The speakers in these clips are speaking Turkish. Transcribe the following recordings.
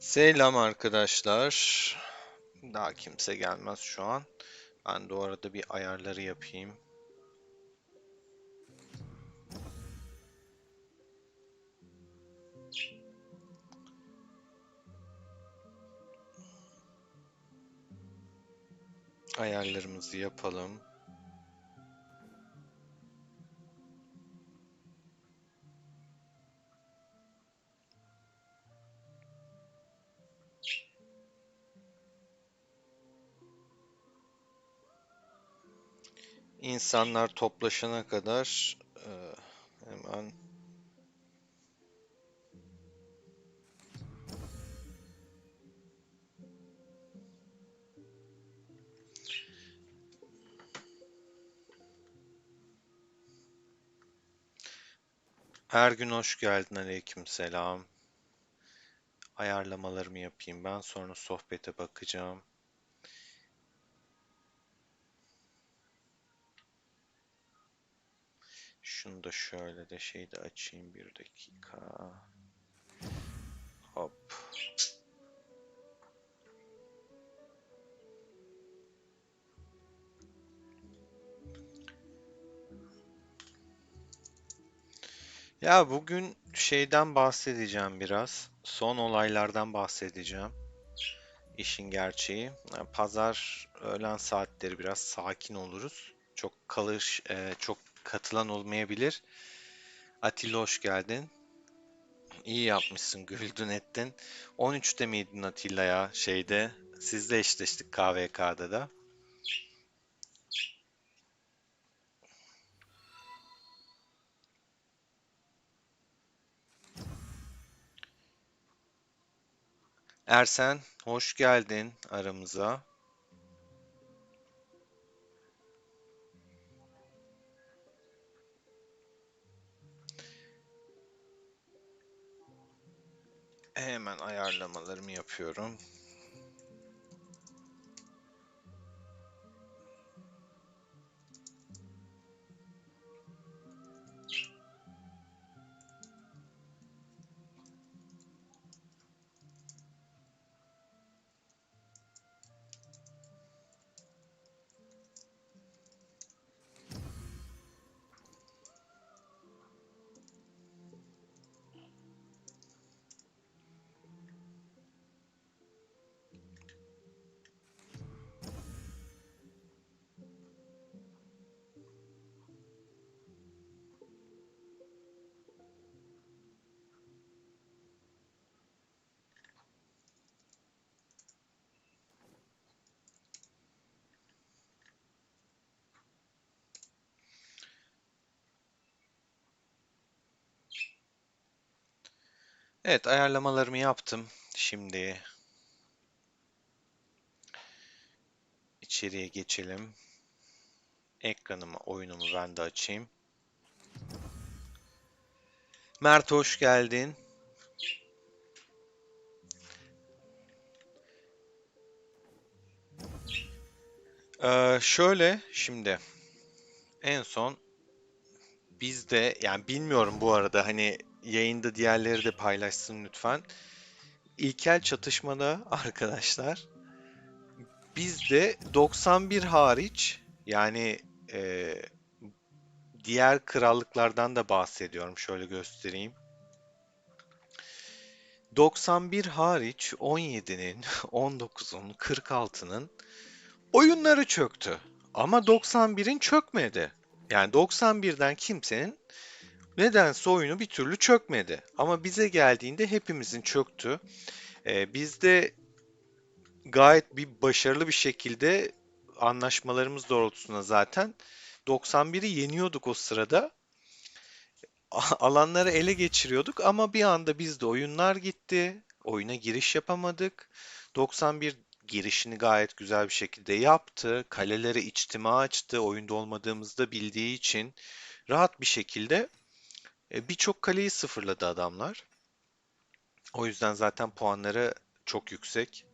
Selam arkadaşlar. Daha kimse gelmez şu an. Ben de o arada bir ayarları yapayım. Ayarlarımızı yapalım. İnsanlar toplaşana kadar hemen her gün hoş geldin, aleykümselam. Ayarlamalarımı yapayım ben, sonra sohbete bakacağım. Şunu da şöyle de şey de açayım, bir dakika. Hop. Ya bugün şeyden bahsedeceğim biraz. Son olaylardan bahsedeceğim. İşin gerçeği. Pazar öğlen saatleri biraz sakin oluruz. Çok katılan olmayabilir. Atilla hoş geldin. İyi yapmışsın, güldün ettin. 13'te miydin Atilla ya şeyde? Sizle eşleştik KVK'da da. Ersen hoş geldin aramıza. Hemen ayarlamalarımı yapıyorum. Evet, ayarlamalarımı yaptım. Şimdi içeriye geçelim. Ekranımı, oyunumu ben de açayım. Mert hoş geldin. Şöyle şimdi en son bizde, yani bilmiyorum, bu arada hani yayında diğerleri de paylaşsın lütfen. İlkel çatışmada arkadaşlar bizde 91 hariç, yani eee, diğer krallıklardan da bahsediyorum, şöyle göstereyim. 91 hariç 17'nin, 19'un, 46'nın oyunları çöktü. Ama 91'in çökmedi. Yani 91'den kimsenin nedense oyunu bir türlü çökmedi. Ama bize geldiğinde hepimizin çöktü. Biz de gayet başarılı bir şekilde anlaşmalarımız doğrultusunda zaten 91'i yeniyorduk o sırada. Alanları ele geçiriyorduk ama bir anda bizde oyunlar gitti. Oyuna giriş yapamadık. 91 girişini gayet güzel bir şekilde yaptı. Kaleleri içtima açtı. Oyunda olmadığımızda bildiği için rahat bir şekilde birçok kaleyi sıfırladı adamlar. O yüzden zaten puanları çok yüksek.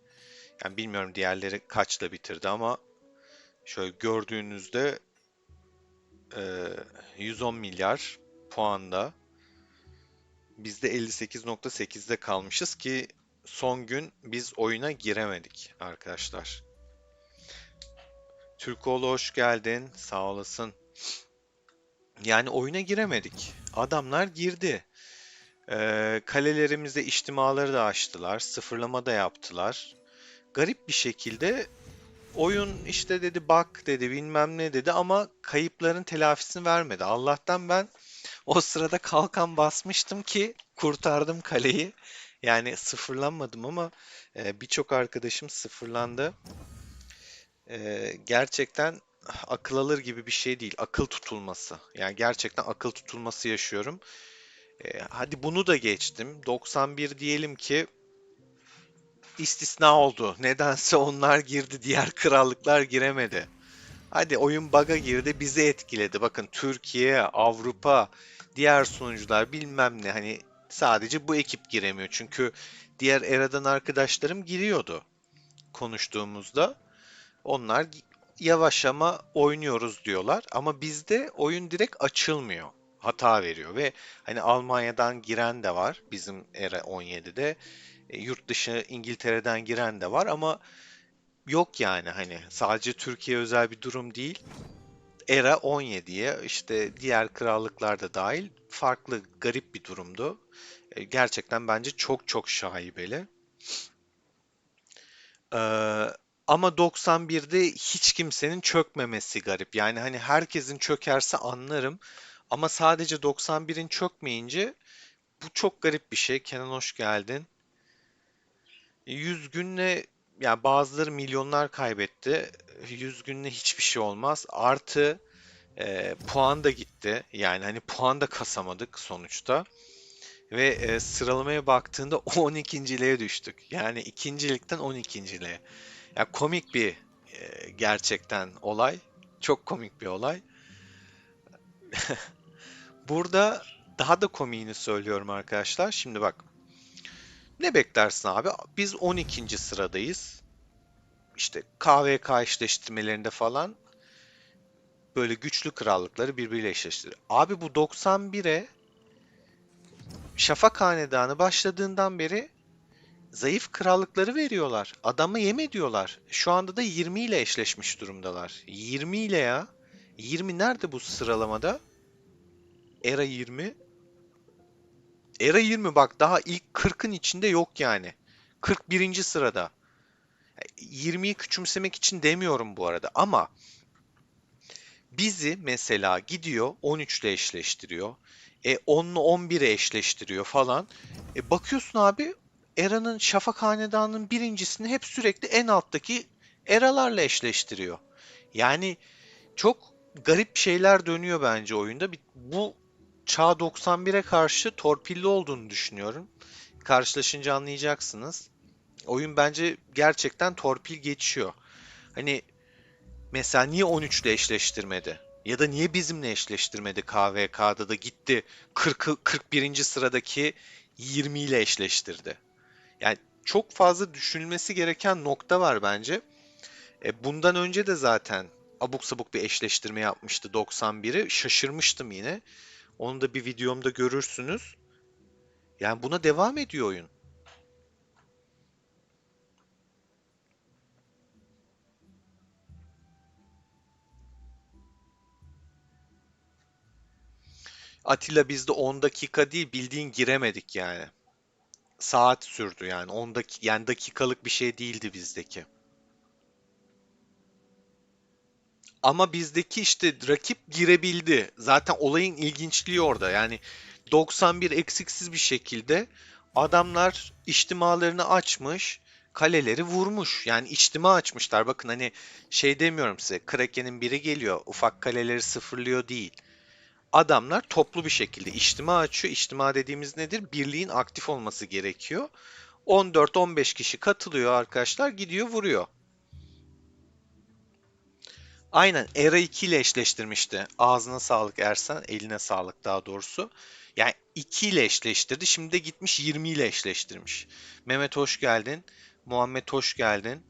Yani bilmiyorum diğerleri kaçla bitirdi ama şöyle gördüğünüzde e, 110 milyar puanda. Biz de 58.8'de kalmışız ki son gün biz oyuna giremedik arkadaşlar. Türkoğlu hoş geldin. Sağ olasın. Yani oyuna giremedik. Adamlar girdi. Kalelerimize içtimaları da açtılar. Sıfırlama da yaptılar. Garip bir şekilde oyun işte dedi bak dedi bilmem ne dedi ama kayıpların telafisini vermedi. Allah'tan ben o sırada kalkan basmıştım ki kurtardım kaleyi. Yani sıfırlanmadım ama birçok arkadaşım sıfırlandı. Gerçekten akıl alır gibi bir şey değil. Akıl tutulması. Yani gerçekten akıl tutulması yaşıyorum. Hadi bunu da geçtim. 91 diyelim ki istisna oldu. Nedense onlar girdi, diğer krallıklar giremedi. Hadi oyun bug'a girdi, bizi etkiledi. Bakın Türkiye, Avrupa, diğer sunucular bilmem ne hani sadece bu ekip giremiyor. Çünkü diğer eradan arkadaşlarım giriyordu konuştuğumuzda. Onlar yavaş ama oynuyoruz diyorlar. Ama bizde oyun direkt açılmıyor. Hata veriyor ve hani Almanya'dan giren de var bizim Era 17'de. Yurt dışı İngiltere'den giren de var ama yok yani hani sadece Türkiye özel bir durum değil. Era 17'ye işte diğer krallıklar da dahil farklı garip bir durumdu. Gerçekten bence çok çok şaibeli. Ee, Ama 91'de hiç kimsenin çökmemesi garip. Yani hani herkesin çökerse anlarım. Ama sadece 91'in çökmeyince bu çok garip bir şey. Kenan hoş geldin. 100 günle yani bazıları milyonlar kaybetti. 100 günle hiçbir şey olmaz. Artı puan da gitti. Yani hani puan da kasamadık sonuçta. Ve sıralamaya baktığında 12.liğe düştük. Yani ikincilikten 12.liğe. Ya komik bir gerçekten olay. Çok komik bir olay. Burada daha da komiğini söylüyorum arkadaşlar. Şimdi bak. Ne beklersin abi? Biz 12. sıradayız. İşte KVK eşleştirmelerinde falan böyle güçlü krallıkları birbiriyle eşleştiriyor. Abi bu 91'e Şafak Hanedanı başladığından beri zayıf krallıkları veriyorlar. Adamı yem ediyorlar. Şu anda da 20 ile eşleşmiş durumdalar. 20 ile ya. 20 nerede bu sıralamada? Era 20. Era 20 bak daha ilk 40'ın içinde yok yani. 41. sırada. 20'yi küçümsemek için demiyorum bu arada ama bizi mesela gidiyor 13 ile eşleştiriyor. 10 ile 11'e eşleştiriyor falan. Bakıyorsun abi Era'nın Şafak Hanedanı'nın birincisini hep sürekli en alttaki Era'larla eşleştiriyor. Yani çok garip şeyler dönüyor bence oyunda. Bu Çağ 91'e karşı torpilli olduğunu düşünüyorum. Karşılaşınca anlayacaksınız. Oyun bence gerçekten torpil geçiyor. Hani mesela niye 13 ile eşleştirmedi? Ya da niye bizimle eşleştirmedi KVK'da da gitti 41. sıradaki 20 ile eşleştirdi. Yani çok fazla düşünülmesi gereken nokta var bence. Bundan önce de zaten abuk sabuk bir eşleştirme yapmıştı 91'i. Şaşırmıştım yine. Onu da bir videomda görürsünüz. Yani buna devam ediyor oyun. Atilla bizde 10 dakika değil bildiğin giremedik yani. Saat sürdü yani 10 dakika yani dakikalık bir şey değildi bizdeki. Ama bizdeki işte rakip girebildi. Zaten olayın ilginçliği orada. Yani 91 eksiksiz bir şekilde adamlar içtimalarını açmış, kaleleri vurmuş. Yani içtima açmışlar. Bakın hani şey demiyorum size. Kraken'in biri geliyor, ufak kaleleri sıfırlıyor değil. Adamlar toplu bir şekilde içtima açıyor. İçtima dediğimiz nedir? Birliğin aktif olması gerekiyor. 14-15 kişi katılıyor arkadaşlar, gidiyor vuruyor. Aynen Era 2 ile eşleştirmişti. Ağzına sağlık Ersen, eline sağlık daha doğrusu. Yani 2 ile eşleştirdi. Şimdi de gitmiş 20 ile eşleştirmiş. Mehmet hoş geldin. Muhammed hoş geldin.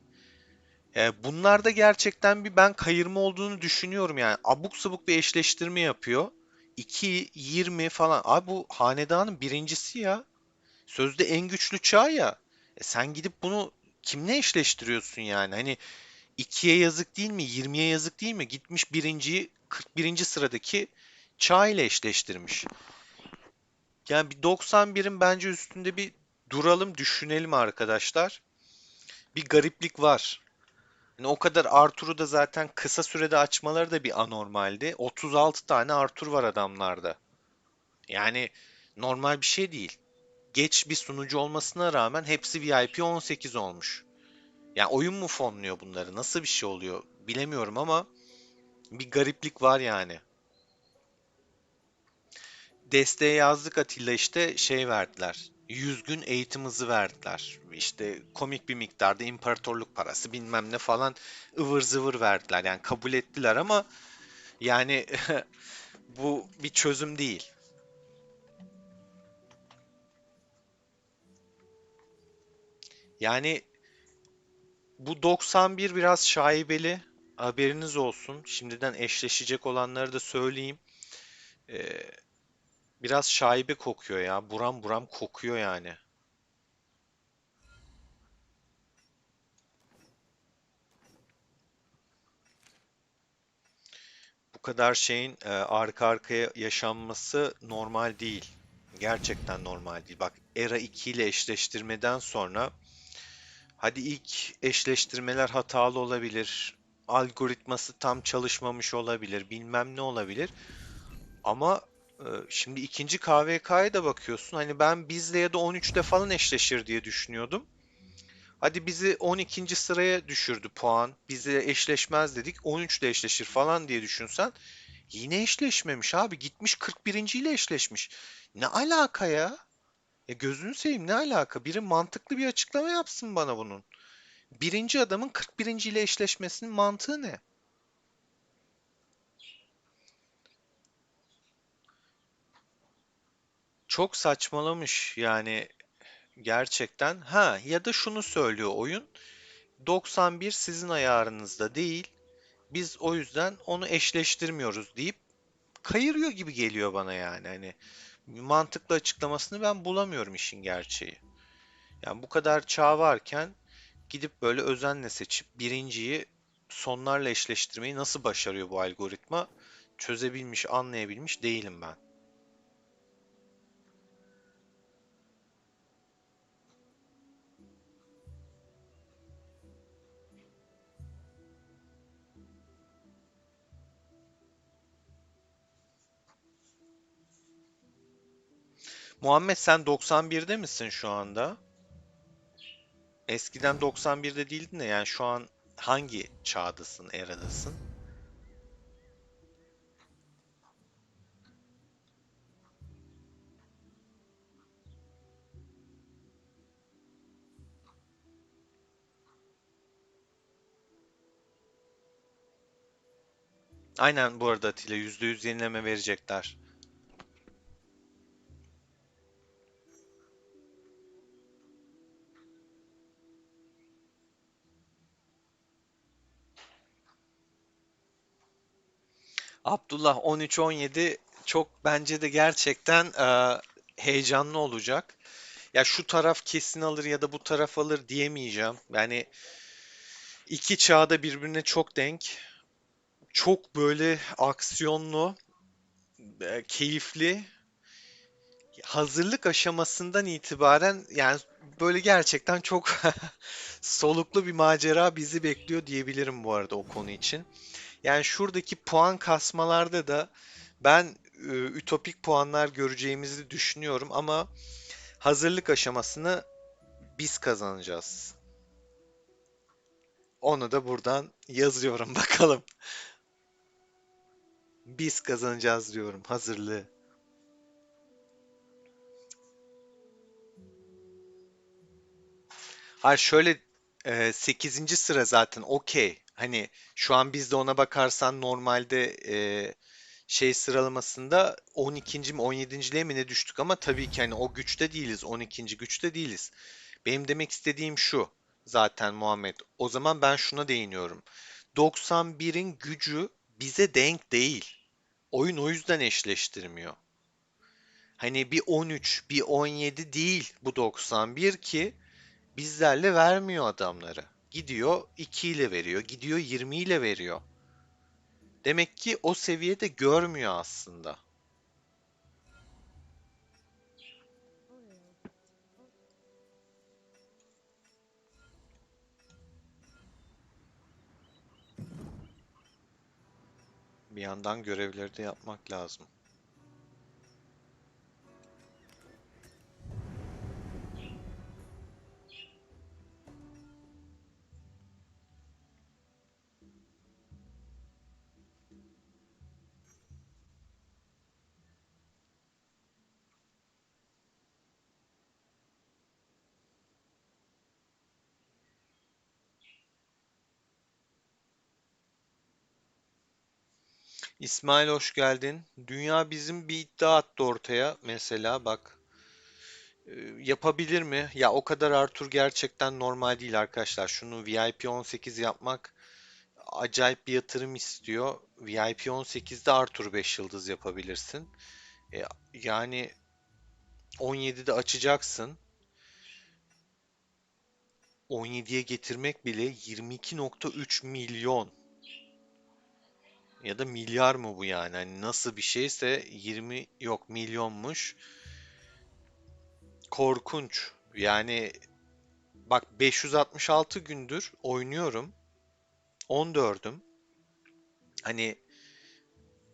Bunlarda gerçekten bir ben kayırma olduğunu düşünüyorum yani. Abuk sabuk bir eşleştirme yapıyor. 2, 20 falan. Abi bu hanedanın birincisi ya. Sözde en güçlü çağ ya. Sen gidip bunu kimle eşleştiriyorsun yani? Hani 2'ye yazık değil mi? 20'ye yazık değil mi? Gitmiş birinciyi 41. sıradaki Çağ ile eşleştirmiş. Yani bir 91'in bence üstünde bir duralım, düşünelim arkadaşlar. Bir gariplik var. Yani o kadar Arthur'u da zaten kısa sürede açmaları da bir anormaldi. 36 tane Arthur var adamlarda. Yani normal bir şey değil. Geç bir sunucu olmasına rağmen hepsi VIP 18 olmuş. Yani oyun mu fonluyor bunları? Nasıl bir şey oluyor? Bilemiyorum ama bir gariplik var yani. Desteğe yazdık Atilla, işte şey verdiler. 100 gün eğitim hızı verdiler. İşte komik bir miktarda imparatorluk parası bilmem ne falan ıvır zıvır verdiler. Yani kabul ettiler ama yani bu bir çözüm değil. Yani bu 91 biraz şaibeli. Haberiniz olsun. Şimdiden eşleşecek olanları da söyleyeyim. Ee, Biraz şaibe kokuyor ya. Buram buram kokuyor yani. Bu kadar şeyin arka arkaya yaşanması normal değil. Gerçekten normal değil. Bak, Era 2 ile eşleştirmeden sonra hadi ilk eşleştirmeler hatalı olabilir. Algoritması tam çalışmamış olabilir. Bilmem ne olabilir. Ama şimdi ikinci KVK'ya da bakıyorsun. Hani ben bizle ya da 13'te falan eşleşir diye düşünüyordum. Hadi bizi 12. sıraya düşürdü puan. Bize eşleşmez dedik. 13 ile eşleşir falan diye düşünsen. Yine eşleşmemiş abi. Gitmiş 41. ile eşleşmiş. Ne alaka ya? Ya gözünü seveyim, ne alaka? Biri mantıklı bir açıklama yapsın bana bunun. Birinci adamın 41. ile eşleşmesinin mantığı ne? Çok saçmalamış yani, gerçekten. Ha, ya da şunu söylüyor oyun. 91 sizin ayarınızda değil. Biz o yüzden onu eşleştirmiyoruz deyip kayırıyor gibi geliyor bana yani. Hani mantıklı açıklamasını ben bulamıyorum işin gerçeği. Yani bu kadar çağ varken gidip böyle özenle seçip birinciyi sonlarla eşleştirmeyi nasıl başarıyor bu algoritma? Çözebilmiş, anlayabilmiş değilim ben. Muhammed, sen 91'de misin şu anda? Eskiden 91'de değildin de, yani şu an hangi çağdasın, eradasın? Aynen, bu arada Atilla, %100 yenileme verecekler. Abdullah 13-17 çok, bence de gerçekten heyecanlı olacak. Ya şu taraf kesin alır ya da bu taraf alır diyemeyeceğim. Yani iki çağda birbirine çok denk. Çok böyle aksiyonlu, keyifli. Hazırlık aşamasından itibaren yani böyle gerçekten çok soluklu bir macera bizi bekliyor diyebilirim bu arada o konu için. Yani şuradaki puan kasmalarda da ben ütopik puanlar göreceğimizi düşünüyorum ama hazırlık aşamasını biz kazanacağız. Onu da buradan yazıyorum bakalım. Biz kazanacağız diyorum hazırlığı. Ha şöyle, 8. sıra zaten okey. Hani şu an biz de ona bakarsan normalde şey sıralamasında 12. mi 17.liğe mi ne düştük, ama tabii ki hani o güçte değiliz. 12. güçte değiliz. Benim demek istediğim şu zaten Muhammed. O zaman ben şuna değiniyorum. 91'in gücü bize denk değil. Oyun o yüzden eşleştirmiyor. Hani bir 13, bir 17 değil bu 91 ki Bizlerle vermiyor adamları. Gidiyor 2 ile veriyor, gidiyor 20 ile veriyor. Demek ki o seviyede görmüyor aslında. Bir yandan görevleri de yapmak lazım. İsmail hoş geldin. Dünya bizim bir iddia attı ortaya. Mesela bak yapabilir mi? Ya o kadar Arthur gerçekten normal değil arkadaşlar. Şunu VIP 18 yapmak acayip bir yatırım istiyor. VIP 18'de Arthur 5 yıldız yapabilirsin. E, Yani 17'de açacaksın. 17'ye getirmek bile 22,3 milyon ya da milyar mı bu yani? Hani nasıl bir şeyse 20 yok milyonmuş. Korkunç. Yani bak 566 gündür oynuyorum. 14'üm. Hani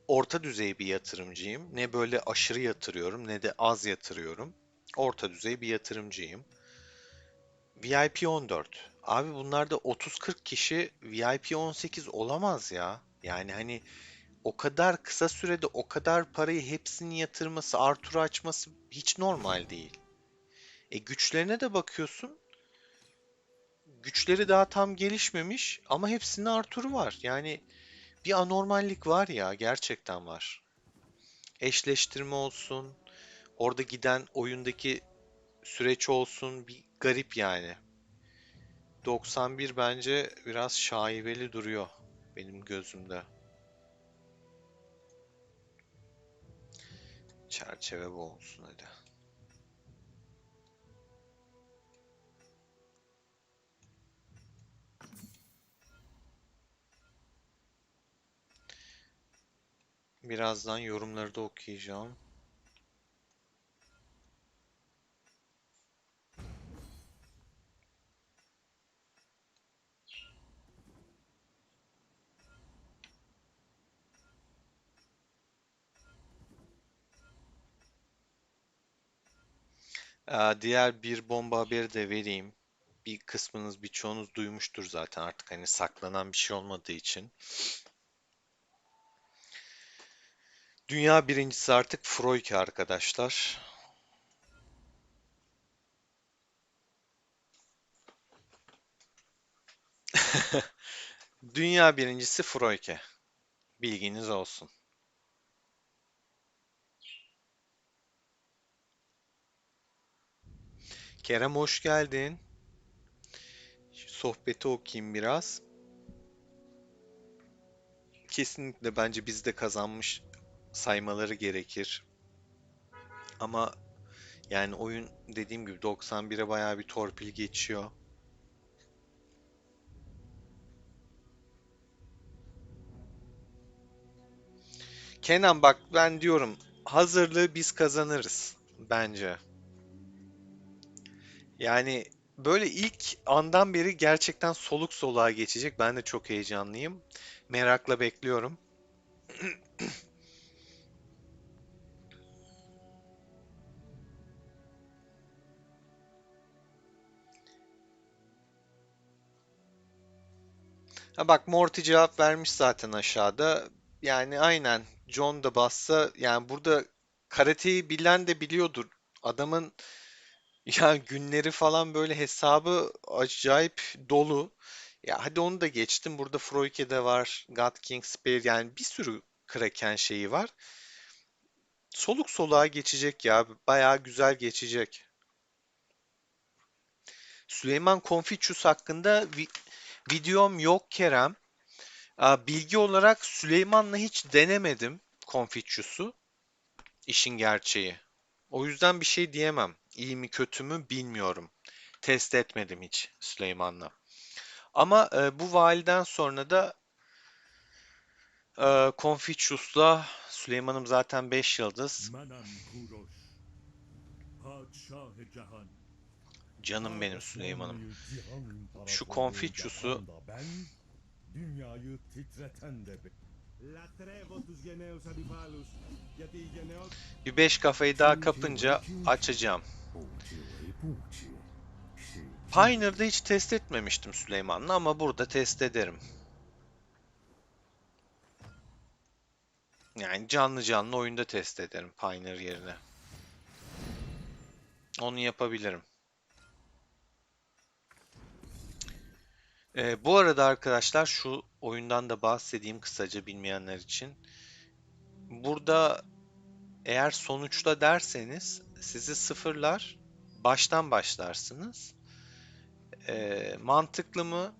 orta düzey bir yatırımcıyım. Ne böyle aşırı yatırıyorum ne de az yatırıyorum. Orta düzey bir yatırımcıyım. VIP 14. Abi bunlarda 30-40 kişi VIP 18 olamaz ya. Yani hani o kadar kısa sürede o kadar parayı hepsini yatırması, Arthur'u açması hiç normal değil. Güçlerine de bakıyorsun. Güçleri daha tam gelişmemiş ama hepsinin Arthur'u var. Yani bir anormallik var ya, gerçekten var. Eşleştirme olsun, orada giden oyundaki süreç olsun bir garip yani. 91 bence biraz şaibeli duruyor benim gözümde. Çerçeve bu olsun hadi. Birazdan yorumları da okuyacağım. Diğer bir bomba haberi de vereyim. Bir kısmınız, birçoğunuz duymuştur zaten artık hani saklanan bir şey olmadığı için. Dünya birincisi artık Froyke arkadaşlar. Dünya birincisi Froyke. Bilginiz olsun. Kerem hoş geldin. Şu sohbeti okuyayım biraz. Kesinlikle bence biz de kazanmış saymaları gerekir. Ama yani oyun dediğim gibi 91'e bayağı bir torpil geçiyor. Kenan bak ben diyorum hazırlığı biz kazanırız bence. Yani böyle ilk andan beri gerçekten soluk soluğa geçecek. Ben de çok heyecanlıyım. Merakla bekliyorum. Ha bak Morty cevap vermiş zaten aşağıda. Yani aynen John da bassa yani burada karateyi bilen de biliyordur. Adamın ya günleri falan böyle hesabı acayip dolu. Ya hadi onu da geçtim. Burada Froike'de var. God King Spear yani bir sürü Kraken şeyi var. Soluk soluğa geçecek ya. Bayağı güzel geçecek. Süleyman Konfüçyüs hakkında videom yok Kerem. Bilgi olarak Süleyman'la hiç denemedim Konfüçyüs'ü. İşin gerçeği. O yüzden bir şey diyemem. İyi mi kötü mü bilmiyorum. test etmedim hiç Süleyman'la. Ama bu validen sonra da Confucius'la Süleyman'ım zaten 5 yıldız. Manam Kuroş, Padşah-ı Cihan. Canım Ta benim Süleyman'ım. Osmanlı'yı cihan Şu imparatorluğu Confucius'u yapan da ben, dünyayı titreten de ben. Λατρεύω τους γενναίους αντιπάλους, γιατί η γενναιότητα... bir 5 kafayı daha kapınca açacağım. Pioneer'da hiç test etmemiştim Süleyman'la ama burada test ederim. Yani canlı canlı oyunda test ederim Pioneer yerine. Onu yapabilirim. Bu arada arkadaşlar şu oyundan da bahsedeyim kısaca bilmeyenler için. Burada eğer sonuçta derseniz sizi sıfırlar, baştan başlarsınız. Mantıklı mı?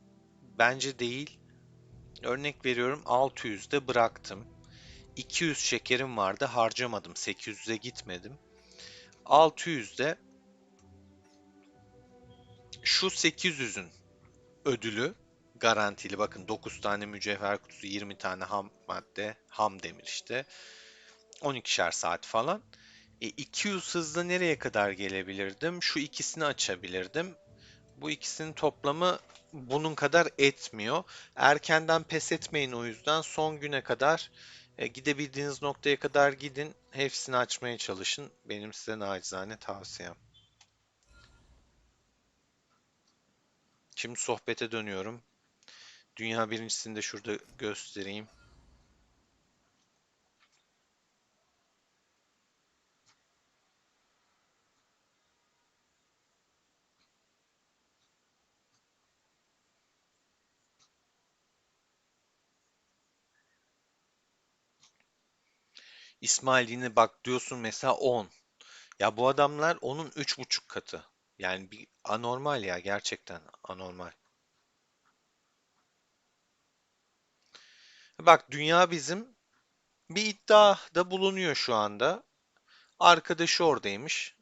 Bence değil. Örnek veriyorum 600'de bıraktım. 200 şekerim vardı harcamadım. 800'e gitmedim. 600'de şu 800'ün ödülü garantili. Bakın 9 tane mücevher kutusu, 20 tane ham madde, ham demir işte. 12'şer saat falan. 200 hızla nereye kadar gelebilirdim? Şu ikisini açabilirdim. Bu ikisinin toplamı bunun kadar etmiyor. Erkenden pes etmeyin o yüzden. Son güne kadar gidebildiğiniz noktaya kadar gidin. Hepsini açmaya çalışın. Benim size nacizane tavsiyem. Şimdi sohbete dönüyorum. Dünya birincisini de şurada göstereyim. İsmail yine bak diyorsun mesela 10. Ya bu adamlar onun 3,5 katı. Yani bir anormal ya gerçekten anormal. Bak dünya bizim bir iddiada bulunuyor şu anda. Arkadaşı oradaymış.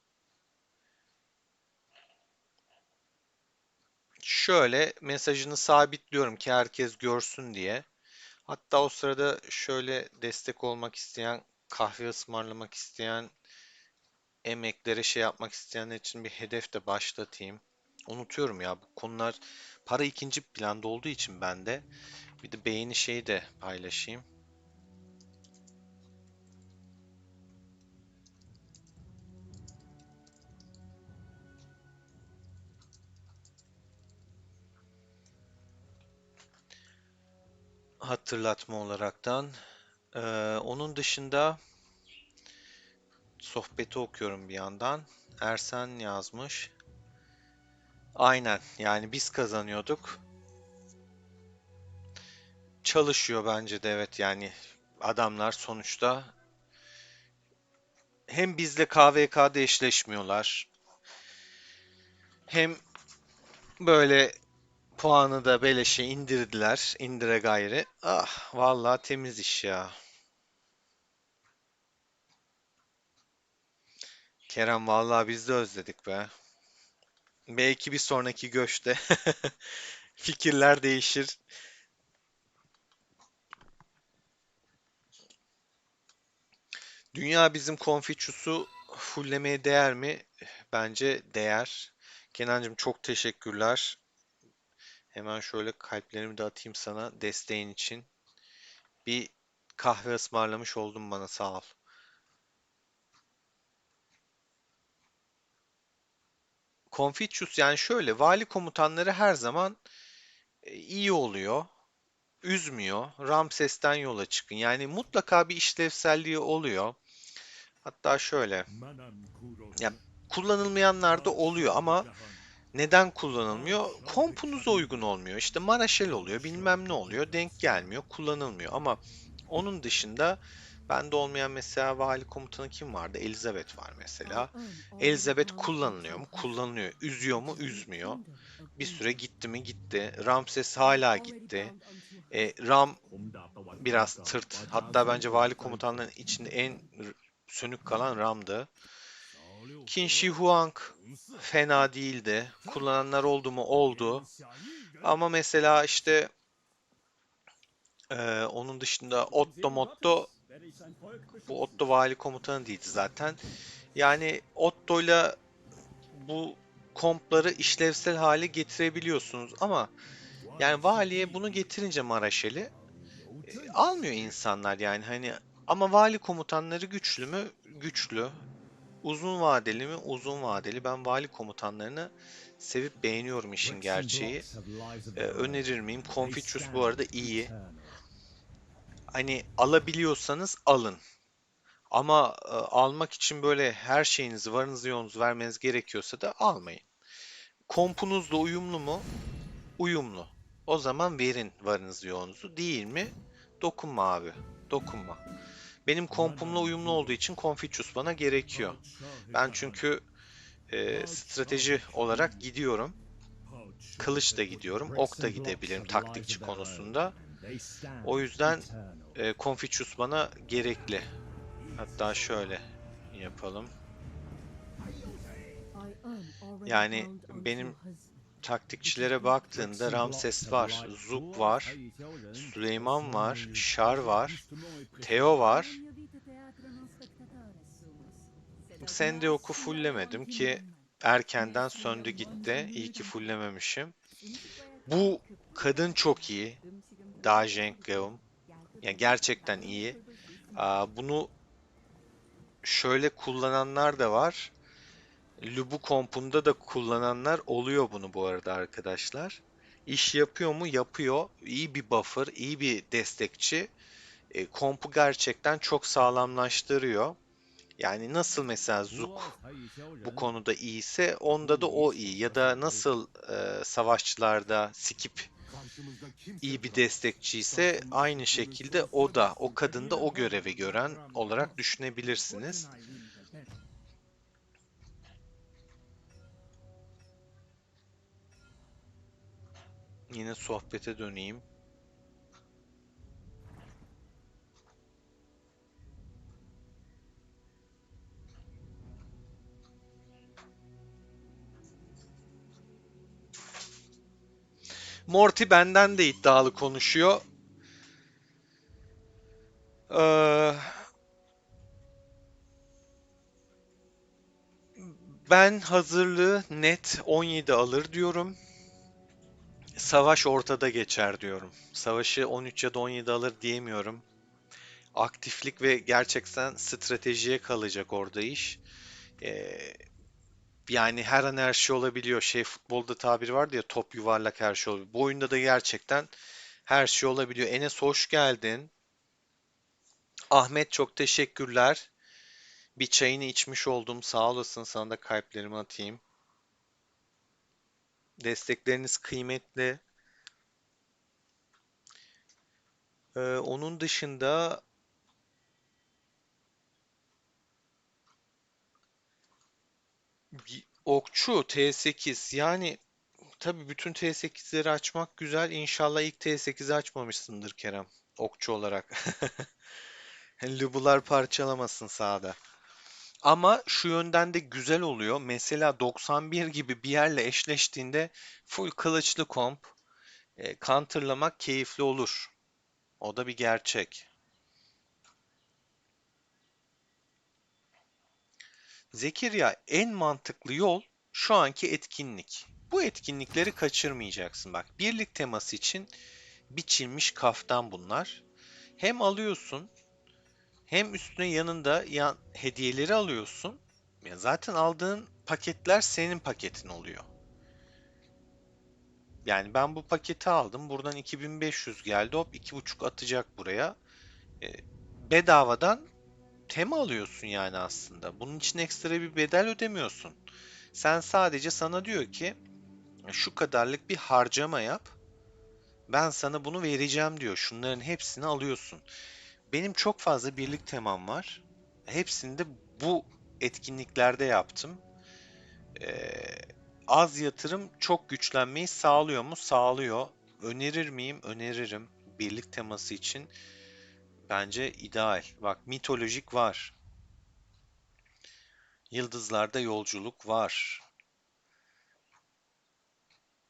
Şöyle mesajını sabitliyorum ki herkes görsün diye. Hatta o sırada şöyle destek olmak isteyen, kahve ısmarlamak isteyen, emeklere şey yapmak isteyenler için bir hedef de başlatayım. Unutuyorum ya bu konular para ikinci planda olduğu için ben de bir de beğeni şeyi de paylaşayım. Hatırlatma olaraktan. Onun dışında sohbeti okuyorum bir yandan. Ersen yazmış. Aynen yani biz kazanıyorduk. Çalışıyor bence de evet yani adamlar sonuçta hem bizle KVK'da eşleşmiyorlar hem böyle puanı da beleşe indirdiler indire gayri. Ah vallahi temiz iş ya. Kerem vallahi biz de özledik be. Belki bir sonraki göçte fikirler değişir. Dünya bizim Confucius'u fullemeye değer mi? Bence değer. Kenancığım çok teşekkürler. Hemen şöyle kalplerimi de atayım sana desteğin için. Bir kahve ısmarlamış oldun bana sağ ol. Confucius yani şöyle vali komutanları her zaman iyi oluyor. Üzmüyor. Ramses'ten yola çıkın. Yani mutlaka bir işlevselliği oluyor. Hatta şöyle. Manam Kuroş, Ya kullanılmayanlar da oluyor Padşah-ı ama Cihan. neden kullanılmıyor? Padşah-ı Kompunuza Kadir, uygun olmuyor. İşte Maraşel oluyor, bilmem ne Padşah-ı oluyor, denk Gülistan. gelmiyor, kullanılmıyor. Ama onun dışında bende olmayan mesela vali komutanı kim vardı? Elizabeth var I mesela. earn all the Elizabeth pounds that kullanılıyor mu? Trump has said, Kullanılıyor. Üzüyor which mu? is the Üzmüyor. kingdom of Bir süre Winter. gitti mi? Gitti. Ramses I am hala already gitti. bound unto a husband. Ram ผมดาบตะวันอัน biraz เก่า tırt. วาจา Hatta สู้ bence ตราบ vali ใจฝ่า komutanların içinde en sönük kalan Ram'dı. Qin Shi Huang fena değildi. Kullananlar oldu mu? Oldu. Ama mesela işte onun dışında Otto Motto, bu Otto vali komutanı değildi zaten. Yani Otto'yla bu kompları işlevsel hale getirebiliyorsunuz ama yani valiye bunu getirince Maraşeli almıyor insanlar yani hani, ama vali komutanları güçlü mü? Güçlü. Uzun vadeli mi? Uzun vadeli. Ben vali komutanlarını sevip beğeniyorum işin gerçeği. Önerir miyim? Confucius bu arada iyi. Hani alabiliyorsanız alın. Ama almak için böyle her şeyinizi, varınızı yoğunuzu vermeniz gerekiyorsa da almayın. Kompunuzla uyumlu mu? Uyumlu. O zaman verin varınızı yoğunuzu. Değil mi? Dokunma abi. Dokunma. Benim kompumla uyumlu olduğu için Confucius bana gerekiyor. Ben çünkü strateji olarak gidiyorum. Kılıç da gidiyorum. Ok da gidebilirim taktikçi konusunda. O yüzden Confucius bana gerekli. Hatta şöyle yapalım. Yani benim taktikçilere baktığında Ramses var, Zug var, Süleyman var, Şar var, Theo var. Sendeok'u fulllemedim ki erkenden söndü gitti. İyi ki fulllememişim. Bu kadın çok iyi. Da Zhenggeum. Yani gerçekten iyi. Bunu şöyle kullananlar da var. Lubu kompunda da kullananlar oluyor bunu bu arada arkadaşlar. İş yapıyor mu? Yapıyor. İyi bir buffer, iyi bir destekçi. Kompu gerçekten çok sağlamlaştırıyor. Yani nasıl mesela Zook bu konuda iyiyse onda da o iyi. Ya da nasıl savaşçılarda Skip iyi bir destekçi ise aynı şekilde o da, o kadın da o görevi gören olarak düşünebilirsiniz. Yine sohbete döneyim. Morty benden de iddialı konuşuyor. Ee, Ben hazırlığı net 17 alır diyorum. Savaş ortada geçer diyorum. Savaşı 13 ya da 17 alır diyemiyorum. Aktiflik ve gerçekten stratejiye kalacak orada iş. Ee, Yani her an her şey olabiliyor. Şey, futbolda tabir vardı ya, top yuvarlak her şey olabiliyor. Bu oyunda da gerçekten her şey olabiliyor. Enes hoş geldin. Ahmet çok teşekkürler. Bir çayını içmiş oldum. Sağ olasın. Sana da kalplerimi atayım. Destekleriniz kıymetli. Onun dışında okçu T8, yani tabii bütün T8'leri açmak güzel. İnşallah ilk T8'i açmamışsındır Kerem. Okçu olarak. Lubular parçalamasın sağda. Ama şu yönden de güzel oluyor. Mesela 91 gibi bir yerle eşleştiğinde full kılıçlı komp counterlamak keyifli olur. O da bir gerçek. Zekeriya, en mantıklı yol şu anki etkinlik. Bu etkinlikleri kaçırmayacaksın. Bak, birlik teması için biçilmiş kaftan bunlar. Hem alıyorsun, hem üstüne yanında hediyeleri alıyorsun. Ya zaten aldığın paketler senin paketin oluyor. Yani ben bu paketi aldım. Buradan 2500 geldi. Hop 2,5 atacak buraya. E, Bedavadan tema alıyorsun yani aslında. Bunun için ekstra bir bedel ödemiyorsun. Sen sadece, sana diyor ki şu kadarlık bir harcama yap. Ben sana bunu vereceğim diyor. Şunların hepsini alıyorsun. Benim çok fazla birlik temam var. Hepsini de bu etkinliklerde yaptım. Ee, Az yatırım çok güçlenmeyi sağlıyor mu? Sağlıyor. Önerir miyim? Öneririm. Birlik teması için bence ideal. Bak, mitolojik var. Yıldızlarda yolculuk var.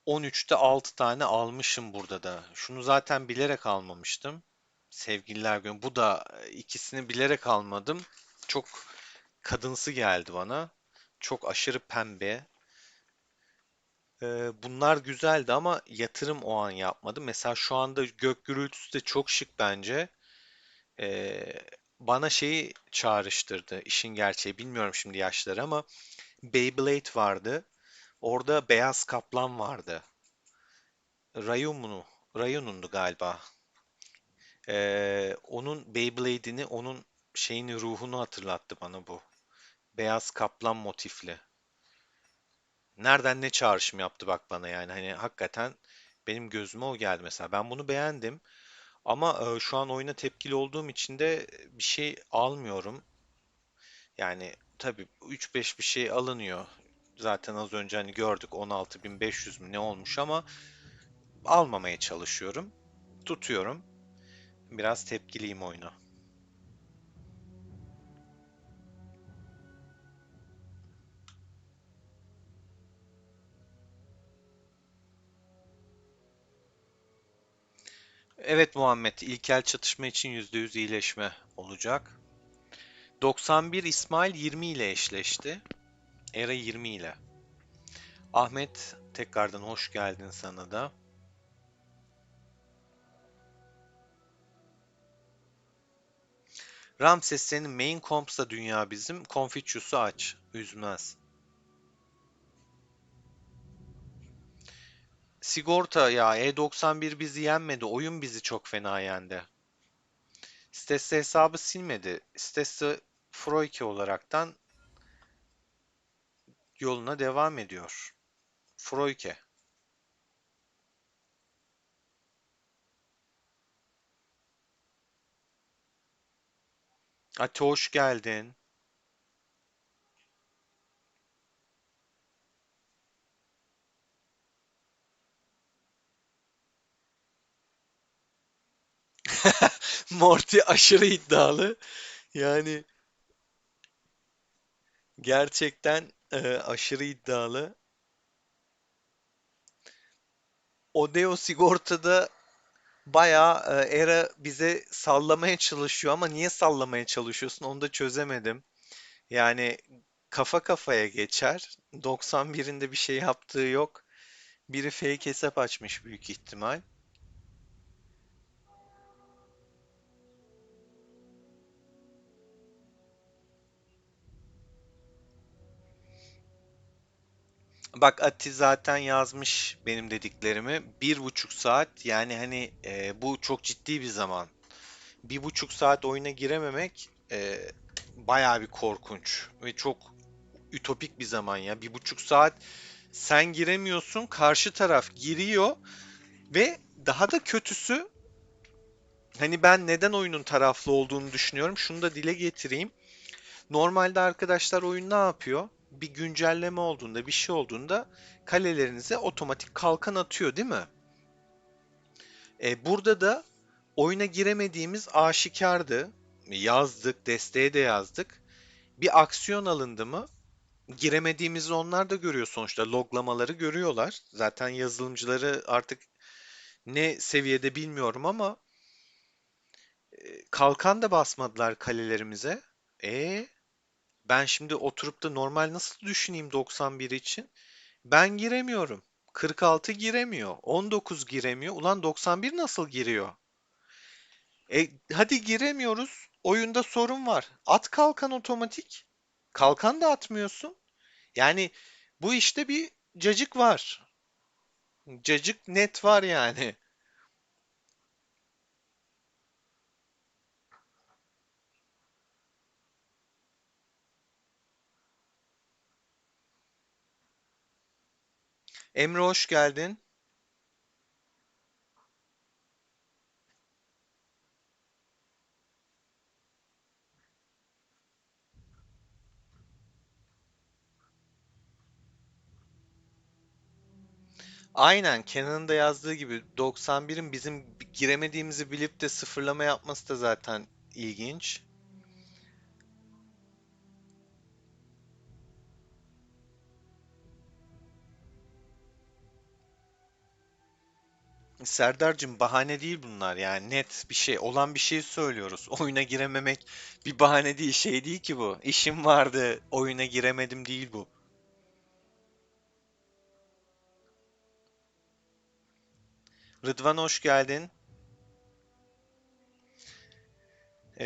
13'te 6 tane almışım burada da. Şunu zaten bilerek almamıştım. Sevgililer Günü. Bu da ikisini bilerek almadım. Çok kadınsı geldi bana. Çok aşırı pembe. Bunlar güzeldi ama yatırım o an yapmadım. Mesela şu anda gök gürültüsü de çok şık bence. Ee, Bana şeyi çağrıştırdı. İşin gerçeği bilmiyorum şimdi yaşları ama Beyblade vardı. Orada beyaz kaplan vardı. Rayun'u, Rayun'undu galiba. Onun Beyblade'ini, onun şeyini, ruhunu hatırlattı bana bu. Beyaz kaplan motifli. Nereden ne çağrışım yaptı bak bana yani. Hani hakikaten benim gözüme o geldi mesela. Ben bunu beğendim. Ama şu an oyuna tepkili olduğum için de bir şey almıyorum. Yani tabii 3-5 bir şey alınıyor. Zaten az önce hani gördük 16.500 mü ne olmuş ama almamaya çalışıyorum. Tutuyorum. Biraz tepkiliyim oyuna. Evet Muhammed, ilkel çatışma için %100 iyileşme olacak. 91 İsmail 20 ile eşleşti. Era 20 ile. Ahmet, tekrardan hoş geldin sana da. Ramses senin main comp'sa dünya bizim. Confucius'u aç. Üzmez. Sigorta ya E91 bizi yenmedi. Oyun bizi çok fena yendi. Stesse hesabı silmedi. Stesse Froike olaraktan yoluna devam ediyor. Froike. Ati hoş geldin. Morty aşırı iddialı. Yani gerçekten aşırı iddialı. Odeo Sigorta'da bayağı Era bize sallamaya çalışıyor ama niye sallamaya çalışıyorsun onu da çözemedim. Yani kafa kafaya geçer. 91'inde bir şey yaptığı yok. Biri fake hesap açmış büyük ihtimal. Bak Ati zaten yazmış benim dediklerimi. 1,5 saat yani hani bu çok ciddi bir zaman. 1,5 saat oyuna girememek bayağı bir korkunç ve çok ütopik bir zaman ya. 1,5 saat sen giremiyorsun, karşı taraf giriyor ve daha da kötüsü hani ben neden oyunun taraflı olduğunu düşünüyorum. Şunu da dile getireyim. Normalde arkadaşlar oyun ne yapıyor? Bir güncelleme olduğunda, bir şey olduğunda kalelerinize otomatik kalkan atıyor, değil mi? Burada da oyuna giremediğimiz aşikardı. Yazdık, desteğe de yazdık. Bir aksiyon alındı mı? Giremediğimizi onlar da görüyor sonuçta. Loglamaları görüyorlar. Zaten yazılımcıları artık ne seviyede bilmiyorum ama kalkan da basmadılar kalelerimize. E Ben şimdi oturup da normal nasıl düşüneyim 91 için? Ben giremiyorum. 46 giremiyor. 19 giremiyor. Ulan 91 nasıl giriyor? Hadi giremiyoruz. Oyunda sorun var. At kalkan otomatik. Kalkan da atmıyorsun. Yani bu işte bir cacık var. Cacık net var yani. Emre hoş geldin. Aynen Kenan'ın da yazdığı gibi 91'in bizim giremediğimizi bilip de sıfırlama yapması da zaten ilginç. Serdar'cığım bahane değil bunlar yani net bir şey olan bir şey söylüyoruz. Oyuna girememek bir bahane değil şey değil ki bu. İşim vardı oyuna giremedim değil bu. Rıdvan hoş geldin.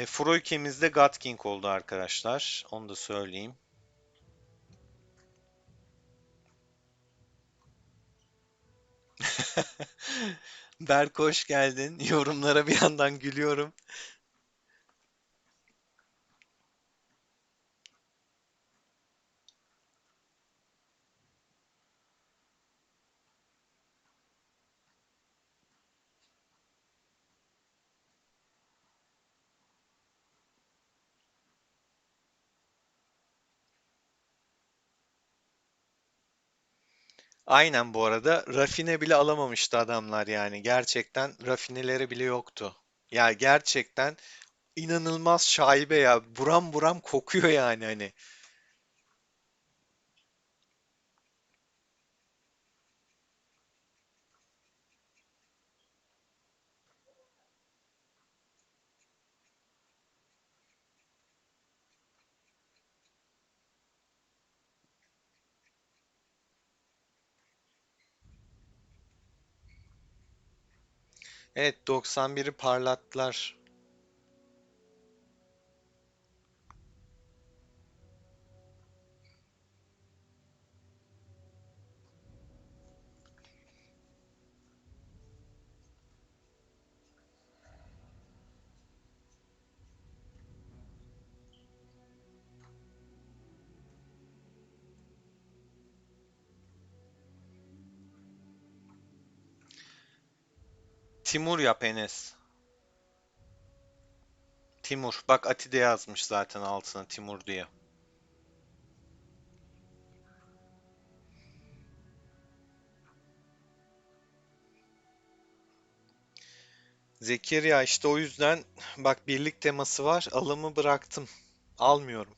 Froyke'miz de God King oldu arkadaşlar. Onu da söyleyeyim. Berk hoş geldin. Yorumlara bir yandan gülüyorum. Aynen bu arada rafine bile alamamıştı adamlar yani. Gerçekten rafineleri bile yoktu. Ya gerçekten inanılmaz şaibe ya. Buram buram kokuyor yani hani. Evet 91'i parlattılar. Timur yap Enes. Timur. Bak Ati de yazmış zaten altına Timur diye. Zekeriya işte o yüzden bak birlik teması var. Alımı bıraktım. Almıyorum.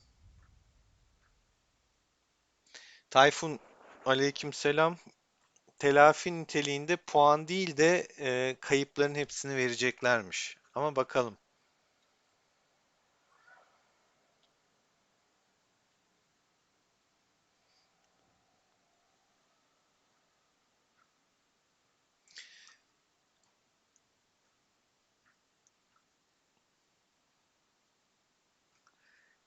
Tayfun aleykümselam. Telafi niteliğinde puan değil de kayıpların hepsini vereceklermiş. Ama bakalım.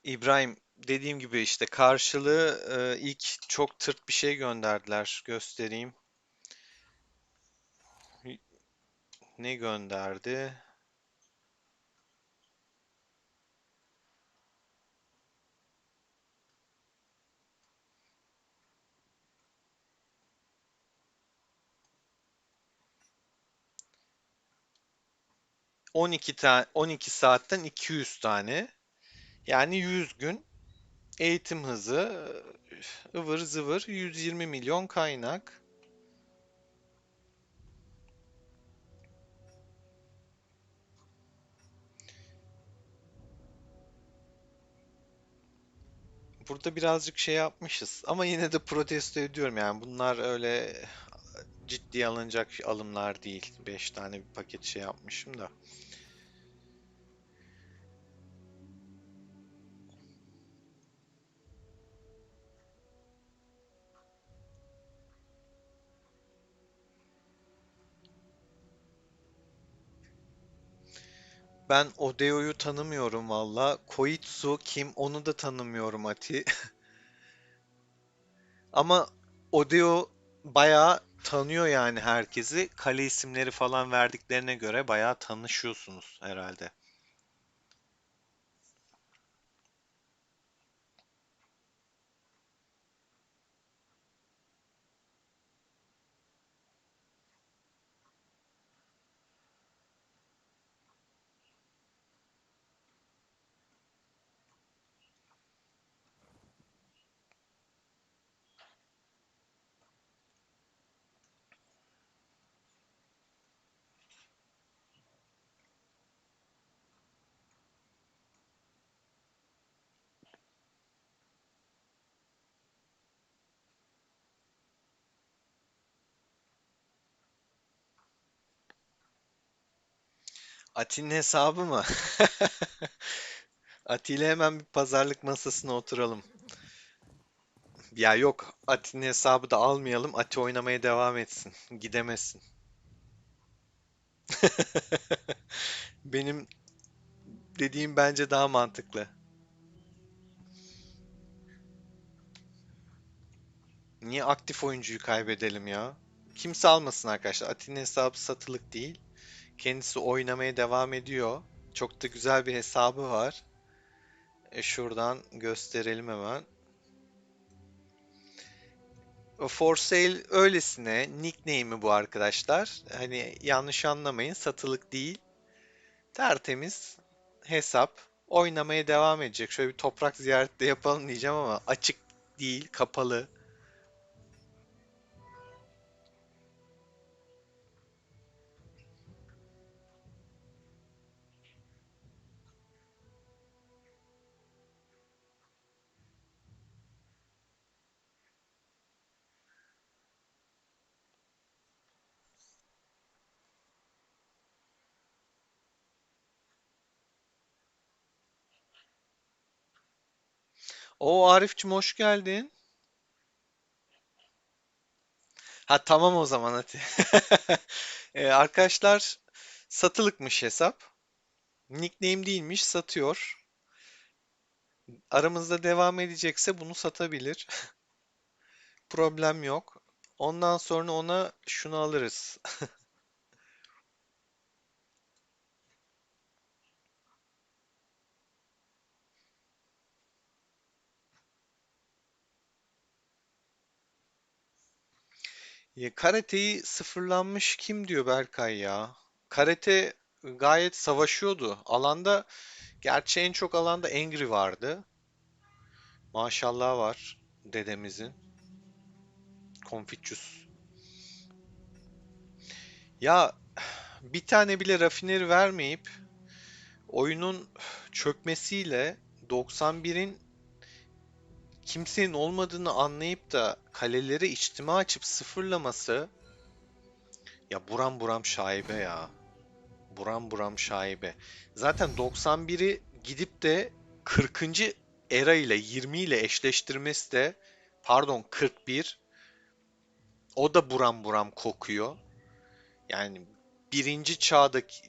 İbrahim dediğim gibi işte karşılığı ilk çok tırt bir şey gönderdiler. Göstereyim. Ne gönderdi? 12 tane 12 saatten 200 tane. Yani 100 gün eğitim hızı ıvır zıvır 120 milyon kaynak. Burada birazcık şey yapmışız ama yine de protesto ediyorum yani bunlar öyle ciddiye alınacak alımlar değil. 5 tane bir paket şey yapmışım da. Ben Odeo'yu tanımıyorum valla. Koitsu kim onu da tanımıyorum Ati. Ama Odeo bayağı tanıyor yani herkesi. Kale isimleri falan verdiklerine göre bayağı tanışıyorsunuz herhalde. Ati'nin hesabı mı? Ati ile hemen bir pazarlık masasına oturalım. Ya yok, Ati'nin hesabı da almayalım. Ati oynamaya devam etsin. Gidemesin. Benim dediğim bence daha mantıklı. Niye aktif oyuncuyu kaybedelim ya? Kimse almasın arkadaşlar. Ati'nin hesabı satılık değil. Kendisi oynamaya devam ediyor. Çok da güzel bir hesabı var. Şuradan gösterelim hemen. O For Sale öylesine nickname'i bu arkadaşlar. Hani yanlış anlamayın, satılık değil. Tertemiz hesap. Oynamaya devam edecek. Şöyle bir toprak ziyareti de yapalım diyeceğim ama açık değil, kapalı. O Arifçim, hoş geldin. Ha tamam, o zaman hadi. Arkadaşlar, satılıkmış hesap. Nickname değilmiş, satıyor. Aramızda devam edecekse bunu satabilir. Problem yok. Ondan sonra ona şunu alırız. Karateyi sıfırlanmış kim diyor Berkay ya? Karate gayet savaşıyordu. Alanda, gerçi en çok alanda Angry vardı. Maşallah var dedemizin. Confucius. Ya bir tane bile rafineri vermeyip oyunun çökmesiyle 91'in kimsenin olmadığını anlayıp da kaleleri içtima açıp sıfırlaması, ya buram buram şaibe ya. Buram buram şaibe. Zaten 91'i gidip de 40. era ile 20 ile eşleştirmesi de, pardon, 41, o da buram buram kokuyor. Yani birinci çağdaki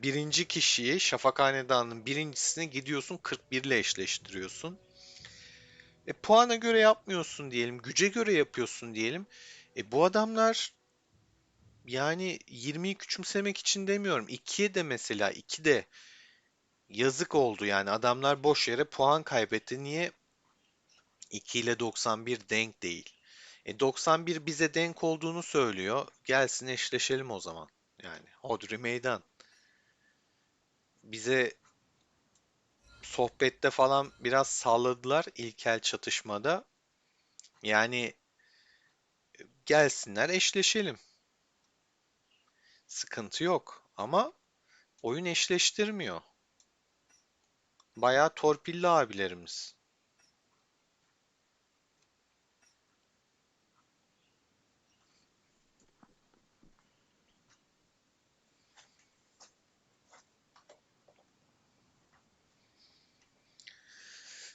birinci kişiyi, Şafak Hanedanı'nın birincisini gidiyorsun 41 ile eşleştiriyorsun. Puana göre yapmıyorsun diyelim, güce göre yapıyorsun diyelim. Bu adamlar, yani 20'yi küçümsemek için demiyorum. 2'ye de, mesela 2 de yazık oldu yani. Adamlar boş yere puan kaybetti. Niye 2 ile 91 denk değil? 91 bize denk olduğunu söylüyor. Gelsin eşleşelim o zaman. Yani hodri meydan. Bize sohbette falan biraz salladılar ilkel çatışmada. Yani gelsinler eşleşelim. Sıkıntı yok. Ama oyun eşleştirmiyor. Bayağı torpilli abilerimiz.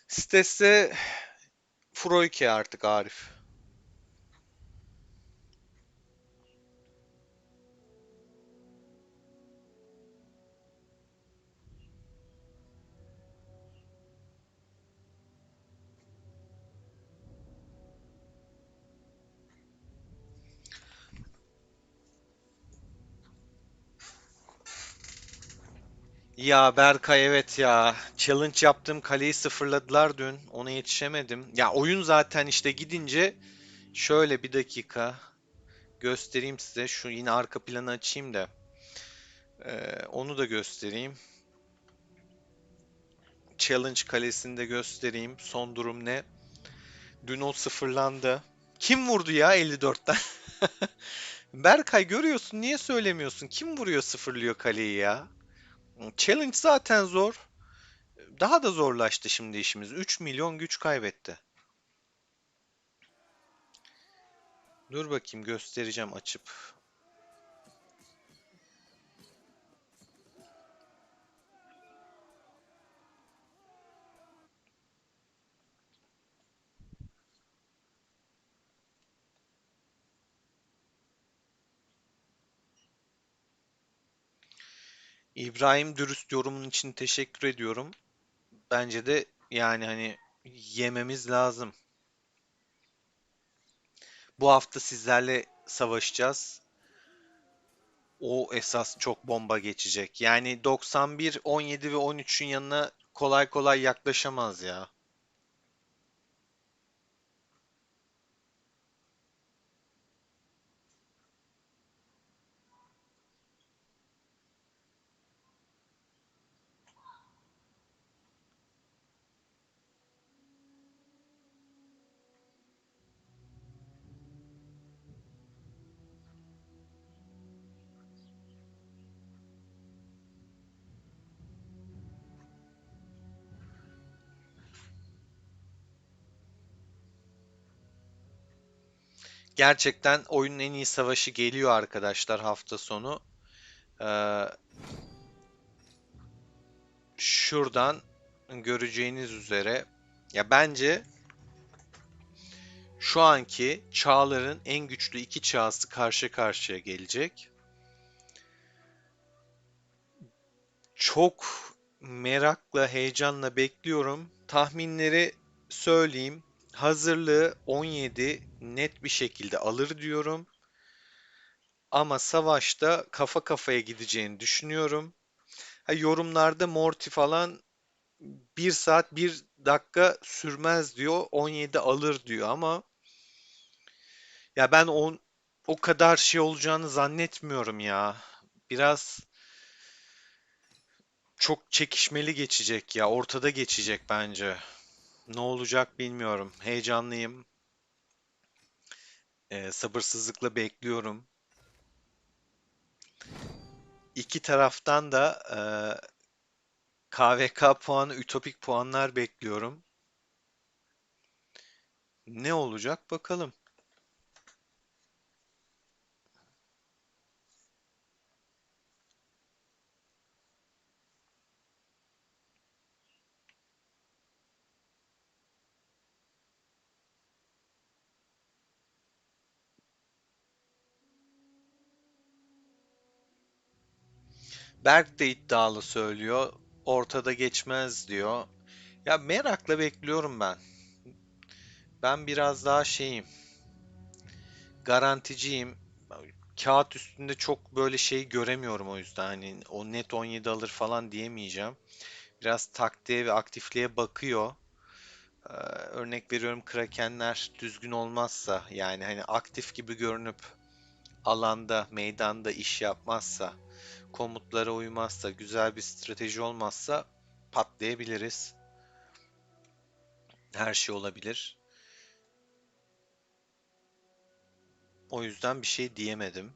Stesse Froike artık Arif. Ya Berkay, evet ya. Challenge yaptığım kaleyi sıfırladılar dün. Ona yetişemedim. Ya oyun zaten işte gidince, şöyle bir dakika göstereyim size. Şu yine arka planı açayım da onu da göstereyim. Challenge kalesini de göstereyim. Son durum ne? Dün o sıfırlandı. Kim vurdu ya 54'ten? Berkay, görüyorsun, niye söylemiyorsun? Kim vuruyor, sıfırlıyor kaleyi ya? Challenge zaten zor. Daha da zorlaştı şimdi işimiz. 3 milyon güç kaybetti. Dur bakayım, göstereceğim açıp. İbrahim, dürüst yorumun için teşekkür ediyorum. Bence de yani hani yememiz lazım. Bu hafta sizlerle savaşacağız. O esas çok bomba geçecek. Yani 91, 17 ve 13'ün yanına kolay kolay yaklaşamaz ya. Gerçekten oyunun en iyi savaşı geliyor arkadaşlar hafta sonu. Ee, Şuradan göreceğiniz üzere ya bence şu anki çağların en güçlü iki çağısı karşı karşıya gelecek. Çok merakla, heyecanla bekliyorum. Tahminleri söyleyeyim. Hazırlığı 17 net bir şekilde alır diyorum. Ama savaşta kafa kafaya gideceğini düşünüyorum. Ha, yorumlarda Morty falan bir saat bir dakika sürmez diyor. 17 alır diyor ama ya ben o kadar şey olacağını zannetmiyorum ya. Biraz çok çekişmeli geçecek ya. Ortada geçecek bence. Ne olacak bilmiyorum. Heyecanlıyım. Sabırsızlıkla bekliyorum. İki taraftan da KVK puanı, ütopik puanlar bekliyorum. Ne olacak bakalım. Berk de iddialı söylüyor. Ortada geçmez diyor. Ya merakla bekliyorum ben. Ben biraz daha şeyim. Garanticiyim. Kağıt üstünde çok böyle şey göremiyorum o yüzden. Hani o net 17 alır falan diyemeyeceğim. Biraz taktiğe ve aktifliğe bakıyor. Örnek veriyorum Krakenler düzgün olmazsa yani hani aktif gibi görünüp alanda, meydanda iş yapmazsa, komutlara uymazsa, güzel bir strateji olmazsa patlayabiliriz. Her şey olabilir. O yüzden bir şey diyemedim.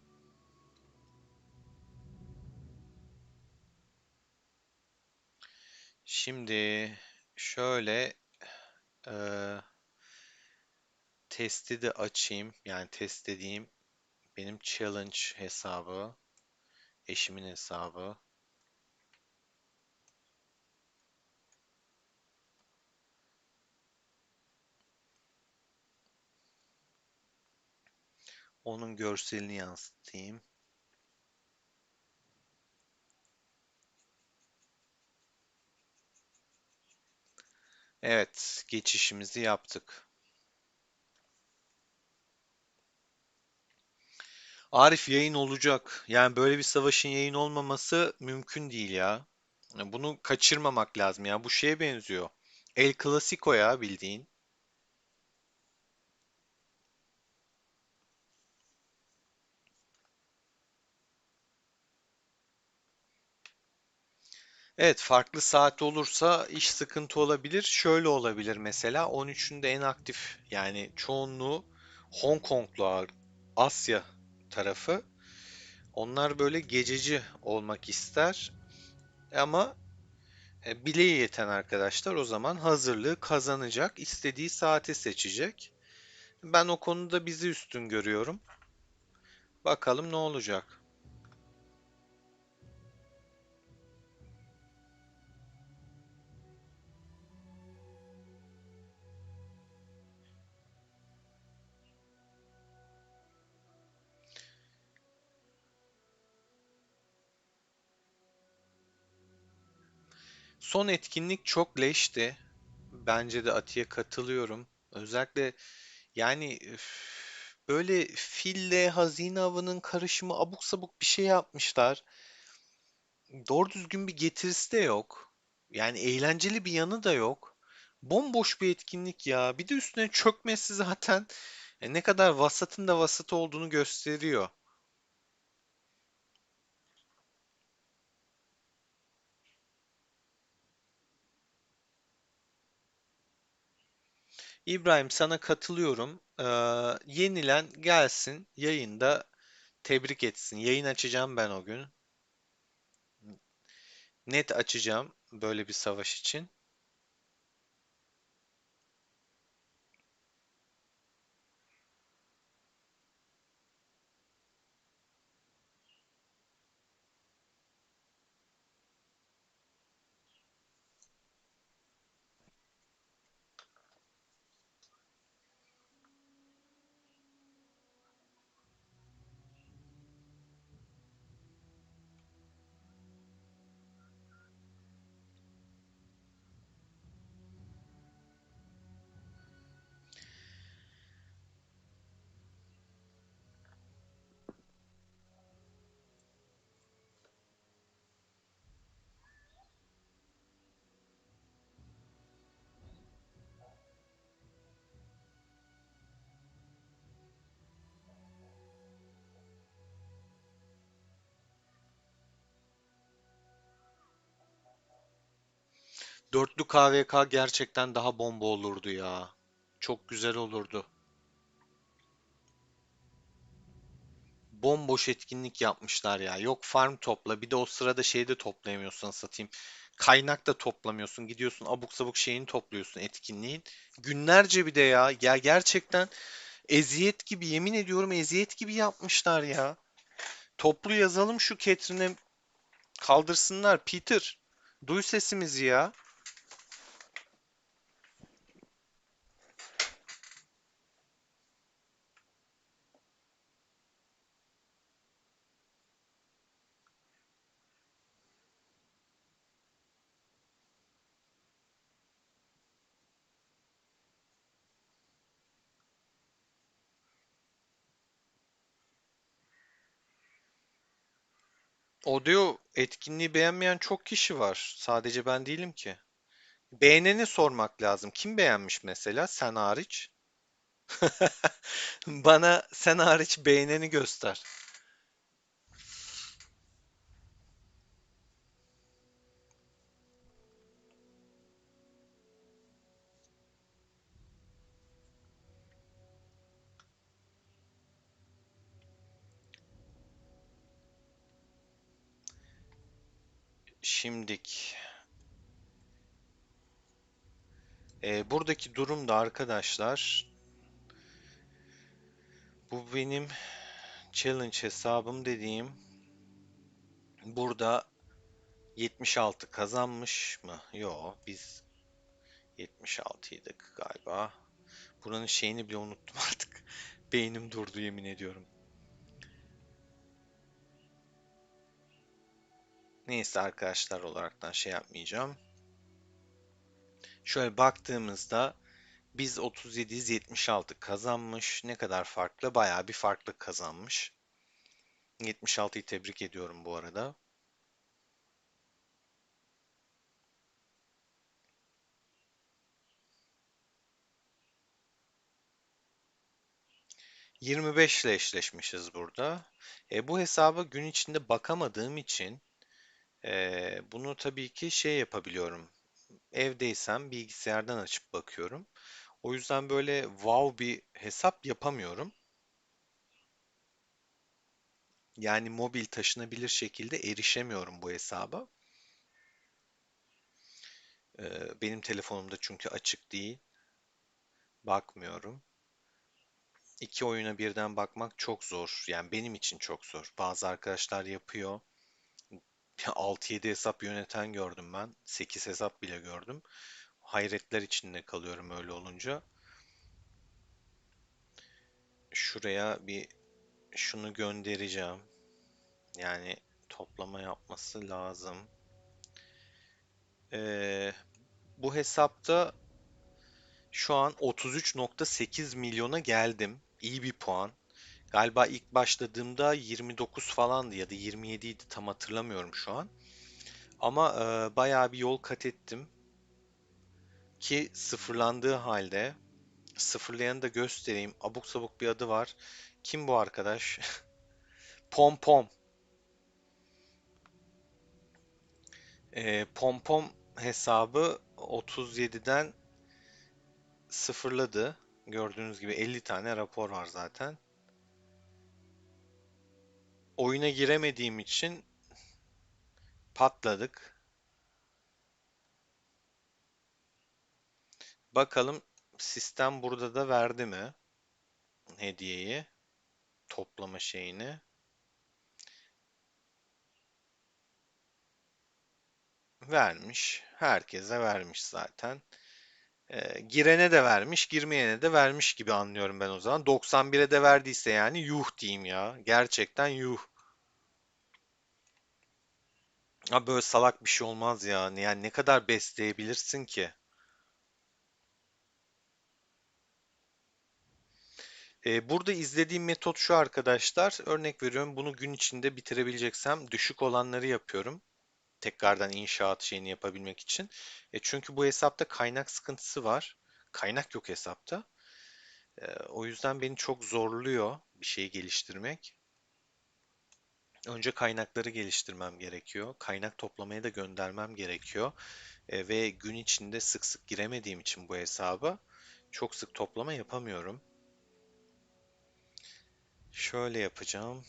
Şimdi şöyle eee, testi de açayım. Yani test dediğim benim challenge hesabı, eşimin hesabı. Onun görselini yansıtayım. Evet, geçişimizi yaptık. Arif, yayın olacak. Yani böyle bir savaşın yayın olmaması mümkün değil ya. Bunu kaçırmamak lazım ya. Bu şeye benziyor. El Clasico ya bildiğin. Evet, farklı saat olursa iş sıkıntı olabilir. Şöyle olabilir mesela 13'ünde en aktif yani çoğunluğu Hong Konglu Asya tarafı. Onlar böyle gececi olmak ister ama bileği yeten arkadaşlar o zaman hazırlığı kazanacak, istediği saati seçecek. Ben o konuda bizi üstün görüyorum. Bakalım ne olacak. Son etkinlik çok leşti. Bence de Ati'ye katılıyorum. Özellikle yani böyle fille hazine avının karışımı abuk sabuk bir şey yapmışlar. Doğru düzgün bir getirisi de yok. Yani eğlenceli bir yanı da yok. Bomboş bir etkinlik ya. Bir de üstüne çökmesi zaten ne kadar vasatın da vasat olduğunu gösteriyor. İbrahim sana katılıyorum. Yenilen gelsin yayında tebrik etsin. Yayın açacağım ben o gün. Net açacağım böyle bir savaş için. Dörtlü KVK gerçekten daha bomba olurdu ya. Çok güzel olurdu. Bomboş etkinlik yapmışlar ya. Yok farm topla. Bir de o sırada şeyi de toplayamıyorsun satayım. Kaynak da toplamıyorsun. Gidiyorsun abuk sabuk şeyini topluyorsun etkinliğin. Günlerce bir de ya. Ya gerçekten eziyet gibi yemin ediyorum eziyet gibi yapmışlar ya. Toplu yazalım şu Catherine'e kaldırsınlar. Peter, duy sesimizi ya. Audio etkinliği beğenmeyen çok kişi var. Sadece ben değilim ki. Beğeneni sormak lazım. Kim beğenmiş mesela? Sen hariç. Bana sen hariç beğeneni göster. Şimdik. Buradaki durum da arkadaşlar. Bu benim challenge hesabım dediğim. Burada 76 kazanmış mı? Yo, biz 76'ydık galiba. Buranın şeyini bile unuttum artık. Beynim durdu yemin ediyorum. Neyse arkadaşlar olaraktan şey yapmayacağım. Şöyle baktığımızda biz 37'yiz 76 kazanmış. Ne kadar farklı? Bayağı bir farklı kazanmış. 76'yı tebrik ediyorum bu arada. 25 ile eşleşmişiz burada. Bu hesaba gün içinde bakamadığım için bunu tabii ki şey yapabiliyorum. Evdeysem bilgisayardan açıp bakıyorum. O yüzden böyle wow bir hesap yapamıyorum. Yani mobil taşınabilir şekilde erişemiyorum bu hesaba. Benim telefonumda çünkü açık değil. Bakmıyorum. İki oyuna birden bakmak çok zor. Yani benim için çok zor. Bazı arkadaşlar yapıyor. 6-7 hesap yöneten gördüm ben. 8 hesap bile gördüm. Hayretler içinde kalıyorum öyle olunca. Şuraya bir şunu göndereceğim. Yani toplama yapması lazım. Ee, Bu hesapta şu an 33,8 milyona geldim. İyi bir puan. Galiba ilk başladığımda 29 falandı ya da 27 idi, tam hatırlamıyorum şu an. Ama bayağı bir yol kat ettim ki sıfırlandığı halde, sıfırlayanı da göstereyim. Abuk sabuk bir adı var. Kim bu arkadaş? Pom Pom. Pom Pom hesabı 37'den sıfırladı. Gördüğünüz gibi 50 tane rapor var zaten. Oyuna giremediğim için patladık. Bakalım sistem burada da verdi mi hediyeyi, toplama şeyini? Vermiş. Herkese vermiş zaten. Girene de vermiş, girmeyene de vermiş gibi anlıyorum ben o zaman. 91'e de verdiyse yani yuh diyeyim ya. Gerçekten yuh. Ha, böyle salak bir şey olmaz ya. Yani ne kadar besleyebilirsin ki? Burada izlediğim metot şu arkadaşlar. Örnek veriyorum, bunu gün içinde bitirebileceksem düşük olanları yapıyorum. Tekrardan inşaat şeyini yapabilmek için. Çünkü bu hesapta kaynak sıkıntısı var. Kaynak yok hesapta. O yüzden beni çok zorluyor bir şeyi geliştirmek. Önce kaynakları geliştirmem gerekiyor. Kaynak toplamaya da göndermem gerekiyor. Ve gün içinde sık sık giremediğim için bu hesaba çok sık toplama yapamıyorum. Şöyle yapacağım.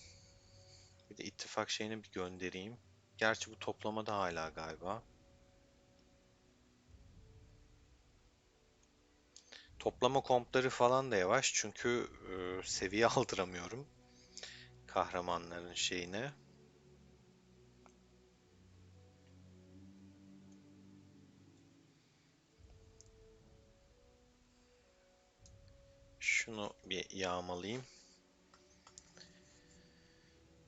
Bir de ittifak şeyini bir göndereyim. Gerçi bu toplamada hala galiba. Toplama kompları falan da yavaş çünkü seviye aldıramıyorum kahramanların şeyine. Şunu bir yağmalayayım.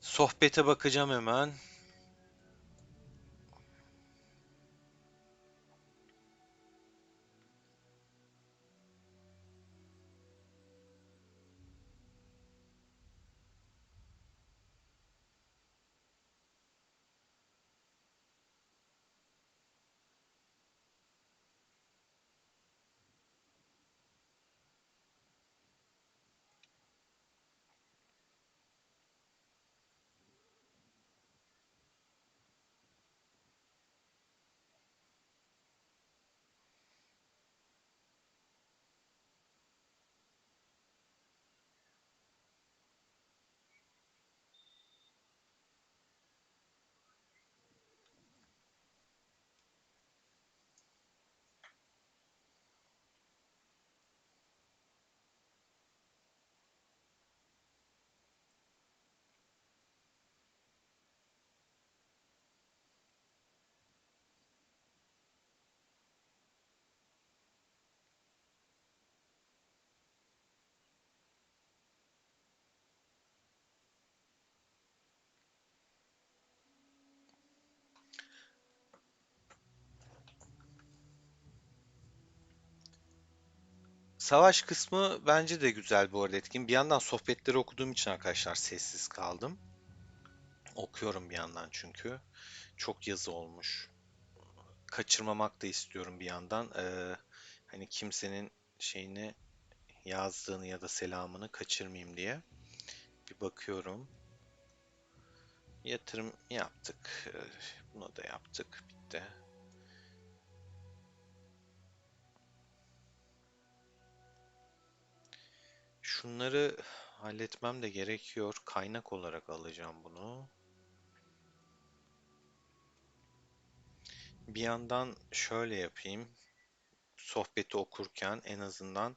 Sohbete bakacağım hemen. Savaş kısmı bence de güzel bu arada, etkin. Bir yandan sohbetleri okuduğum için arkadaşlar sessiz kaldım. Okuyorum bir yandan çünkü. Çok yazı olmuş. Kaçırmamak da istiyorum bir yandan. Hani kimsenin şeyini, yazdığını ya da selamını kaçırmayayım diye. Bir bakıyorum. Yatırım yaptık. Bunu da yaptık. Bitti. Şunları halletmem de gerekiyor. Kaynak olarak alacağım bunu. Bir yandan şöyle yapayım. Sohbeti okurken en azından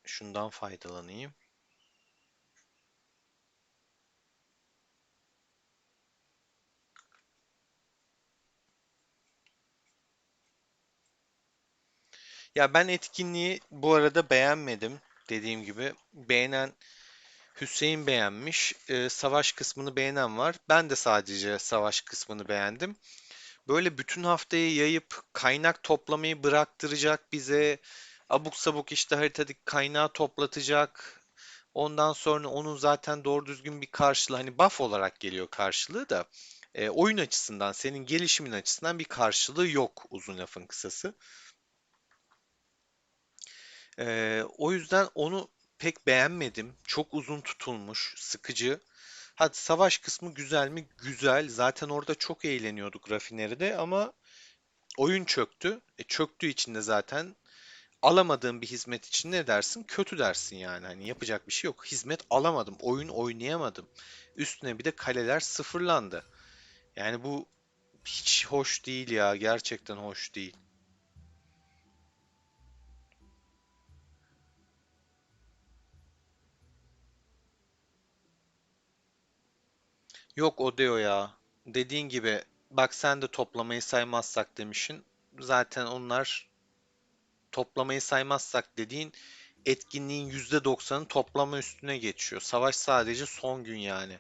şundan faydalanayım. Ya ben etkinliği bu arada beğenmedim. Dediğim gibi beğenen Hüseyin beğenmiş. Savaş kısmını beğenen var. Ben de sadece savaş kısmını beğendim. böyle bütün haftayı yayıp kaynak toplamayı bıraktıracak bize. Abuk sabuk işte haritadaki kaynağı toplatacak. Ondan sonra onun zaten doğru düzgün bir karşılığı, hani buff olarak geliyor karşılığı da oyun açısından, senin gelişimin açısından bir karşılığı yok, uzun lafın kısası. O yüzden onu pek beğenmedim. Çok uzun tutulmuş, sıkıcı. Hadi savaş kısmı güzel mi? Güzel. Zaten orada çok eğleniyorduk rafineride ama oyun çöktü. Çöktüğü için de zaten alamadığım bir hizmet için ne dersin? Kötü dersin yani. Hani yapacak bir şey yok. Hizmet alamadım. Oyun oynayamadım. Üstüne bir de kaleler sıfırlandı. Yani bu hiç hoş değil ya. Gerçekten hoş değil. Yok Odeo ya. Dediğin gibi bak, sen de toplamayı saymazsak demişsin. Zaten onlar, toplamayı saymazsak dediğin, etkinliğin %90'ı toplama üstüne geçiyor. Savaş sadece son gün yani.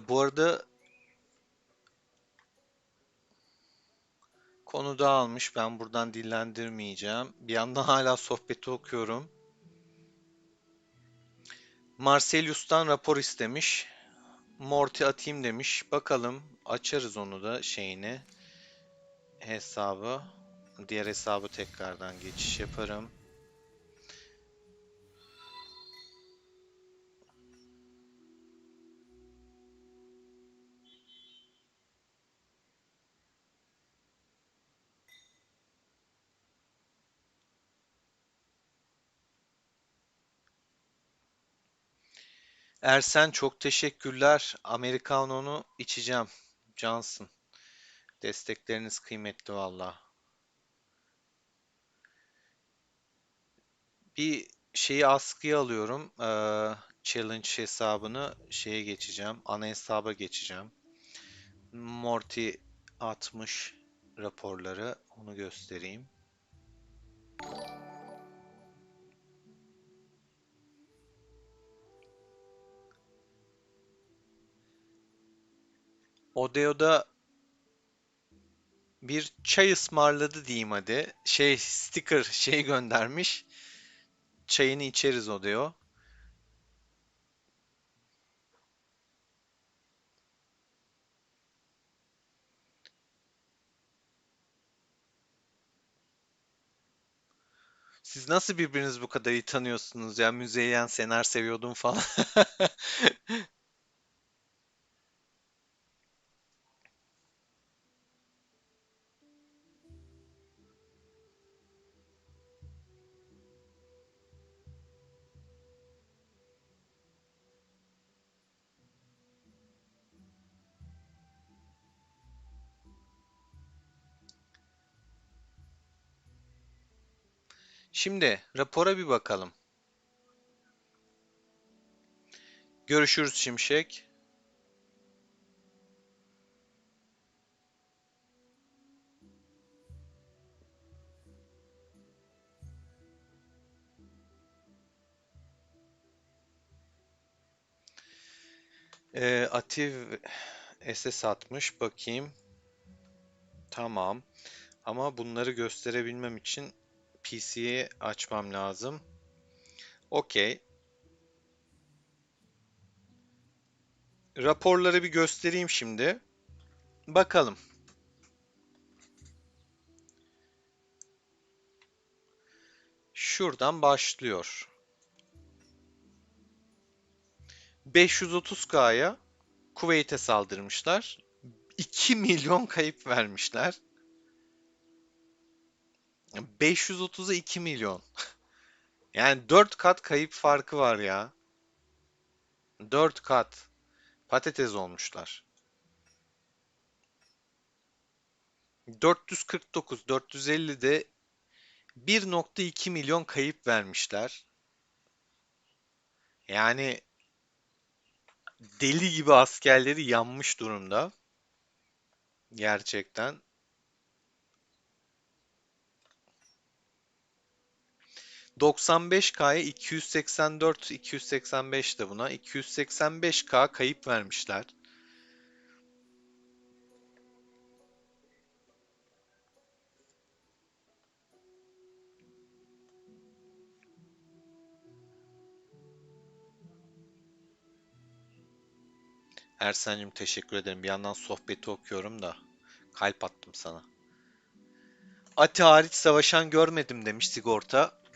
Bu arada konu dağılmış. Ben buradan dillendirmeyeceğim. Bir yandan hala sohbeti okuyorum. Marcelius'tan rapor istemiş. Morty atayım demiş. Bakalım, açarız onu da şeyini, hesabı. Diğer hesabı tekrardan geçiş yaparım. Ersen, çok teşekkürler. Americano'nu içeceğim. Cansın. Destekleriniz kıymetli valla. Bir şeyi askıya alıyorum. Challenge hesabını şeye geçeceğim. Ana hesaba geçeceğim. Morty atmış raporları. Onu göstereyim. Odeo'da bir çay ısmarladı diyeyim hadi. Şey, sticker şey göndermiş. Çayını içeriz Odeo. Siz nasıl birbirinizi bu kadar iyi tanıyorsunuz ya? Müzeyyen Senar seviyordum falan. Şimdi rapora bir bakalım. Görüşürüz Şimşek. Ativ SS atmış. Bakayım. Tamam. Ama bunları gösterebilmem için PC'yi açmam lazım. Okey. Raporları bir göstereyim şimdi. Bakalım. Şuradan başlıyor. 530K'ya Kuveyt'e saldırmışlar. 2 milyon kayıp vermişler. 530'a 2 milyon. Yani 4 kat kayıp farkı var ya. 4 kat. Patates olmuşlar. 449, 450'de 1,2 milyon kayıp vermişler. Yani deli gibi askerleri yanmış durumda. Gerçekten. 95K'ya 284, 285 de buna. 285K kayıp vermişler. Ersen'cim teşekkür ederim. Bir yandan sohbeti okuyorum da kalp attım sana. Ati hariç savaşan görmedim demiş sigorta.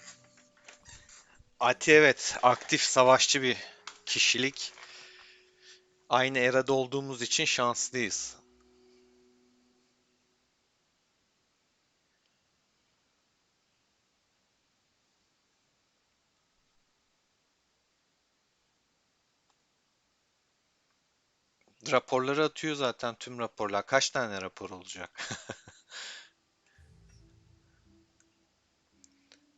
Ati evet aktif savaşçı bir kişilik. Aynı erada olduğumuz için şanslıyız. Raporları atıyor zaten tüm raporlar. Kaç tane rapor olacak?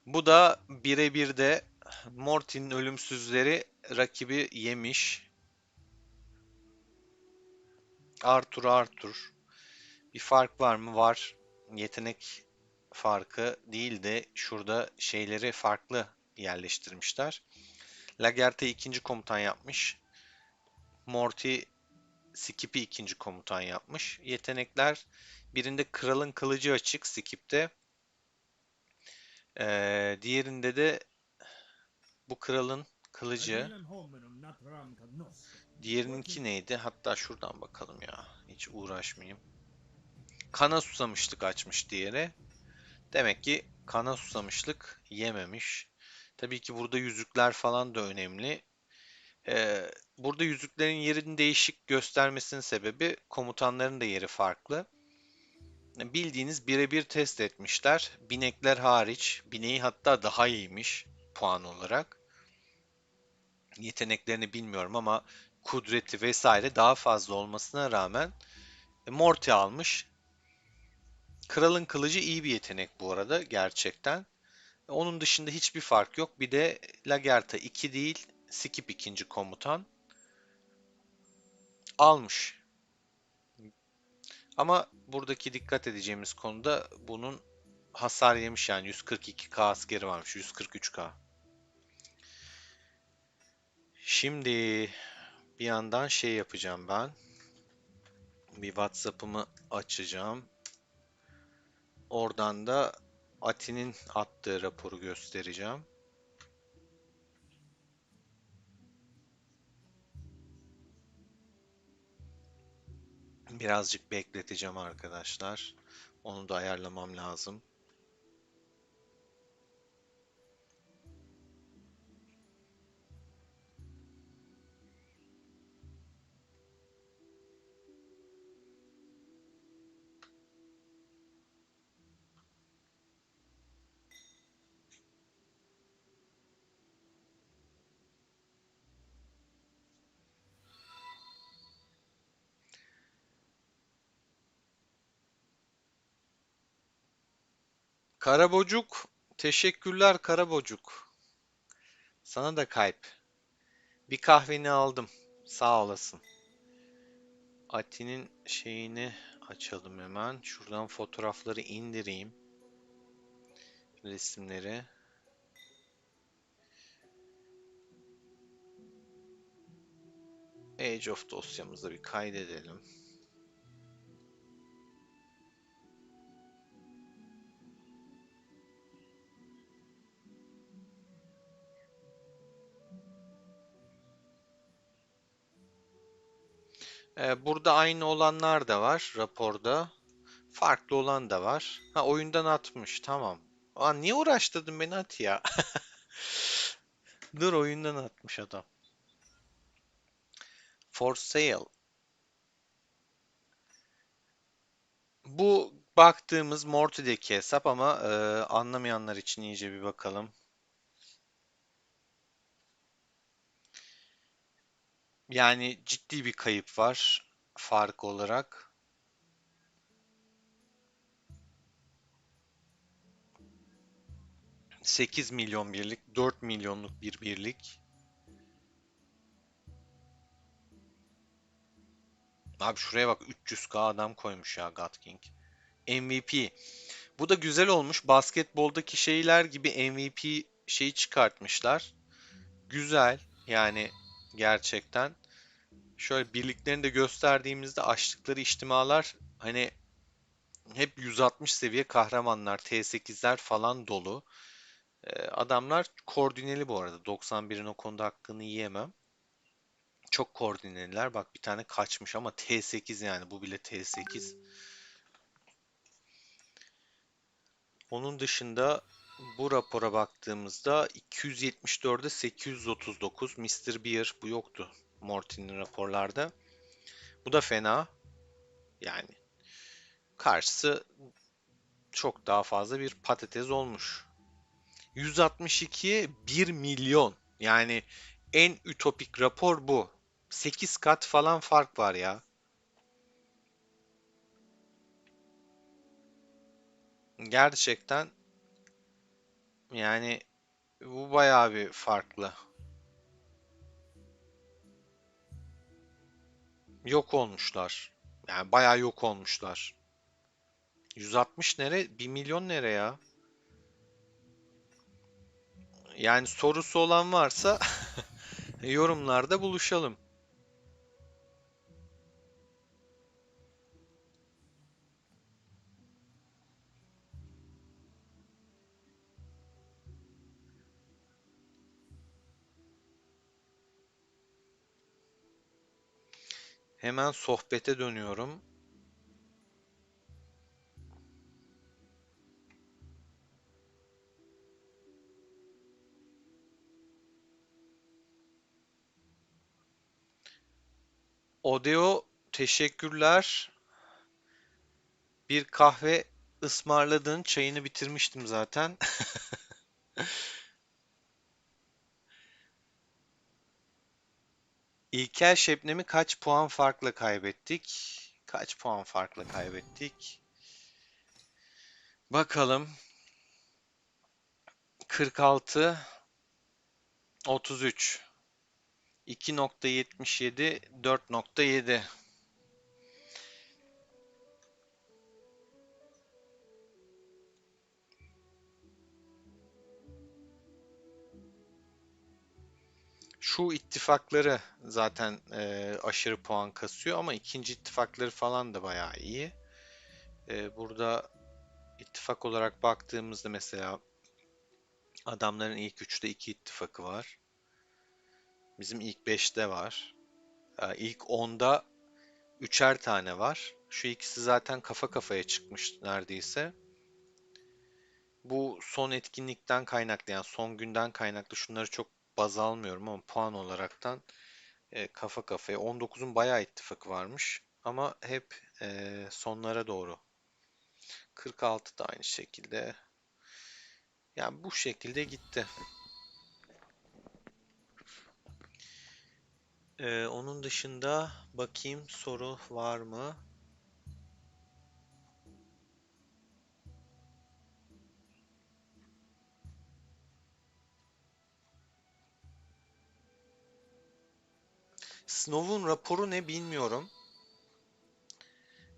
Bu da birebir de Morty'nin ölümsüzleri rakibi yemiş. Arthur. Bir fark var mı? Var. Yetenek farkı değil de şurada şeyleri farklı yerleştirmişler. Lagertha ikinci komutan yapmış. Morty Skip'i ikinci komutan yapmış. Yetenekler birinde kralın kılıcı açık Skip'te. Diğerinde de bu kralın kılıcı. Agilan homenum naturam cognosco. Diğerininki neydi? Hatta şuradan bakalım ya. Hiç uğraşmayayım. Kana susamışlık açmış diğeri. Demek ki kana susamışlık yememiş. Tabii ki burada yüzükler falan da önemli. Burada yüzüklerin yerini değişik göstermesinin sebebi komutanların da yeri farklı. Bildiğiniz birebir test etmişler. Binekler hariç. Bineği hatta daha iyiymiş puan olarak. Yeteneklerini bilmiyorum ama kudreti vesaire daha fazla olmasına rağmen Morty almış. Kralın kılıcı iyi bir yetenek bu arada gerçekten. Onun dışında hiçbir fark yok. Bir de Lagertha 2 değil, Skip ikinci komutan almış. Ama buradaki dikkat edeceğimiz konuda bunun hasar yemiş yani 142K askeri varmış, 143K. Şimdi bir yandan şey yapacağım ben. Bir WhatsApp'ımı açacağım. Oradan da Ati'nin attığı raporu göstereceğim. Birazcık bekleteceğim arkadaşlar. Onu da ayarlamam lazım. Karabocuk, teşekkürler Karabocuk. Sana da kalp. Bir kahveni aldım. Sağ olasın. Ati'nin şeyini açalım hemen. Şuradan fotoğrafları indireyim. Resimleri. Age of dosyamızda bir kaydedelim. Burada aynı olanlar da var raporda. Farklı olan da var. Ha, oyundan atmış. Tamam. Aa, niye uğraştırdın beni, at ya. Dur, oyundan atmış adam. For sale. Bu baktığımız Morty'deki hesap ama anlamayanlar için iyice bir bakalım. Yani ciddi bir kayıp var fark olarak. 8 milyon birlik, 4 milyonluk bir birlik. Abi şuraya bak, 300k adam koymuş ya God King. MVP. Bu da güzel olmuş. Basketboldaki şeyler gibi MVP şeyi çıkartmışlar. Güzel. Yani gerçekten. Şöyle birliklerini de gösterdiğimizde açtıkları içtimalar hani hep 160 seviye kahramanlar, T8'ler falan dolu. Adamlar koordineli bu arada. 91'in o konuda hakkını yiyemem. Çok koordineliler. Bak, bir tane kaçmış ama T8, yani bu bile T8. Onun dışında bu rapora baktığımızda 274'e 839 Mr. Beer, bu yoktu Morty'nin raporlarda. Bu da fena. Yani karşısı çok daha fazla bir patates olmuş. 162'ye 1 milyon. Yani en ütopik rapor bu. 8 kat falan fark var ya. Gerçekten yani bu bayağı bir farklı. Yok olmuşlar. Yani bayağı yok olmuşlar. 160 nere? 1 milyon nere ya? Yani sorusu olan varsa yorumlarda buluşalım. Hemen sohbete dönüyorum. Odeo, teşekkürler. Bir kahve ısmarladın. Çayını bitirmiştim zaten. İlker Şebnem'i kaç puan farkla kaybettik? Kaç puan farkla kaybettik? Bakalım. 46, 33. 2.77, 4.7. Şu ittifakları zaten aşırı puan kasıyor ama ikinci ittifakları falan da bayağı iyi. Burada ittifak olarak baktığımızda mesela adamların ilk üçte iki ittifakı var. Bizim ilk beşte var. İlk onda üçer tane var. Şu ikisi zaten kafa kafaya çıkmış neredeyse. Bu son etkinlikten kaynaklı, yani son günden kaynaklı, şunları çok baz almıyorum ama puan olaraktan kafa kafaya. 19'un bayağı ittifakı varmış ama hep sonlara doğru. 46 da aynı şekilde. Yani bu şekilde gitti. Onun dışında bakayım, soru var mı? Snow'un raporu ne bilmiyorum.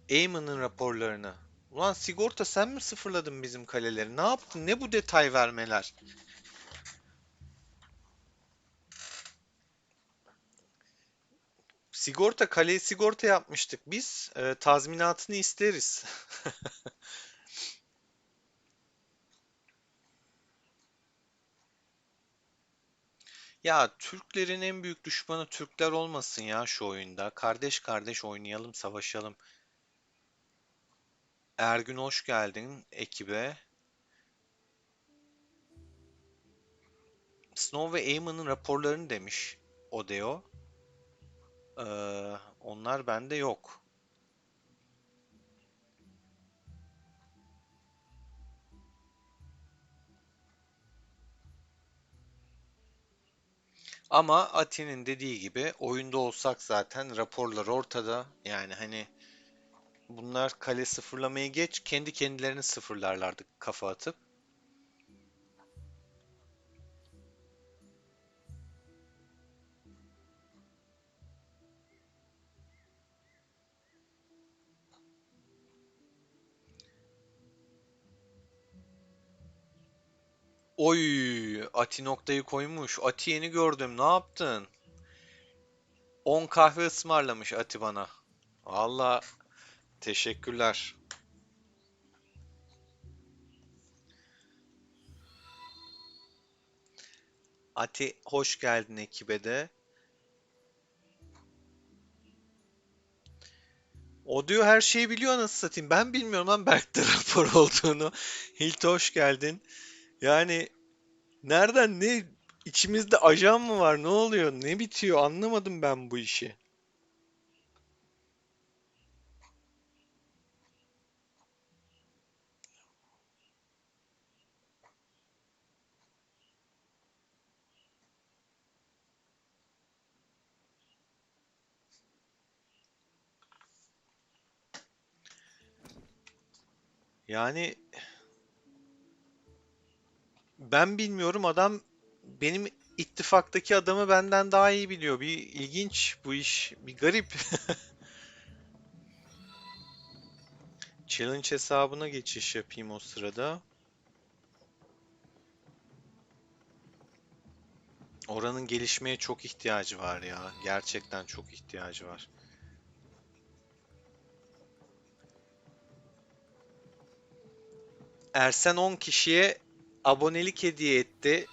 Eamon'ın raporlarını. Ulan sigorta, sen mi sıfırladın bizim kaleleri? Ne yaptın? Ne bu detay vermeler? Sigorta, kaleyi sigorta yapmıştık biz. Tazminatını isteriz. Ya Türklerin en büyük düşmanı Türkler olmasın ya şu oyunda. Kardeş kardeş oynayalım, savaşalım. Ergün hoş geldin ekibe. Snow ve Eamon'ın raporlarını demiş Odeo. Onlar bende yok. Ama Ati'nin dediği gibi oyunda olsak zaten raporlar ortada. Yani hani bunlar kale sıfırlamayı geç, kendi kendilerini sıfırlarlardı kafa atıp. Oy, Ati noktayı koymuş. Ati yeni gördüm. Ne yaptın? 10 kahve ısmarlamış Ati bana. Valla teşekkürler. Ati hoş geldin ekibe de. O diyor her şeyi biliyor anasını satayım. Ben bilmiyorum lan Berk'te rapor olduğunu. Hilt hoş geldin. Yani nereden ne içimizde ajan mı var? Ne oluyor? Ne bitiyor? Anlamadım ben bu işi. Yani ben bilmiyorum adam benim ittifaktaki adamı benden daha iyi biliyor. Bir ilginç bu iş. Bir garip. Challenge hesabına geçiş yapayım o sırada. Oranın gelişmeye çok ihtiyacı var ya. Gerçekten çok ihtiyacı var. Ersen 10 kişiye abonelik hediye etti.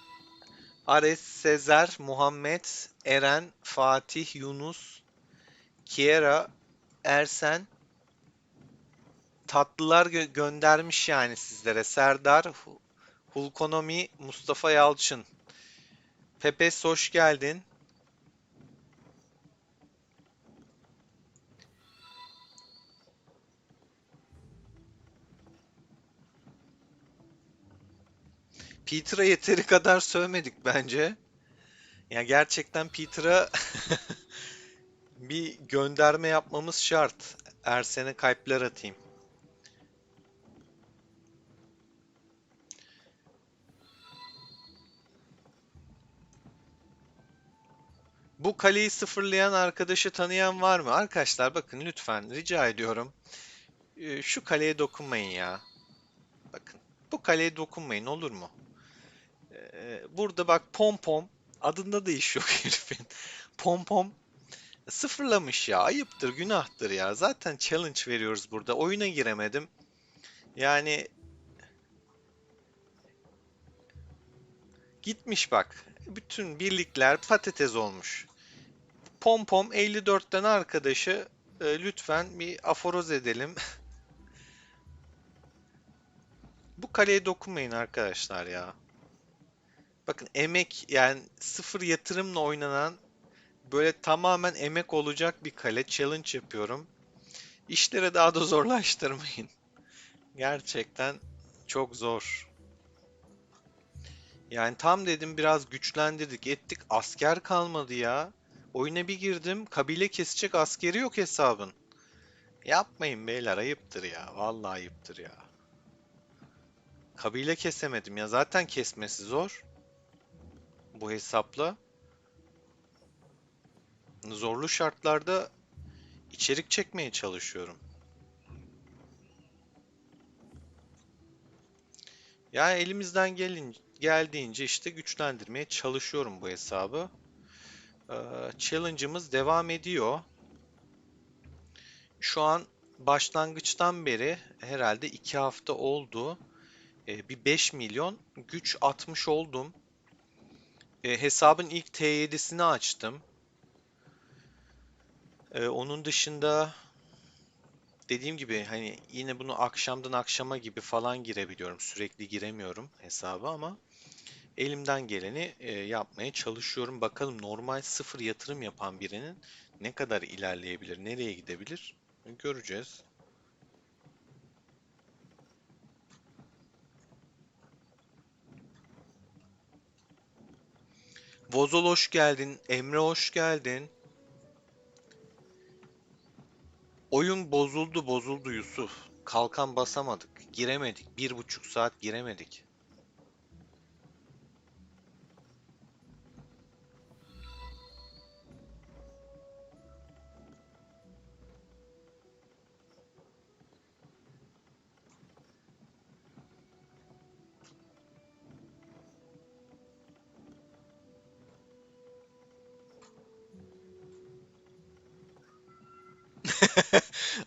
Ares, Sezer, Muhammed, Eren, Fatih, Yunus, Kiera, Ersen tatlılar göndermiş yani sizlere. Serdar, Hulkonomi, Mustafa Yalçın. Pepes hoş geldin. Peter'a yeteri kadar sövmedik bence. Ya gerçekten Peter'a bir gönderme yapmamız şart. Ersen'e kalpler atayım. Bu kaleyi sıfırlayan arkadaşı tanıyan var mı? Arkadaşlar bakın lütfen rica ediyorum. Şu kaleye dokunmayın ya. Bakın bu kaleye dokunmayın olur mu? Burada bak Pom Pom adında da iş yok herifin. Pom Pom sıfırlamış ya. Ayıptır, günahtır ya. Zaten challenge veriyoruz burada. Oyuna giremedim. Yani gitmiş bak. Bütün birlikler patates olmuş. Pom Pom 54'ten arkadaşı lütfen bir aforoz edelim. Bu kaleye dokunmayın arkadaşlar ya. Bakın emek yani sıfır yatırımla oynanan böyle tamamen emek olacak bir kale. Challenge yapıyorum. İşleri daha da zorlaştırmayın. Gerçekten çok zor. Yani tam dedim biraz güçlendirdik ettik. Asker kalmadı ya. Oyuna bir girdim. Kabile kesecek askeri yok hesabın. Yapmayın beyler ayıptır ya. Vallahi ayıptır ya. Kabile kesemedim ya. Zaten kesmesi zor bu hesapla. Zorlu şartlarda içerik çekmeye çalışıyorum. Yani elimizden geldiğince işte güçlendirmeye çalışıyorum bu hesabı. Challenge'ımız devam ediyor. Şu an başlangıçtan beri herhalde 2 hafta oldu. Bir 5 milyon güç atmış oldum. Hesabın ilk T7'sini açtım. Onun dışında dediğim gibi hani yine bunu akşamdan akşama gibi falan girebiliyorum. Sürekli giremiyorum hesaba ama elimden geleni yapmaya çalışıyorum. Bakalım normal sıfır yatırım yapan birinin ne kadar ilerleyebilir, nereye gidebilir göreceğiz. Vozol hoş geldin, Emre hoş geldin. Oyun bozuldu, bozuldu Yusuf. Kalkan basamadık, giremedik. 1,5 saat giremedik.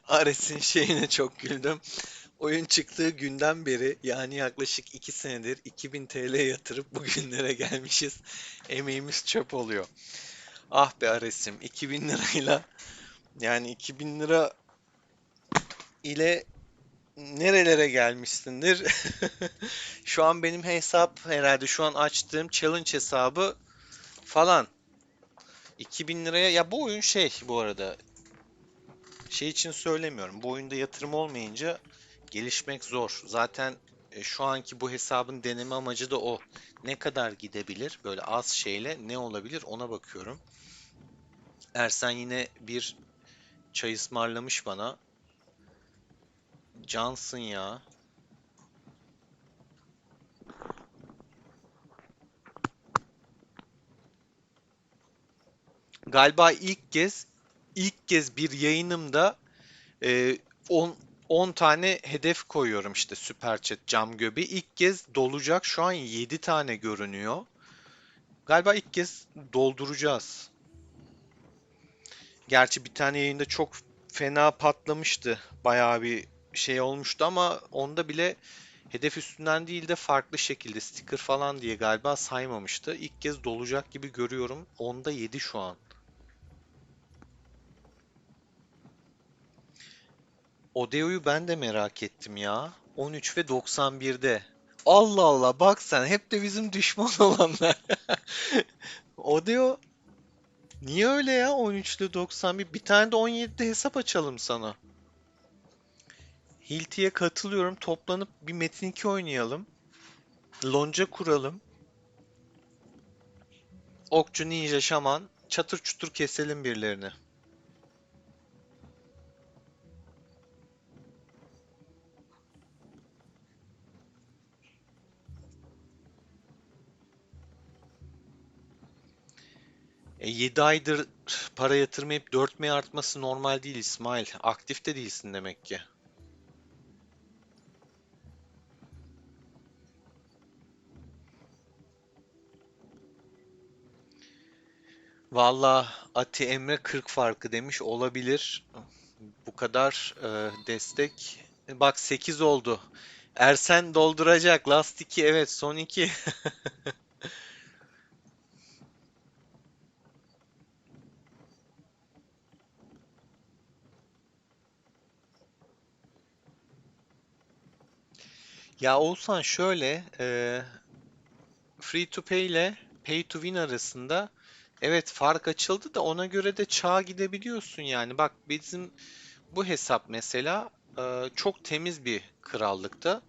Ares'in şeyine çok güldüm. Oyun çıktığı günden beri yani yaklaşık 2 senedir 2000 TL yatırıp bugünlere gelmişiz. Emeğimiz çöp oluyor. Ah be Ares'im 2000 lirayla yani 2000 lira ile nerelere gelmişsindir? Şu an benim hesap herhalde şu an açtığım challenge hesabı falan 2000 liraya ya bu oyun şey bu arada şey için söylemiyorum. Bu oyunda yatırım olmayınca gelişmek zor. Zaten şu anki bu hesabın deneme amacı da o. Ne kadar gidebilir? Böyle az şeyle ne olabilir ona bakıyorum. Ersen yine bir çay ısmarlamış bana. Cansın ya. Galiba ilk kez bir yayınımda e, 10 10 tane hedef koyuyorum işte Süper Chat cam göbeği. İlk kez dolacak. Şu an 7 tane görünüyor. Galiba ilk kez dolduracağız. Gerçi bir tane yayında çok fena patlamıştı. Bayağı bir şey olmuştu ama onda bile hedef üstünden değil de farklı şekilde sticker falan diye galiba saymamıştı. İlk kez dolacak gibi görüyorum. Onda 7 şu an. Odeo'yu ben de merak ettim ya. 13 ve 91'de. Allah Allah bak sen hep de bizim düşman olanlar. Odeo niye öyle ya 13 ile 91? Bir tane de 17'de hesap açalım sana. Hilti'ye katılıyorum. Toplanıp bir Metin 2 oynayalım. Lonca kuralım. Okçu, ninja, şaman. Çatır çutur keselim birilerini. 7 aydır para yatırmayıp 4M artması normal değil İsmail. Aktif de değilsin demek ki. Valla Ati Emre 40 farkı demiş olabilir. Bu kadar destek. Bak 8 oldu. Ersen dolduracak. Last 2 evet son 2. Ya Oğuzhan şöyle free to pay ile pay to win arasında evet fark açıldı da ona göre de çağa gidebiliyorsun yani. Bak bizim bu hesap mesela çok temiz bir krallıkta.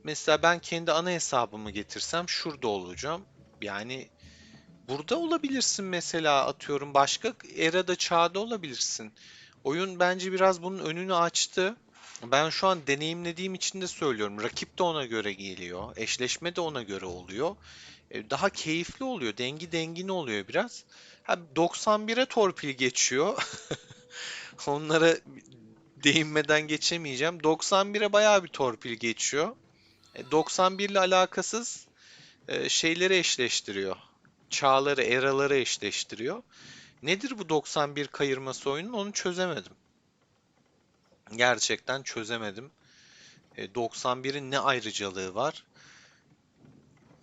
Mesela ben kendi ana hesabımı getirsem şurada olacağım. Yani burada olabilirsin mesela atıyorum başka erada çağda olabilirsin. Oyun bence biraz bunun önünü açtı. Ben şu an deneyimlediğim için de söylüyorum. Rakip de ona göre geliyor. Eşleşme de ona göre oluyor. Daha keyifli oluyor. Dengi dengine oluyor biraz. Ha, 91'e torpil geçiyor. Onlara değinmeden geçemeyeceğim. 91'e bayağı bir torpil geçiyor. 91 ile alakasız şeyleri eşleştiriyor. Çağları, eraları eşleştiriyor. Nedir bu 91 kayırması oyunun? Onu çözemedim. Gerçekten çözemedim. 91'in ne ayrıcalığı var?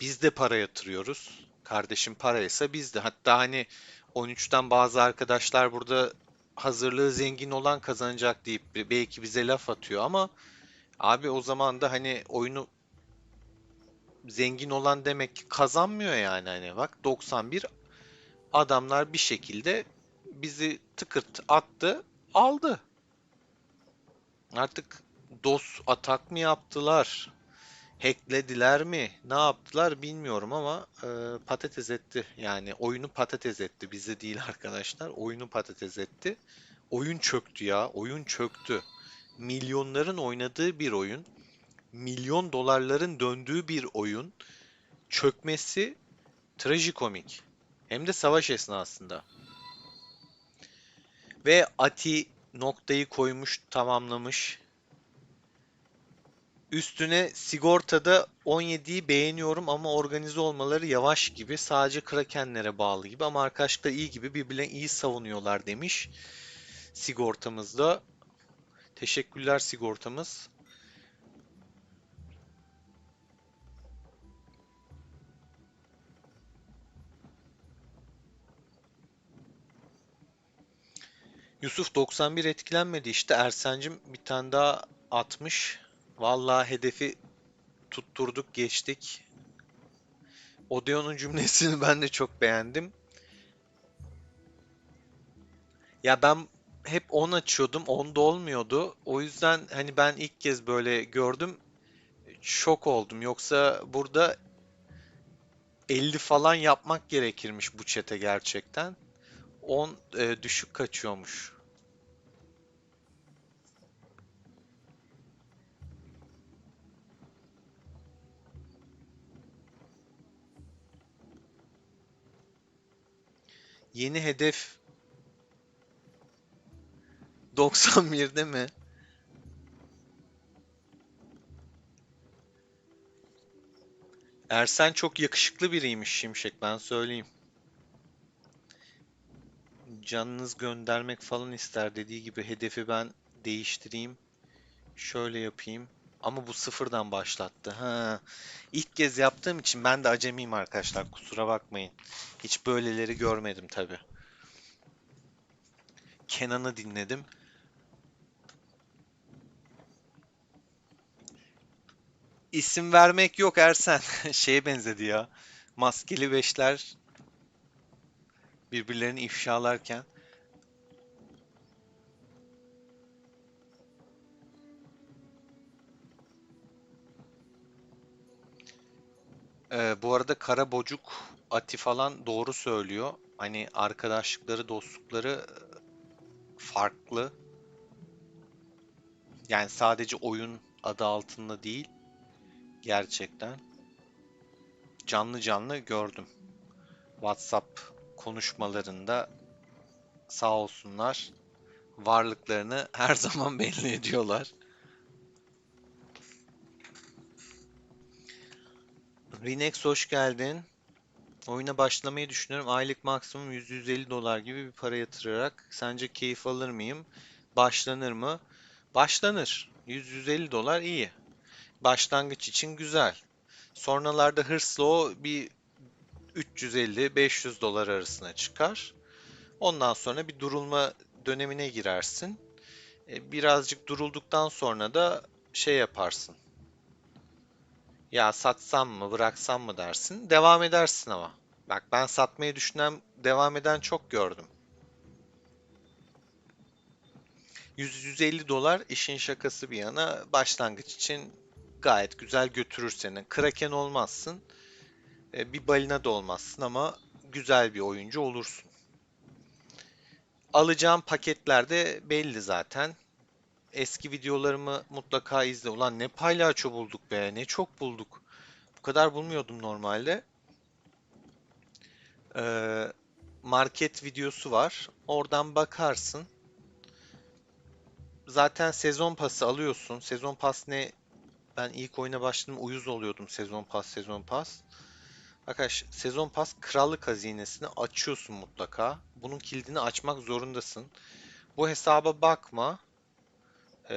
Biz de para yatırıyoruz. Kardeşim paraysa bizde. Hatta hani 13'ten bazı arkadaşlar burada hazırlığı zengin olan kazanacak deyip belki bize laf atıyor ama abi o zaman da hani oyunu zengin olan demek ki kazanmıyor yani hani bak 91 adamlar bir şekilde bizi tıkırt attı aldı. Artık DOS atak mı yaptılar? Hacklediler mi? Ne yaptılar bilmiyorum ama patates etti. Yani oyunu patates etti. Bize değil arkadaşlar. Oyunu patates etti. Oyun çöktü ya. Oyun çöktü. Milyonların oynadığı bir oyun. Milyon dolarların döndüğü bir oyun. Çökmesi trajikomik. Hem de savaş esnasında. Ve Ati noktayı koymuş, tamamlamış. Üstüne sigortada 17'yi beğeniyorum ama organize olmaları yavaş gibi. Sadece Krakenlere bağlı gibi ama arkadaşlar iyi gibi birbirlerini iyi savunuyorlar demiş. Sigortamızda. Teşekkürler sigortamız. Yusuf 91 etkilenmedi işte. Ersen'cim bir tane daha atmış. Vallahi hedefi tutturduk geçtik. Odeon'un cümlesini ben de çok beğendim. Ya ben hep 10 açıyordum. 10'da olmuyordu. O yüzden hani ben ilk kez böyle gördüm. Şok oldum. Yoksa burada 50 falan yapmak gerekirmiş bu çete gerçekten. 10 düşük kaçıyormuş. Yeni hedef 91'de mi? Ersen çok yakışıklı biriymiş Şimşek ben söyleyeyim. Canınız göndermek falan ister dediği gibi hedefi ben değiştireyim. Şöyle yapayım. Ama bu sıfırdan başlattı. Ha. İlk kez yaptığım için ben de acemiyim arkadaşlar. Kusura bakmayın. Hiç böyleleri görmedim tabii. Kenan'ı dinledim. İsim vermek yok Ersen. Şeye benzedi ya. Maskeli beşler birbirlerini ifşalarken. Bu arada Kara Bocuk Ati falan doğru söylüyor. Hani arkadaşlıkları, dostlukları farklı. Yani sadece oyun adı altında değil. Gerçekten. Canlı canlı gördüm. WhatsApp konuşmalarında sağ olsunlar varlıklarını her zaman belli ediyorlar. Rinex hoş geldin. Oyuna başlamayı düşünüyorum. Aylık maksimum 100-150 dolar gibi bir para yatırarak. Sence keyif alır mıyım? Başlanır mı? Başlanır. 100-150 dolar iyi. Başlangıç için güzel. Sonralarda hırsla o bir 350-500 dolar arasına çıkar. Ondan sonra bir durulma dönemine girersin. Birazcık durulduktan sonra da şey yaparsın. Ya satsam mı, bıraksam mı dersin. Devam edersin ama. Bak ben satmayı düşünen, devam eden çok gördüm. 100-150 dolar işin şakası bir yana başlangıç için gayet güzel götürür seni. Kraken olmazsın, bir balina da olmazsın ama güzel bir oyuncu olursun. Alacağım paketler de belli zaten. Eski videolarımı mutlaka izle. Ulan ne palyaço bulduk be, ne çok bulduk. Bu kadar bulmuyordum normalde. Ee, Market videosu var. Oradan bakarsın. Zaten sezon pası alıyorsun. Sezon pas ne? Ben ilk oyuna başladığım uyuz oluyordum sezon pas, sezon pas. Arkadaş sezon pas krallık hazinesini açıyorsun mutlaka. Bunun kilidini açmak zorundasın. Bu hesaba bakma.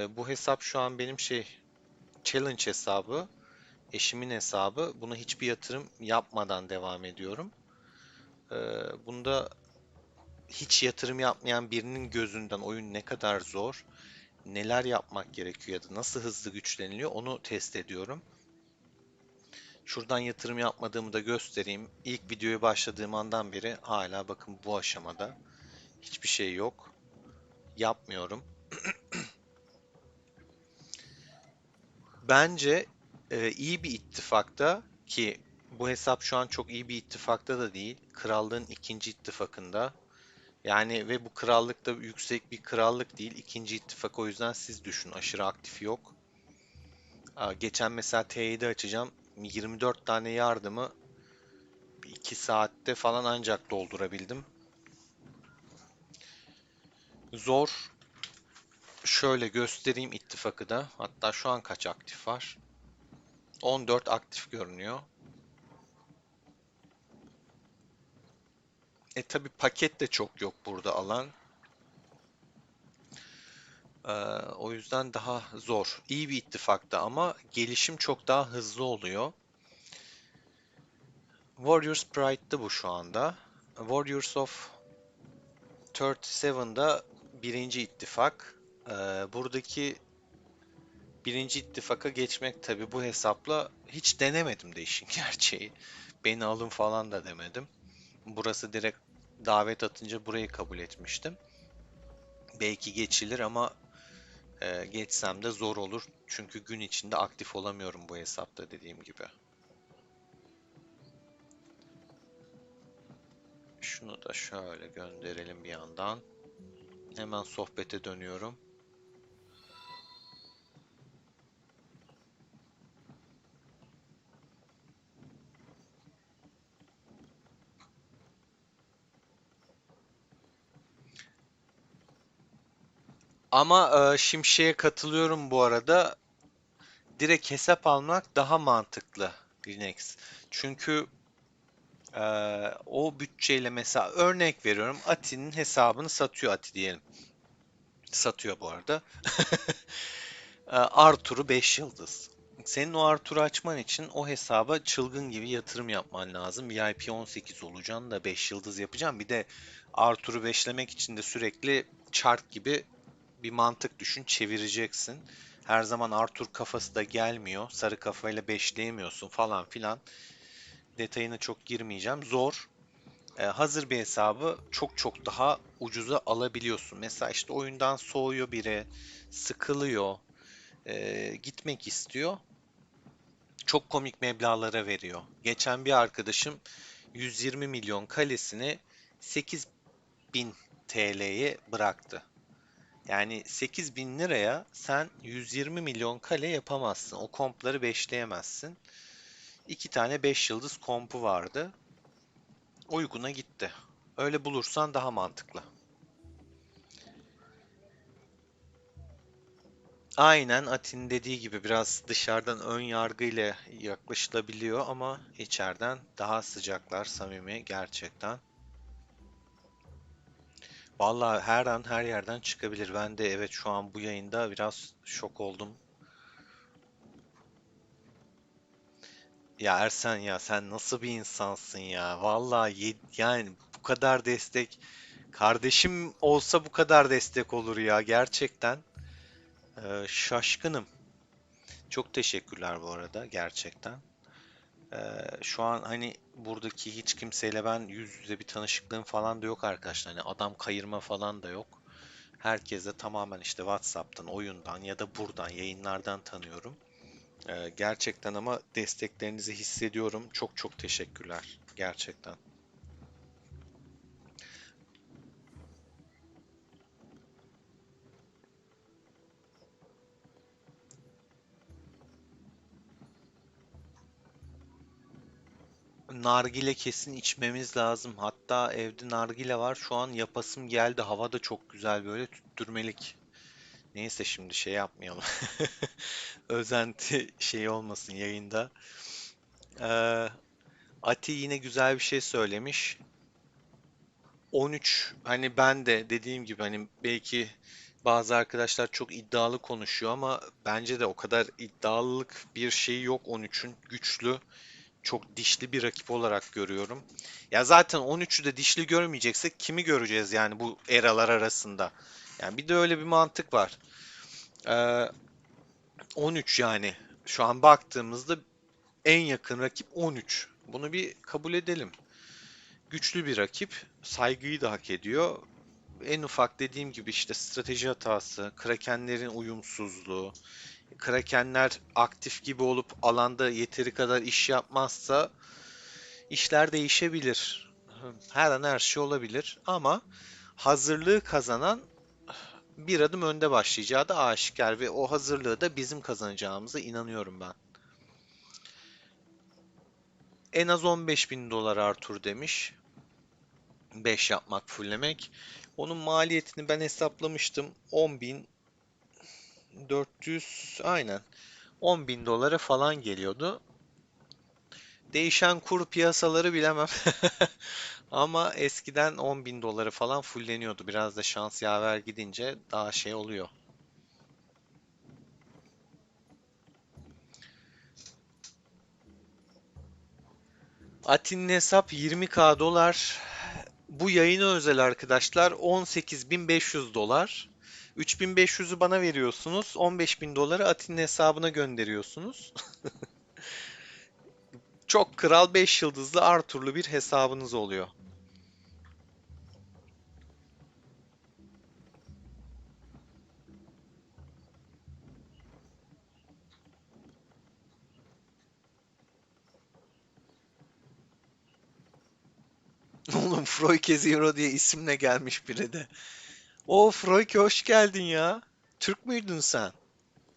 Bu hesap şu an benim şey challenge hesabı. Eşimin hesabı. Buna hiçbir yatırım yapmadan devam ediyorum. Bunda hiç yatırım yapmayan birinin gözünden oyun ne kadar zor, neler yapmak gerekiyor ya da nasıl hızlı güçleniliyor onu test ediyorum. Şuradan yatırım yapmadığımı da göstereyim. İlk videoya başladığım andan beri hala bakın bu aşamada hiçbir şey yok. Yapmıyorum. Bence iyi bir ittifakta ki bu hesap şu an çok iyi bir ittifakta da değil. Krallığın ikinci ittifakında. Yani ve bu krallık da yüksek bir krallık değil. İkinci ittifak o yüzden siz düşün. Aşırı aktif yok. Geçen mesela T7 açacağım. 24 tane yardımı 2 saatte falan ancak doldurabildim. Zor. Şöyle göstereyim ittifakı da. Hatta şu an kaç aktif var? 14 aktif görünüyor. Tabi paket de çok yok burada alan. Ee, O yüzden daha zor. İyi bir ittifakta ama gelişim çok daha hızlı oluyor. Warriors Pride'dı bu şu anda. Warriors of 37'da birinci ittifak. Buradaki birinci ittifaka geçmek tabi bu hesapla hiç denemedim de işin gerçeği. Beni alın falan da demedim. Burası direkt davet atınca burayı kabul etmiştim. Belki geçilir ama geçsem de zor olur. Çünkü gün içinde aktif olamıyorum bu hesapta dediğim gibi. Şunu da şöyle gönderelim bir yandan. Hemen sohbete dönüyorum. Ama Şimşek'e katılıyorum bu arada. Direkt hesap almak daha mantıklı Linux. Çünkü e, o bütçeyle mesela örnek veriyorum Ati'nin hesabını satıyor Ati diyelim. Satıyor bu arada. Arthur'u 5 yıldız. Senin o Arthur'u açman için o hesaba çılgın gibi yatırım yapman lazım. VIP 18 olacaksın da 5 yıldız yapacaksın. Bir de Arthur'u beşlemek için de sürekli çark gibi bir mantık düşün, çevireceksin. Her zaman Arthur kafası da gelmiyor. Sarı kafayla beşleyemiyorsun falan filan. Detayına çok girmeyeceğim. Zor. Hazır bir hesabı çok çok daha ucuza alabiliyorsun. Mesela işte oyundan soğuyor biri, sıkılıyor, gitmek istiyor. Çok komik meblağlara veriyor. Geçen bir arkadaşım 120 milyon kalesini 8.000 TL'ye bıraktı. Yani 8.000 liraya sen 120 milyon kale yapamazsın. O kompları beşleyemezsin. İki tane 5 yıldız kompu vardı. Uyguna gitti. Öyle bulursan daha mantıklı. Aynen Atin dediği gibi biraz dışarıdan ön yargıyla yaklaşılabiliyor ama içeriden daha sıcaklar, samimi gerçekten. Vallahi her an her yerden çıkabilir. Ben de evet şu an bu yayında biraz şok oldum. Ya Ersen ya sen nasıl bir insansın ya? Vallahi yani bu kadar destek kardeşim olsa bu kadar destek olur ya gerçekten. Şaşkınım. Çok teşekkürler bu arada gerçekten. Şu an hani buradaki hiç kimseyle ben yüz yüze bir tanışıklığım falan da yok arkadaşlar. Hani adam kayırma falan da yok. Herkese tamamen işte WhatsApp'tan, oyundan ya da buradan yayınlardan tanıyorum. Gerçekten ama desteklerinizi hissediyorum. Çok çok teşekkürler. Gerçekten. Nargile kesin içmemiz lazım. Hatta evde nargile var. Şu an yapasım geldi. Hava da çok güzel böyle tüttürmelik. Neyse şimdi şey yapmayalım. Özenti şey olmasın yayında. Ee, Ati yine güzel bir şey söylemiş. 13 hani ben de dediğim gibi hani belki Bazı arkadaşlar çok iddialı konuşuyor ama bence de o kadar iddialılık bir şey yok 13'ün. Güçlü, çok dişli bir rakip olarak görüyorum. Ya zaten 13'ü de dişli görmeyeceksek kimi göreceğiz yani bu eralar arasında? Yani bir de öyle bir mantık var. Ee, 13 yani şu an baktığımızda en yakın rakip 13. Bunu bir kabul edelim. Güçlü bir rakip, saygıyı da hak ediyor. En ufak dediğim gibi işte strateji hatası, Krakenlerin uyumsuzluğu, Krakenler aktif gibi olup alanda yeteri kadar iş yapmazsa işler değişebilir. Her an her şey olabilir ama hazırlığı kazanan bir adım önde başlayacağı da aşikar ve o hazırlığı da bizim kazanacağımıza inanıyorum ben. En az 15 bin dolar Arthur demiş. 5 yapmak, fulllemek. Onun maliyetini ben hesaplamıştım. 10.400 aynen 10 bin dolara falan geliyordu. Değişen kur piyasaları bilemem. Ama eskiden 10 bin doları falan fulleniyordu. Biraz da şans yaver gidince daha şey oluyor. Atin'in hesap 20K dolar. Bu yayına özel arkadaşlar 18.500 dolar. 3.500'ü bana veriyorsunuz. 15.000 doları Atin'in hesabına gönderiyorsunuz. Çok kral 5 yıldızlı Arthur'lu bir hesabınız oluyor. Oğlum Froike Zero diye isimle gelmiş biri de. O Froike hoş geldin ya. Türk müydün sen?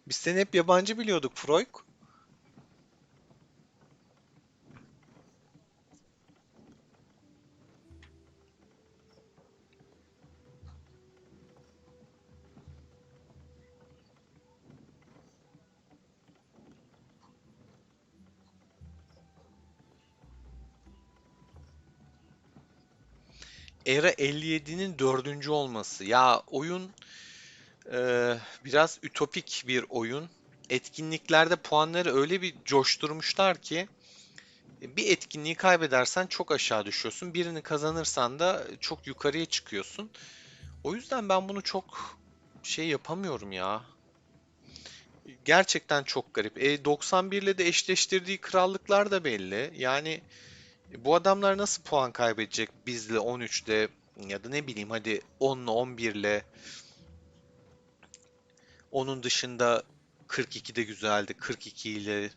Biz seni hep yabancı biliyorduk Froik. Era 57'nin dördüncü olması. Ya oyun biraz ütopik bir oyun. Etkinliklerde puanları öyle bir coşturmuşlar ki bir etkinliği kaybedersen çok aşağı düşüyorsun. Birini kazanırsan da çok yukarıya çıkıyorsun. O yüzden ben bunu çok şey yapamıyorum ya. Gerçekten çok garip. 91 ile de eşleştirdiği krallıklar da belli. Yani bu adamlar nasıl puan kaybedecek bizle 13'te ya da ne bileyim hadi 10'la 11'le. Onun dışında 42'de güzeldi. 42 ile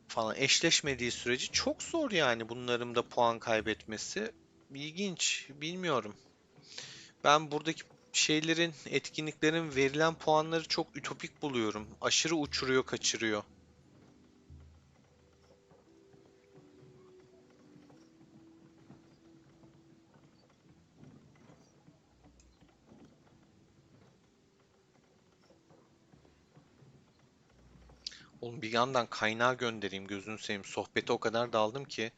falan eşleşmediği sürece çok zor yani bunların da puan kaybetmesi. İlginç, bilmiyorum. Ben buradaki şeylerin, etkinliklerin verilen puanları çok ütopik buluyorum. Aşırı uçuruyor, kaçırıyor. Oğlum bir yandan kaynağı göndereyim gözünü seveyim. Sohbete o kadar daldım ki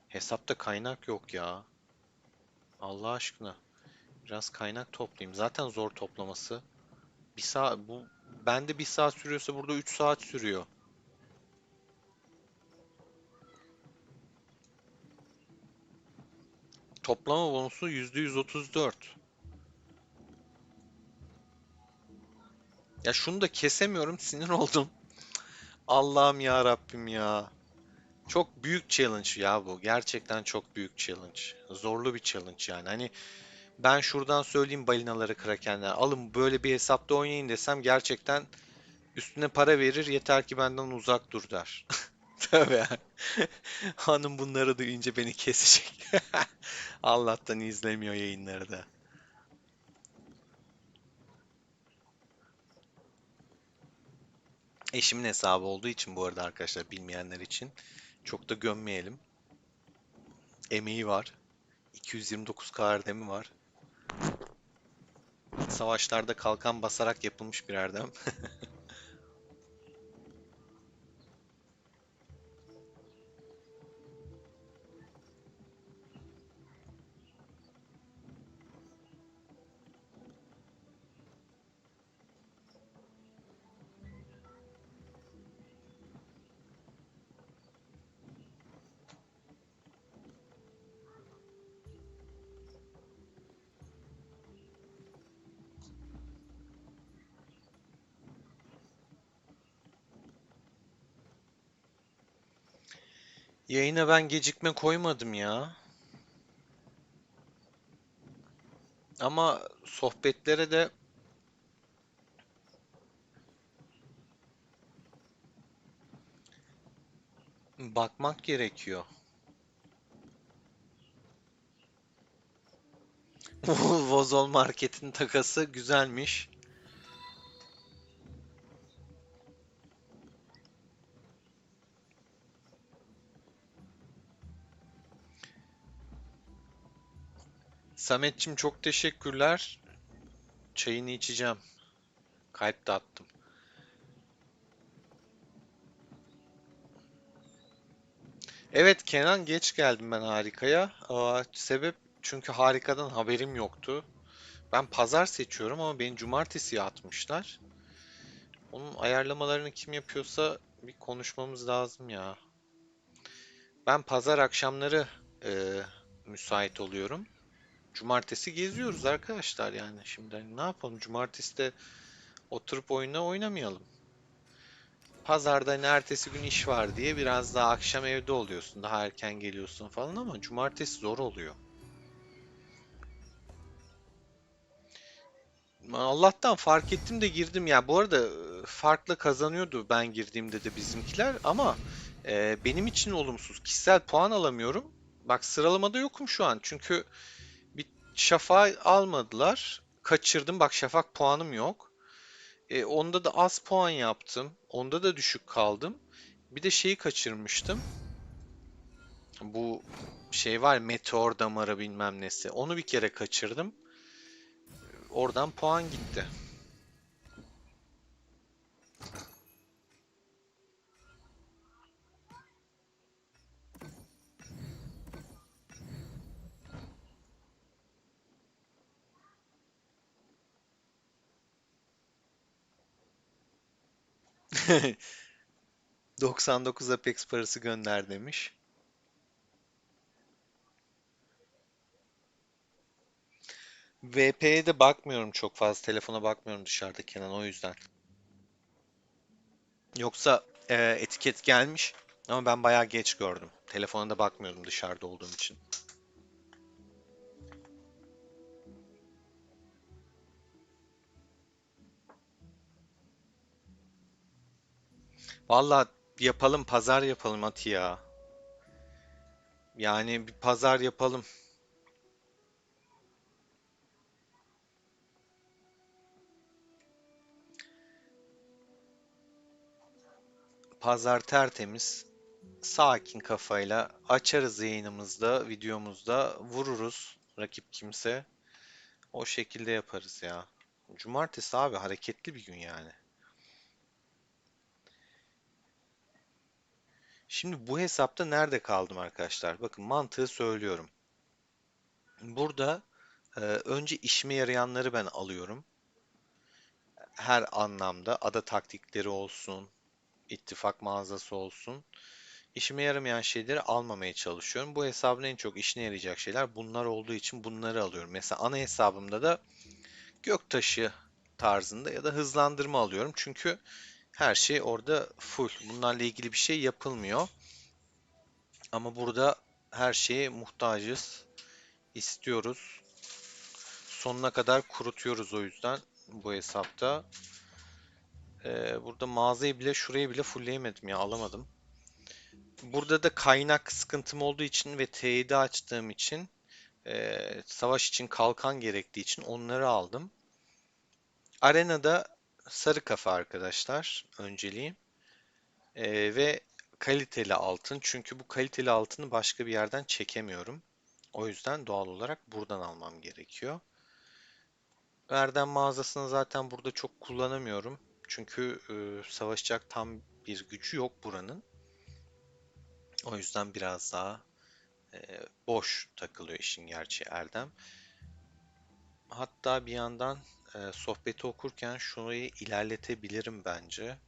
hesapta kaynak yok ya. Allah aşkına. Biraz kaynak toplayayım. Zaten zor toplaması. Bir saat bu bende bir saat sürüyorsa burada 3 saat sürüyor. Toplama bonusu %134. Ya şunu da kesemiyorum, sinir oldum. Allah'ım ya Rabbim ya. Çok büyük challenge ya bu. Gerçekten çok büyük challenge. Zorlu bir challenge yani. Hani ben şuradan söyleyeyim balinaları krakenler. Alın böyle bir hesapta oynayın desem gerçekten üstüne para verir. Yeter ki benden uzak dur der. Tabii. Hanım bunları duyunca beni kesecek. Allah'tan izlemiyor yayınları da. Eşimin hesabı olduğu için bu arada arkadaşlar bilmeyenler için çok da gömmeyelim. Emeği var. 229K erdemi var. Savaşlarda kalkan basarak yapılmış bir erdem. Yayına ben gecikme koymadım ya. Ama sohbetlere de bakmak gerekiyor. Vozol Market'in takası güzelmiş. Sametçim çok teşekkürler. Çayını içeceğim. Kalp de attım. Evet Kenan, geç geldim ben Harika'ya. Sebep, çünkü Harika'dan haberim yoktu. Ben pazar seçiyorum ama beni cumartesiye atmışlar. Onun ayarlamalarını kim yapıyorsa bir konuşmamız lazım ya. Ben pazar akşamları e, müsait oluyorum. Cumartesi geziyoruz arkadaşlar yani. Şimdi hani ne yapalım? Cumartesi de oturup oyuna oynamayalım. Pazarda hani ertesi gün iş var diye biraz daha akşam evde oluyorsun. Daha erken geliyorsun falan ama cumartesi zor oluyor. Allah'tan fark ettim de girdim ya. Bu arada farklı kazanıyordu ben girdiğimde de bizimkiler ama benim için olumsuz. Kişisel puan alamıyorum. Bak sıralamada yokum şu an. Çünkü bir şafağı almadılar. Kaçırdım. Bak şafak puanım yok. Onda da az puan yaptım. Onda da düşük kaldım. Bir de şeyi kaçırmıştım. Bu şey var, meteor damarı bilmem nesi. Onu bir kere kaçırdım. Oradan puan gitti. 99 Apex parası gönder demiş. VP'ye de bakmıyorum çok fazla. Telefona bakmıyorum dışarıda Kenan, o yüzden. Yoksa etiket gelmiş ama ben bayağı geç gördüm. Telefona da bakmıyordum dışarıda olduğum için. Valla yapalım, pazar yapalım Ati ya. Yani bir pazar yapalım. Pazar tertemiz. Sakin kafayla açarız yayınımızda, videomuzda, vururuz rakip kimse. O şekilde yaparız ya. Cumartesi abi hareketli bir gün yani. Şimdi bu hesapta nerede kaldım arkadaşlar? Bakın mantığı söylüyorum. Burada önce işime yarayanları ben alıyorum. Her anlamda ada taktikleri olsun, ittifak mağazası olsun. İşime yaramayan şeyleri almamaya çalışıyorum. Bu hesabın en çok işine yarayacak şeyler bunlar olduğu için bunları alıyorum. Mesela ana hesabımda da göktaşı tarzında ya da hızlandırma alıyorum. Çünkü her şey orada full. Bunlarla ilgili bir şey yapılmıyor. Ama burada her şeye muhtacız, istiyoruz. Sonuna kadar kurutuyoruz o yüzden bu hesapta. Burada mağazayı bile şurayı bile fullleyemedim ya, alamadım. Burada da kaynak sıkıntım olduğu için ve teyidi açtığım için savaş için kalkan gerektiği için onları aldım. Arenada sarı kafa arkadaşlar önceliğim. Ve kaliteli altın. Çünkü bu kaliteli altını başka bir yerden çekemiyorum. O yüzden doğal olarak buradan almam gerekiyor. Erdem mağazasını zaten burada çok kullanamıyorum. Çünkü savaşacak tam bir gücü yok buranın. O yüzden biraz daha boş takılıyor işin gerçeği Erdem. Hatta bir yandan sohbeti okurken şurayı ilerletebilirim bence.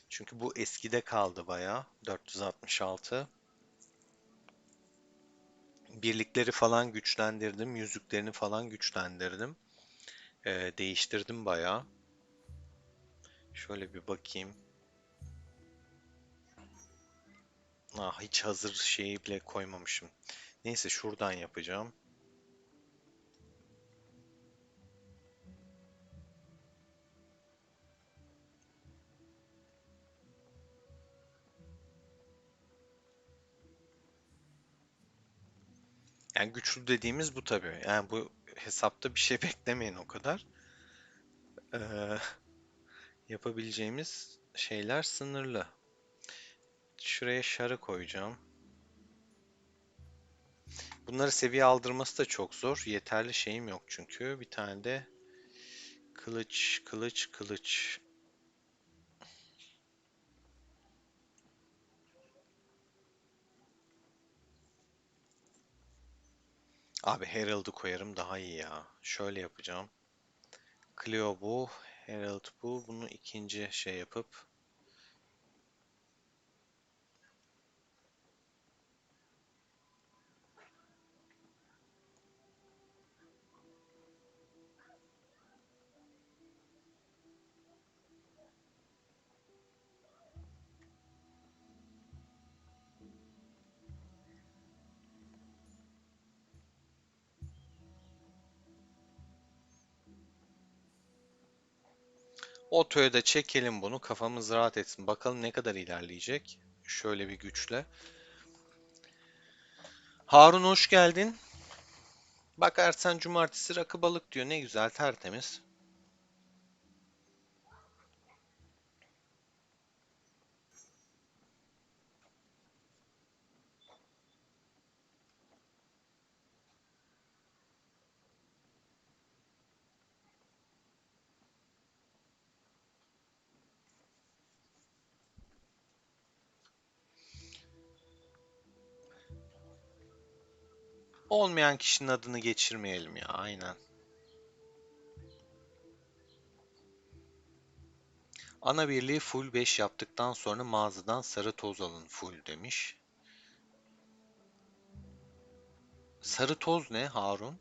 Çünkü bu eskide kaldı bayağı. 466. Birlikleri falan güçlendirdim. Yüzüklerini falan güçlendirdim. Değiştirdim bayağı. Şöyle bir bakayım. Ah, hiç hazır şeyi bile koymamışım. Neyse şuradan yapacağım. Yani güçlü dediğimiz bu tabii. Yani bu hesapta bir şey beklemeyin o kadar. Ee, Yapabileceğimiz şeyler sınırlı. Şuraya şarı koyacağım. Bunları seviye aldırması da çok zor. Yeterli şeyim yok çünkü. Bir tane de kılıç, kılıç, kılıç. Abi Herald'ı koyarım daha iyi ya. Şöyle yapacağım. Clio bu, Herald bu. Bunu ikinci şey yapıp. Otoya da çekelim bunu. Kafamız rahat etsin. Bakalım ne kadar ilerleyecek. Şöyle bir güçle. Harun hoş geldin. Bak Ersen cumartesi rakı balık diyor. Ne güzel tertemiz. 'Olmayan kişinin adını geçirmeyelim ya. Aynen. Ana birliği full 5 yaptıktan sonra mağazadan sarı toz alın full demiş. Sarı toz ne Harun?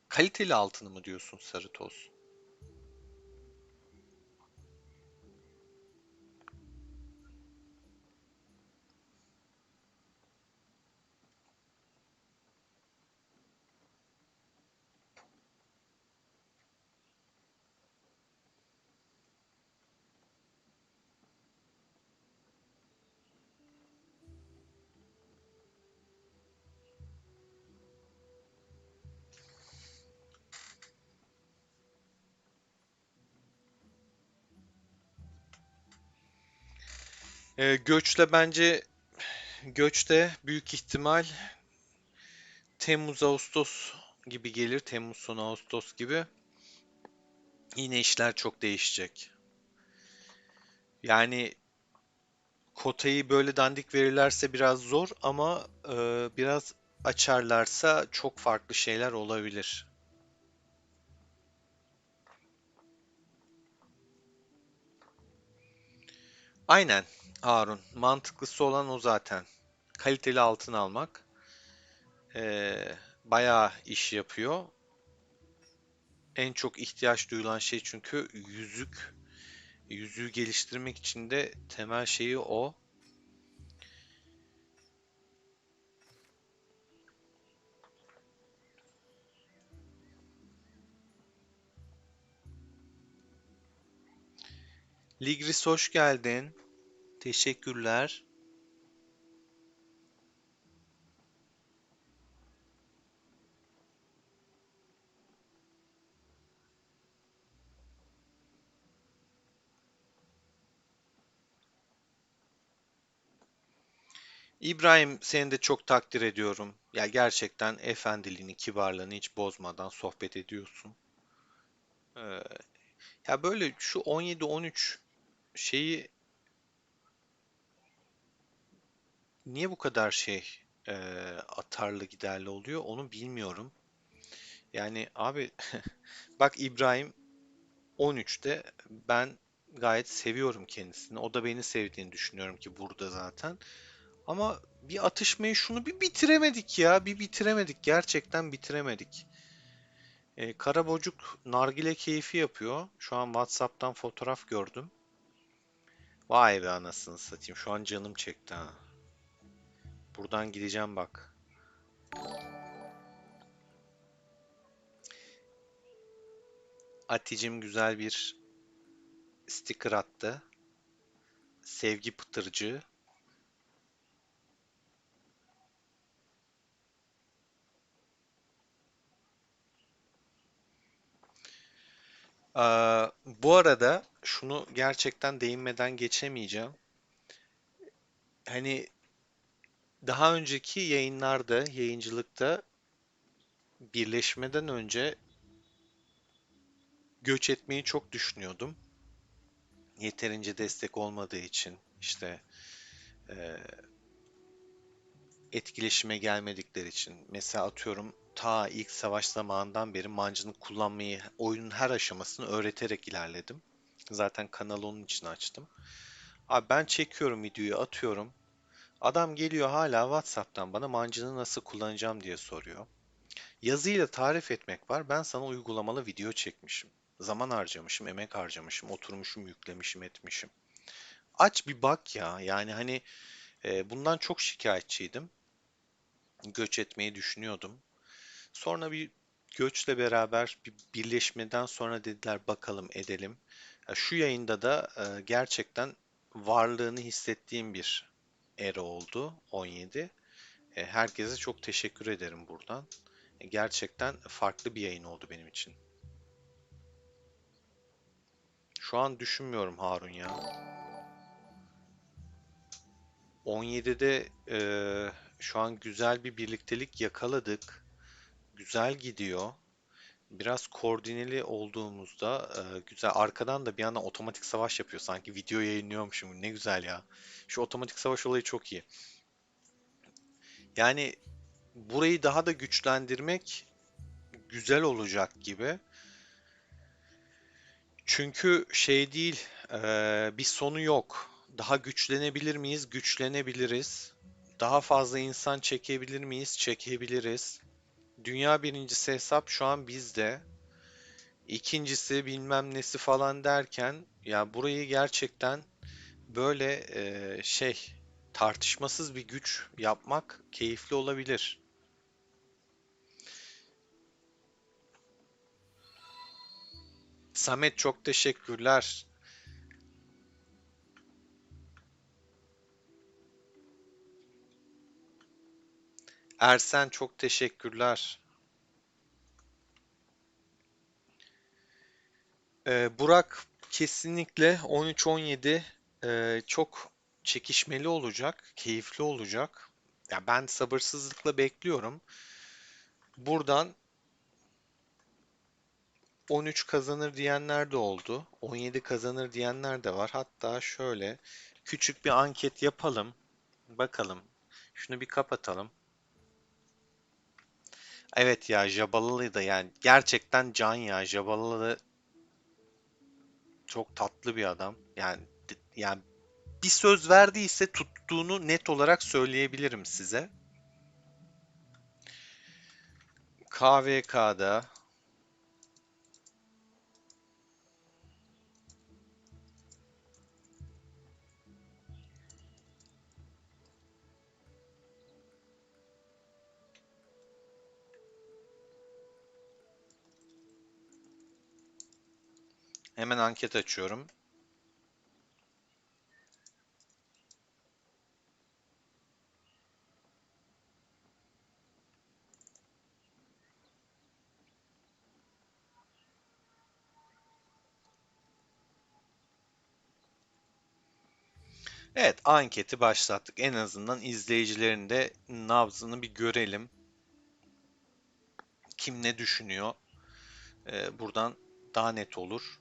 Kaliteli altını mı diyorsun sarı toz? Göçle bence göçte büyük ihtimal Temmuz Ağustos gibi gelir. Temmuz sonu Ağustos gibi. Yine işler çok değişecek. Yani kotayı böyle dandik verirlerse biraz zor ama biraz açarlarsa çok farklı şeyler olabilir. Aynen Harun. Mantıklısı olan o zaten. Kaliteli altın almak bayağı iş yapıyor. En çok ihtiyaç duyulan şey çünkü yüzük. Yüzüğü geliştirmek için de temel şeyi o. Ligris hoş geldin. Teşekkürler. İbrahim seni de çok takdir ediyorum. Ya gerçekten efendiliğini, kibarlığını hiç bozmadan sohbet ediyorsun. Ee, Ya böyle şu 17-13 şeyi niye bu kadar e, atarlı giderli oluyor onu bilmiyorum. Yani abi bak İbrahim 13'te ben gayet seviyorum kendisini. O da beni sevdiğini düşünüyorum ki burada zaten. Ama bir atışmayı şunu bir bitiremedik ya. Bir bitiremedik. Gerçekten bitiremedik. Karabocuk nargile keyfi yapıyor. Şu an WhatsApp'tan fotoğraf gördüm. Vay be anasını satayım. Şu an canım çekti ha. Buradan gideceğim bak. Aticim güzel bir sticker attı. Sevgi pıtırcığı. Bu arada şunu gerçekten değinmeden geçemeyeceğim. Hani daha önceki yayınlarda, yayıncılıkta birleşmeden önce göç etmeyi çok düşünüyordum. Yeterince destek olmadığı için işte e, etkileşime gelmedikleri için. Mesela atıyorum ta ilk savaş zamanından beri mancınık kullanmayı oyunun her aşamasını öğreterek ilerledim. Zaten kanalı onun için açtım. Abi ben çekiyorum videoyu atıyorum. Adam geliyor hala WhatsApp'tan bana mancını nasıl kullanacağım diye soruyor. Yazıyla tarif etmek var. Ben sana uygulamalı video çekmişim. Zaman harcamışım, emek harcamışım, oturmuşum, yüklemişim, etmişim. Aç bir bak ya. Yani hani bundan çok şikayetçiydim. Göç etmeyi düşünüyordum. Sonra bir göçle beraber bir birleşmeden sonra dediler bakalım edelim. Ya şu yayında da gerçekten varlığını hissettiğim bir era oldu 17. Herkese çok teşekkür ederim buradan. Gerçekten farklı bir yayın oldu benim için. Şu an düşünmüyorum Harun ya. 17'de şu an güzel bir birliktelik yakaladık. Güzel gidiyor. Biraz koordineli olduğumuzda güzel. Arkadan da bir yandan otomatik savaş yapıyor. Sanki video yayınlıyormuşum. Ne güzel ya. Şu otomatik savaş olayı çok iyi. Yani burayı daha da güçlendirmek güzel olacak gibi. Çünkü şey değil, bir sonu yok. Daha güçlenebilir miyiz? Güçlenebiliriz. Daha fazla insan çekebilir miyiz? Çekebiliriz. Dünya birincisi hesap şu an bizde. İkincisi bilmem nesi falan derken ya burayı gerçekten böyle tartışmasız bir güç yapmak keyifli olabilir. Samet çok teşekkürler. Ersen çok teşekkürler. Burak kesinlikle 13-17 çok çekişmeli olacak, keyifli olacak. Ya ben sabırsızlıkla bekliyorum. Buradan 13 kazanır diyenler de oldu. 17 kazanır diyenler de var. Hatta şöyle küçük bir anket yapalım. Bakalım. Şunu bir kapatalım. Evet ya Jabalalı da yani gerçekten can ya. Jabalalı çok tatlı bir adam. Yani bir söz verdiyse tuttuğunu net olarak söyleyebilirim size. KVK'da hemen anket açıyorum. Evet, anketi başlattık. En azından izleyicilerin de nabzını bir görelim. Kim ne düşünüyor? Buradan daha net olur.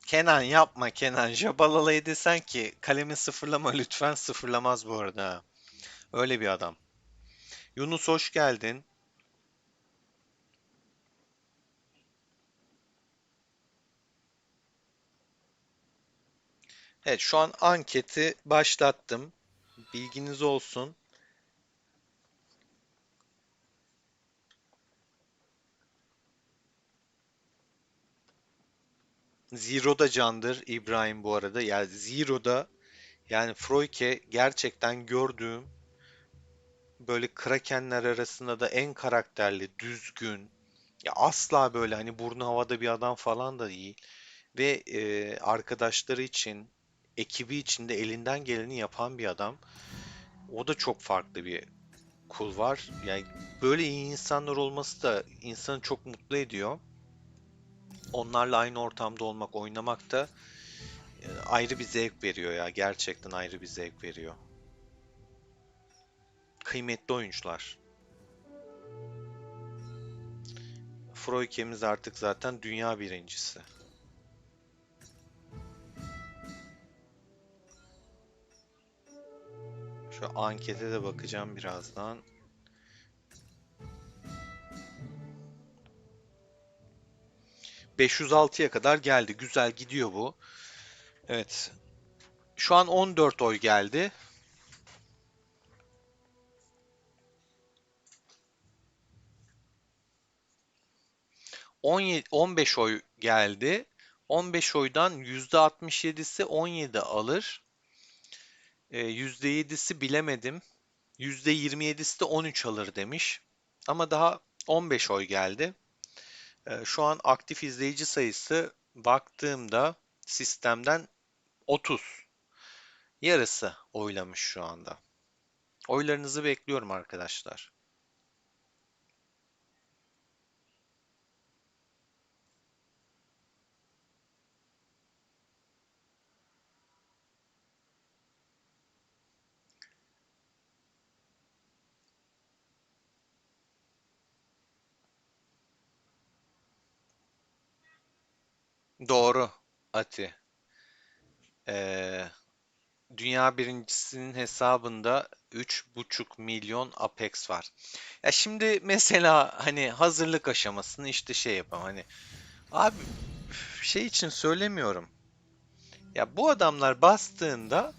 Kenan yapma Kenan. Jabalalayı desen ki kalemi sıfırlama lütfen sıfırlamaz bu arada. Ha. Öyle bir adam. Yunus hoş geldin. Evet şu an anketi başlattım. Bilginiz olsun. Zero da candır İbrahim bu arada. Yani Zero'da yani Froyke gerçekten gördüğüm böyle Krakenler arasında da en karakterli, düzgün, ya asla böyle hani burnu havada bir adam falan da değil. Ve arkadaşları için, ekibi için de elinden geleni yapan bir adam. O da çok farklı bir kul var. Yani böyle iyi insanlar olması da insanı çok mutlu ediyor. Onlarla aynı ortamda olmak, oynamak da ayrı bir zevk veriyor ya. Gerçekten ayrı bir zevk veriyor. Kıymetli oyuncular. Froike'miz artık zaten dünya birincisi. Şu ankete de bakacağım birazdan. 506'ya kadar geldi. Güzel gidiyor bu. Evet. Şu an 14 oy geldi. 17, 15 oy geldi. 15 oydan %67'si 17 alır. %7'si bilemedim. %27'si de 13 alır demiş. Ama daha 15 oy geldi. Şu an aktif izleyici sayısı baktığımda sistemden 30. Yarısı oylamış şu anda. Oylarınızı bekliyorum arkadaşlar. Doğru, Ati. Ee, Dünya birincisinin hesabında 3,5 milyon Apex var. Ya şimdi mesela hani hazırlık aşamasını işte şey yapalım hani abi şey için söylemiyorum. Ya bu adamlar bastığında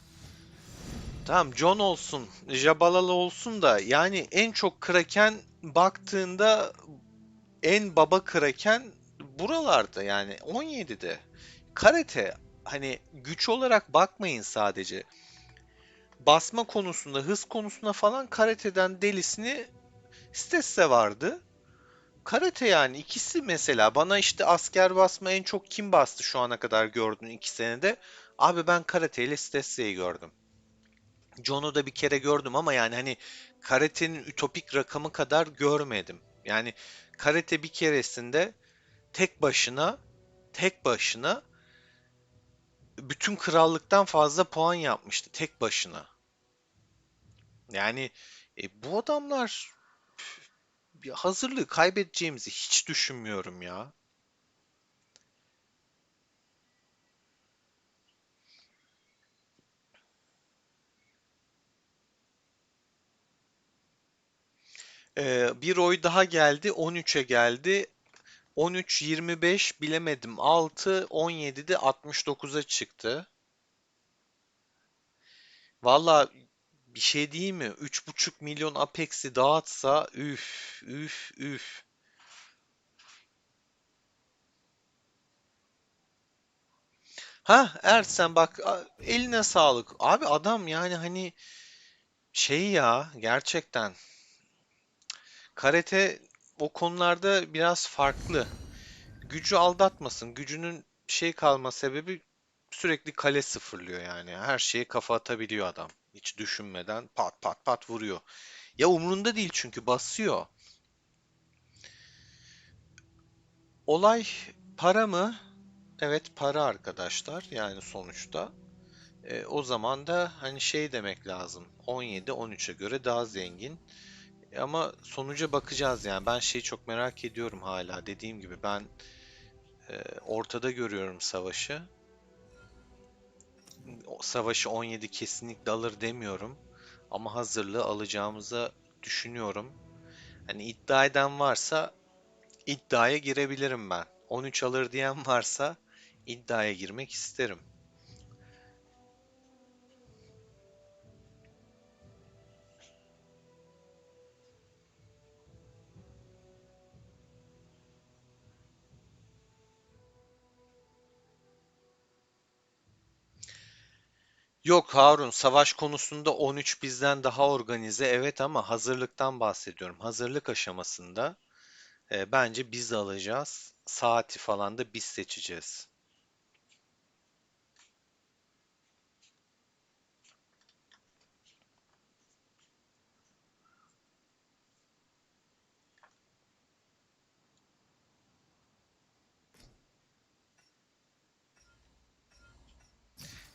tamam John olsun, Jabalalı olsun da yani en çok Kraken baktığında en baba Kraken buralarda yani 17'de. Karate hani güç olarak bakmayın sadece. Basma konusunda, hız konusunda falan karateden delisini Stesse vardı. Karate yani ikisi mesela bana işte asker basma en çok kim bastı şu ana kadar gördün 2 senede? Abi ben karate ile Stesse'yi gördüm. John'u da bir kere gördüm ama yani hani karatenin ütopik rakamı kadar görmedim. Yani karate bir keresinde tek başına bütün krallıktan fazla puan yapmıştı tek başına. Yani bu adamlar bir hazırlığı kaybedeceğimizi hiç düşünmüyorum ya. Bir oy daha geldi, 13'e geldi. 13, 25 bilemedim. 6, 17'de 69'a çıktı. Valla bir şey değil mi? 3,5 milyon Apex'i dağıtsa üf üf üf. Ha Ersen bak eline sağlık. Abi adam yani hani şey ya gerçekten karate o konularda biraz farklı. Gücü aldatmasın. Gücünün şey kalma sebebi sürekli kale sıfırlıyor yani. Her şeye kafa atabiliyor adam. Hiç düşünmeden pat pat pat vuruyor. Ya umrunda değil çünkü basıyor. Olay para mı? Evet para arkadaşlar yani sonuçta. O zaman da hani şey demek lazım. 17-13'e göre daha zengin. Ama sonuca bakacağız yani. Ben şeyi çok merak ediyorum hala. Dediğim gibi ben ortada görüyorum savaşı. O savaşı 17 kesinlikle alır demiyorum. Ama hazırlığı alacağımıza düşünüyorum. Hani iddia eden varsa iddiaya girebilirim ben. 13 alır diyen varsa iddiaya girmek isterim. Yok Harun, savaş konusunda 13 bizden daha organize, evet, ama hazırlıktan bahsediyorum. Hazırlık aşamasında bence biz alacağız. Saati falan da biz seçeceğiz.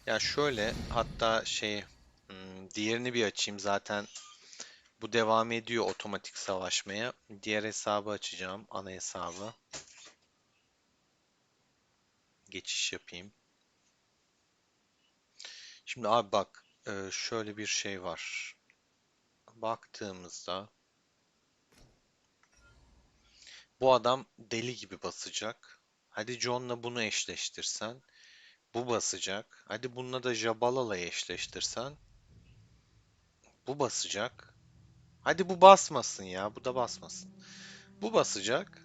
Ya şöyle, hatta diğerini bir açayım, zaten bu devam ediyor otomatik savaşmaya. Diğer hesabı açacağım, ana hesabı. Geçiş yapayım. Şimdi abi bak, şöyle bir şey var. Baktığımızda bu adam deli gibi basacak. Hadi John'la bunu eşleştirsen, bu basacak. Hadi bununla da Jabala'la eşleştirsen, bu basacak. Hadi bu basmasın ya, bu da basmasın. Bu basacak.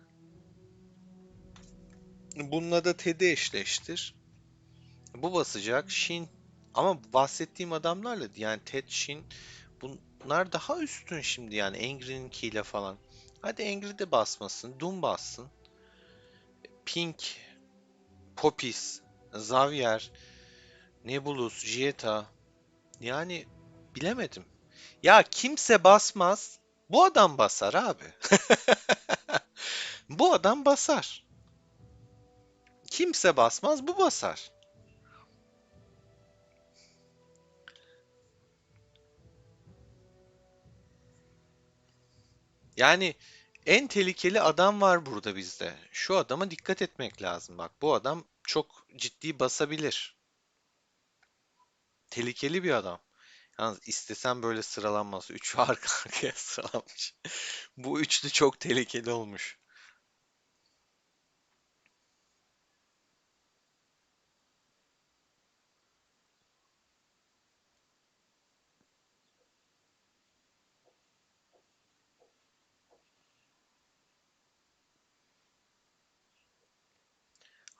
Bununla da Ted'i eşleştir. Bu basacak. Shin, ama bahsettiğim adamlarla, yani Ted, Shin, bunlar daha üstün şimdi, yani Angry'ninkiyle falan. Hadi Angry de basmasın. Doom bassın. Pink, Popis, Xavier, Nebulus, Jieta. Yani bilemedim. Ya kimse basmaz. Bu adam basar abi. Bu adam basar. Kimse basmaz, bu basar. Yani en tehlikeli adam var burada bizde. Şu adama dikkat etmek lazım bak. Bu adam çok ciddi basabilir. Tehlikeli bir adam. Yalnız istesem böyle sıralanmaz. Üç arka arkaya sıralanmış. Bu üçlü çok tehlikeli olmuş.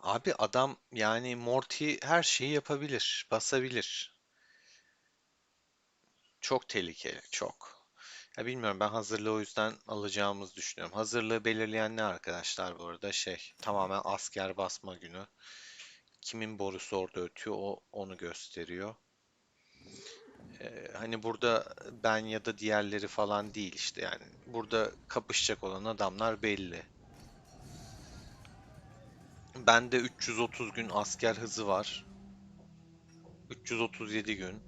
Abi adam, yani Morty her şeyi yapabilir, basabilir. Çok tehlikeli, çok. Ya bilmiyorum, ben hazırlığı o yüzden alacağımızı düşünüyorum. Hazırlığı belirleyen ne arkadaşlar bu arada? Tamamen asker basma günü. Kimin borusu orada ötüyor, o onu gösteriyor. Hani burada ben ya da diğerleri falan değil işte, yani. Burada kapışacak olan adamlar belli. Bende 330 gün asker hızı var. 337 gün.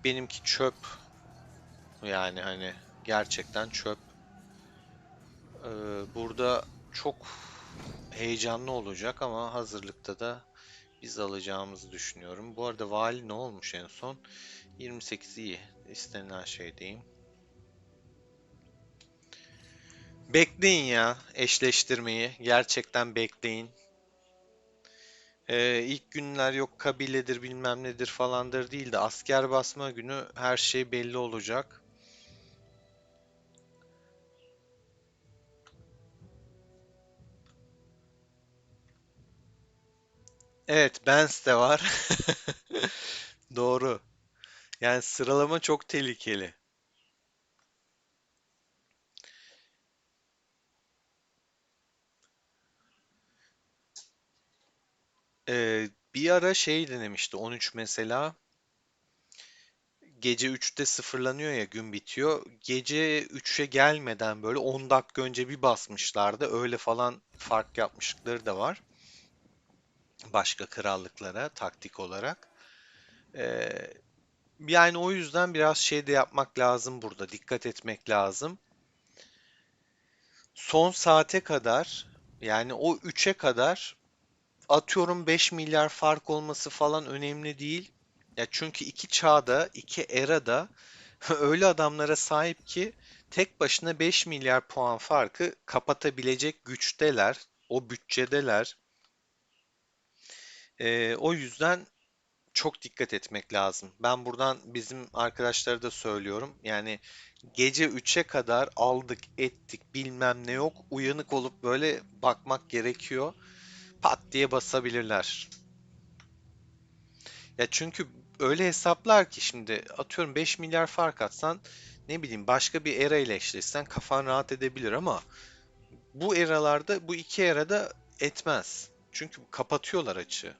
Benimki çöp. Yani hani gerçekten çöp. Burada çok heyecanlı olacak ama hazırlıkta da biz alacağımızı düşünüyorum. Bu arada vali ne olmuş en son? 28 iyi. İstenilen şeydeyim. Bekleyin ya eşleştirmeyi. Gerçekten bekleyin. İlk günler yok kabiledir bilmem nedir falandır değil de asker basma günü her şey belli olacak. Evet, Benz de var. Doğru. Yani sıralama çok tehlikeli. Bir ara şey denemişti 13 mesela. Gece 3'te sıfırlanıyor ya, gün bitiyor. Gece 3'e gelmeden böyle 10 dakika önce bir basmışlardı. Öyle falan fark yapmışlıkları da var. Başka krallıklara taktik olarak. Ee, Yani o yüzden biraz şey de yapmak lazım burada. Dikkat etmek lazım. Son saate kadar, yani o 3'e kadar, atıyorum 5 milyar fark olması falan önemli değil. Ya çünkü iki çağda, iki erada öyle adamlara sahip ki tek başına 5 milyar puan farkı kapatabilecek güçteler, o bütçedeler. O yüzden çok dikkat etmek lazım. Ben buradan bizim arkadaşlara da söylüyorum. Yani gece 3'e kadar aldık, ettik, bilmem ne yok. Uyanık olup böyle bakmak gerekiyor. Pat diye basabilirler. Ya çünkü öyle hesaplar ki şimdi atıyorum 5 milyar fark atsan ne bileyim başka bir era ile eşleşsen kafan rahat edebilir ama bu eralarda bu iki erada etmez. Çünkü kapatıyorlar açığı.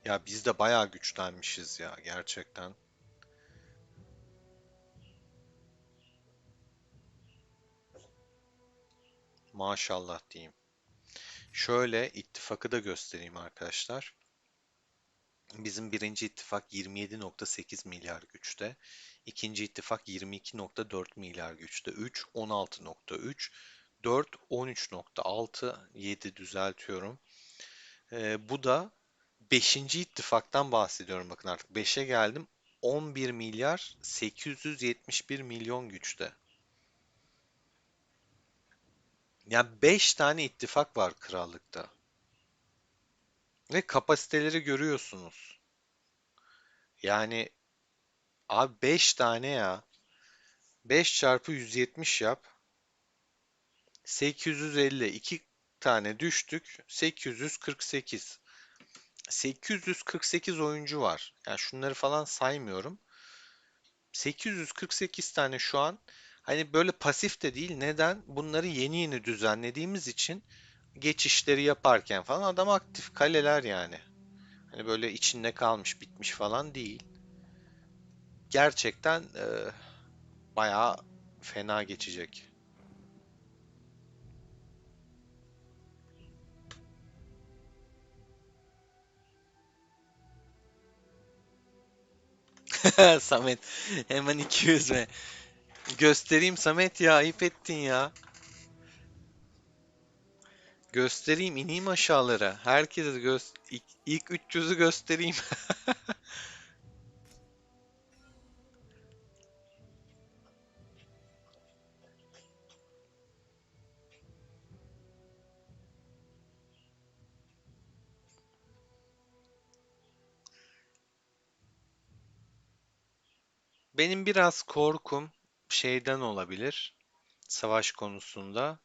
Ya biz de bayağı güçlenmişiz ya gerçekten. Maşallah diyeyim. Şöyle ittifakı da göstereyim arkadaşlar. Bizim birinci ittifak 27,8 milyar güçte. İkinci ittifak 22,4 milyar güçte. 3 16,3. 4 13,6. 7 düzeltiyorum. Bu da beşinci ittifaktan bahsediyorum. Bakın artık beşe geldim. 11 milyar 871 milyon güçte. Yani 5 tane ittifak var krallıkta. Ve kapasiteleri görüyorsunuz. Yani abi 5 tane ya. 5 çarpı 170 yap. 850. 2 tane düştük. 848. 848 oyuncu var. Yani şunları falan saymıyorum. 848 tane şu an hani böyle pasif de değil. Neden? Bunları yeni yeni düzenlediğimiz için geçişleri yaparken falan adam aktif kaleler yani. Hani böyle içinde kalmış bitmiş falan değil. Gerçekten bayağı fena geçecek. Samet hemen 200 mi? Göstereyim Samet ya ayıp ettin ya. Göstereyim ineyim aşağılara. Herkese ilk 300'ü göstereyim. Benim biraz korkum şeyden olabilir. Savaş konusunda.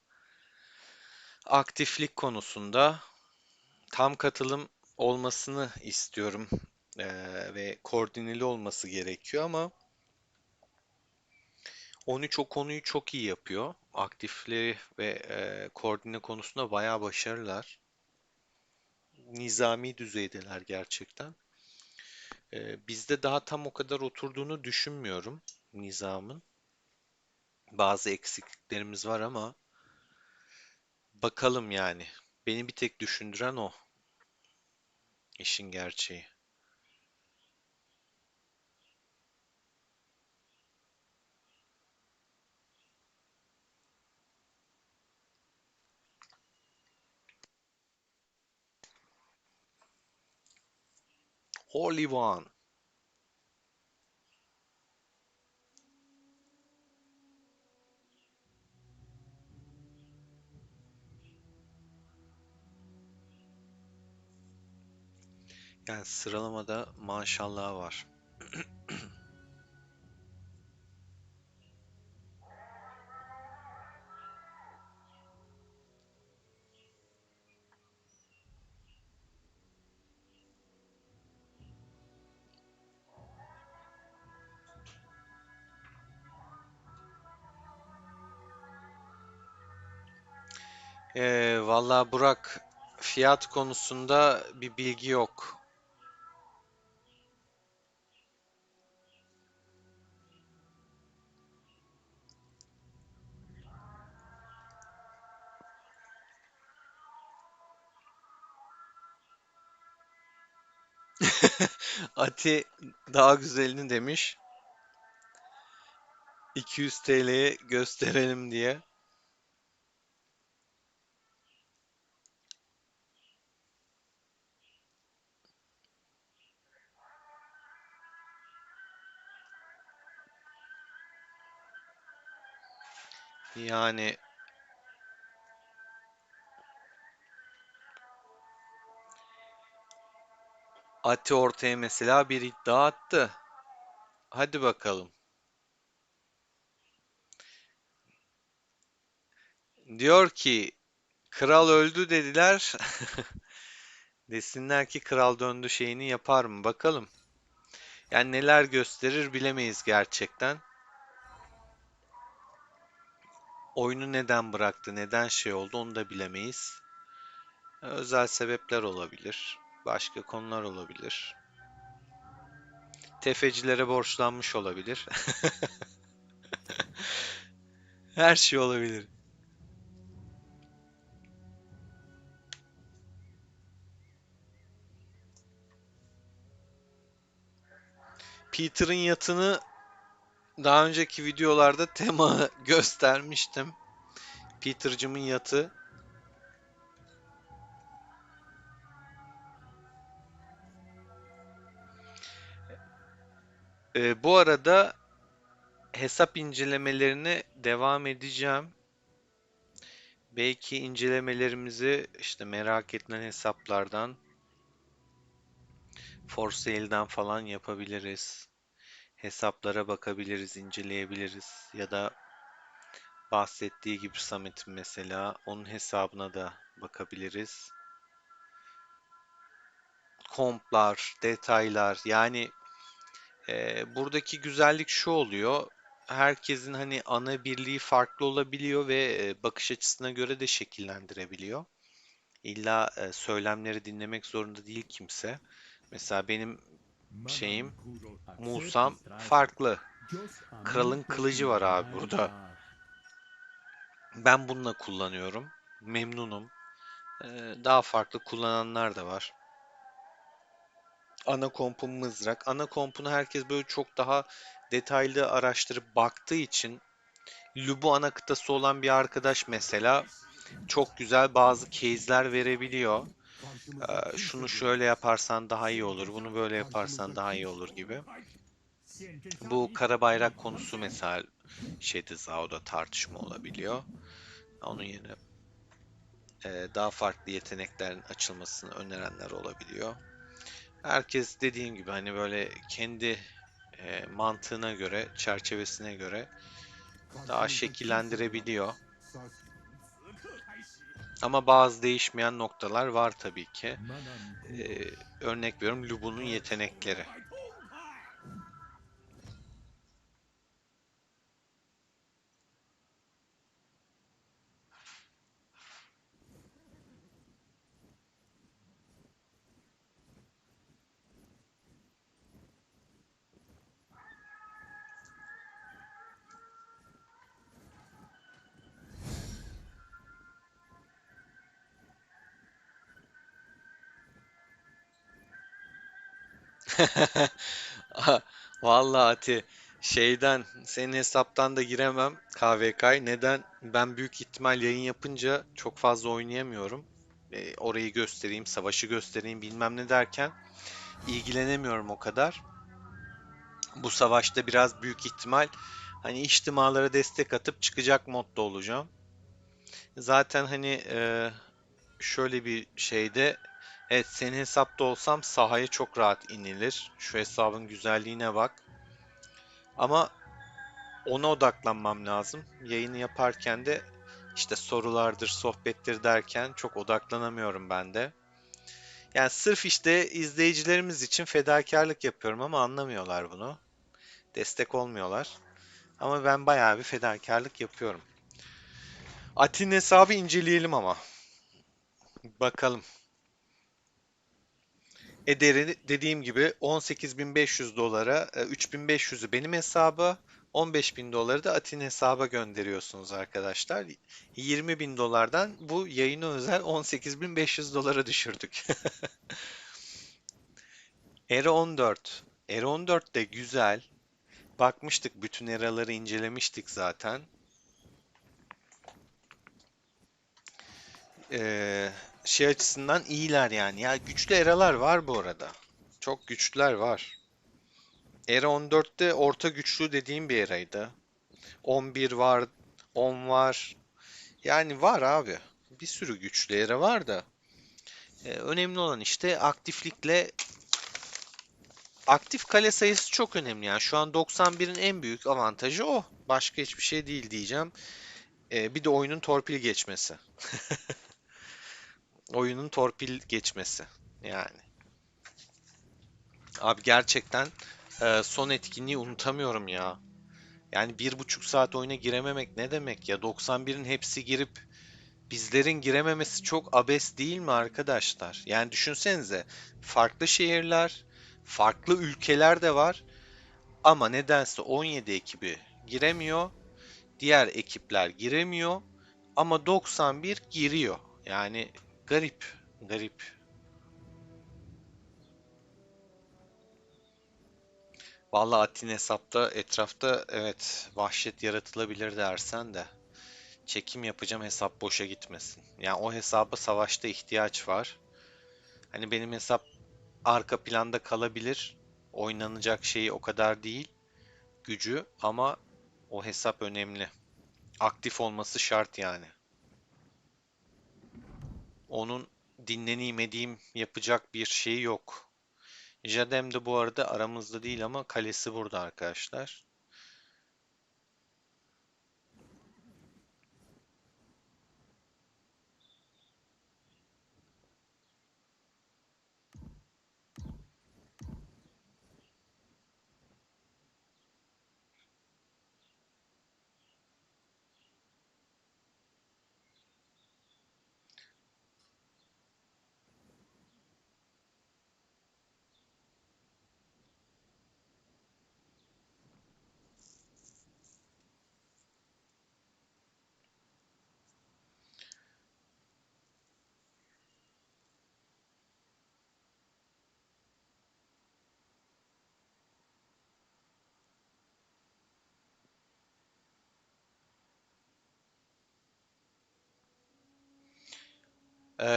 Aktiflik konusunda tam katılım olmasını istiyorum. Ve koordineli olması gerekiyor ama 13 o konuyu çok iyi yapıyor. Aktifliği ve koordine konusunda bayağı başarılılar. Nizami düzeydeler gerçekten. Bizde daha tam o kadar oturduğunu düşünmüyorum nizamın. Bazı eksikliklerimiz var ama bakalım yani. Beni bir tek düşündüren o işin gerçeği. Holy One. Yani sıralamada maşallah var. Valla Burak fiyat konusunda bir bilgi yok. Ati daha güzelini demiş. 200 TL'ye gösterelim diye. Yani Ati ortaya mesela bir iddia attı. Hadi bakalım. Diyor ki kral öldü dediler. Desinler ki kral döndü şeyini yapar mı? Bakalım. Yani neler gösterir bilemeyiz gerçekten. Oyunu neden bıraktı, neden şey oldu onu da bilemeyiz. Özel sebepler olabilir. Başka konular olabilir. Tefecilere borçlanmış olabilir. Her şey olabilir. Peter'ın yatını daha önceki videolarda tema göstermiştim. Peter'cımın yatı. Bu arada hesap incelemelerine devam edeceğim. Belki incelemelerimizi işte merak edilen hesaplardan, for sale'den falan yapabiliriz. Hesaplara bakabiliriz, inceleyebiliriz. Ya da bahsettiği gibi Samet'in mesela onun hesabına da bakabiliriz. Komplar, detaylar yani buradaki güzellik şu oluyor. Herkesin hani ana birliği farklı olabiliyor ve bakış açısına göre de şekillendirebiliyor. İlla söylemleri dinlemek zorunda değil kimse. Mesela benim Madame şeyim Kuro Musa'm accepti strage. farklı. Jos Kralın amico kılıcı var abi burada. immortal. Ben bununla kullanıyorum. Memnunum. Daha farklı kullananlar da var. Ana kompum mızrak. Ana kompunu herkes böyle çok daha detaylı araştırıp baktığı için Lubu ana kıtası olan bir arkadaş mesela çok güzel bazı case'ler verebiliyor. Karşımızda Şunu kimse şöyle duramaz. yaparsan daha iyi olur, bunu Sientin böyle yaparsan karşımızda daha iyi kimse olur gibi. olamaz. Sientin Bu sabi kara bayrak konusu impossible. mesela şeyde Zao'da tartışma olabiliyor. Onun yerine daha farklı yeteneklerin açılmasını önerenler olabiliyor. Herkes dediğim gibi hani böyle kendi mantığına göre, çerçevesine göre daha Karşımızda kimse şekillendirebiliyor. duramaz. Sas. Ama bazı değişmeyen noktalar var tabii ki. Madame E, Kuro. Örnek veriyorum Lubu'nun yetenekleri. Vallahi Ati şeyden senin hesaptan da giremem KVK. Neden? Ben büyük ihtimal yayın yapınca çok fazla oynayamıyorum. Orayı göstereyim, savaşı göstereyim bilmem ne derken ilgilenemiyorum o kadar. Bu savaşta biraz büyük ihtimal hani içtimalara destek atıp çıkacak modda olacağım. Zaten hani şöyle bir şeyde evet senin hesapta olsam sahaya çok rahat inilir. Şu hesabın güzelliğine bak. Ama ona odaklanmam lazım. Yayını yaparken de işte sorulardır, sohbettir derken çok odaklanamıyorum ben de. Yani sırf işte izleyicilerimiz için fedakarlık yapıyorum ama anlamıyorlar bunu. Destek olmuyorlar. Ama ben bayağı bir fedakarlık yapıyorum. Atin hesabı inceleyelim ama. Bakalım. Ederi dediğim gibi 18.500 dolara, 3.500'ü benim hesaba, 15.000 doları da Atin hesaba gönderiyorsunuz arkadaşlar. 20.000 dolardan bu yayına özel 18.500 dolara düşürdük. Era 14. Era 14 de güzel. Bakmıştık, bütün eraları incelemiştik zaten. Şey açısından iyiler yani. Ya güçlü eralar var bu arada. Çok güçlüler var. Era 14'te orta güçlü dediğim bir eraydı. 11 var, 10 var. Yani var abi. Bir sürü güçlü era var da. Önemli olan işte aktiflikle Aktif kale sayısı çok önemli yani. Şu an 91'in en büyük avantajı o. Başka hiçbir şey değil diyeceğim. Bir de oyunun torpil geçmesi. Oyunun torpil geçmesi. Yani. Abi gerçekten son etkinliği unutamıyorum ya. Yani 1,5 saat oyuna girememek ne demek ya? 91'in hepsi girip bizlerin girememesi çok abes değil mi arkadaşlar? Yani düşünsenize, farklı şehirler, farklı ülkeler de var ama nedense 17 ekibi giremiyor, diğer ekipler giremiyor ama 91 giriyor. Yani garip, garip. Vallahi Atin hesapta etrafta evet vahşet yaratılabilir dersen de çekim yapacağım, hesap boşa gitmesin. Yani o hesaba savaşta ihtiyaç var. Hani benim hesap arka planda kalabilir. Oynanacak şeyi o kadar değil gücü ama o hesap önemli. Aktif olması şart yani. Onun dinleneyim edeyim yapacak bir şeyi yok. Jadem de bu arada aramızda değil ama kalesi burada arkadaşlar.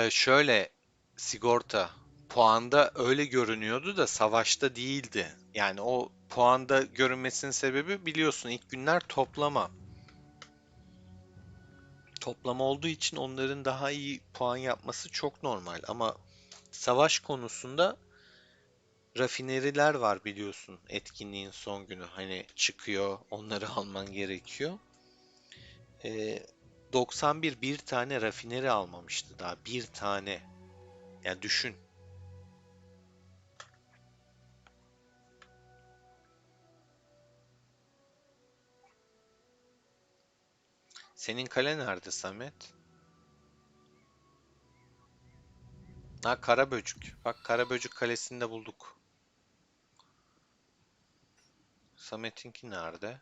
Şöyle sigorta puanda öyle görünüyordu da savaşta değildi. Yani o puanda görünmesinin sebebi biliyorsun ilk günler toplama. Toplama olduğu için onların daha iyi puan yapması çok normal ama savaş konusunda rafineriler var biliyorsun etkinliğin son günü hani çıkıyor onları alman gerekiyor. Ee, 91 bir tane rafineri almamıştı daha bir tane. Yani düşün. Senin kale nerede Samet? Ha Karaböcük. Bak Karaböcük Kalesi'ni de bulduk. Samet'inki nerede?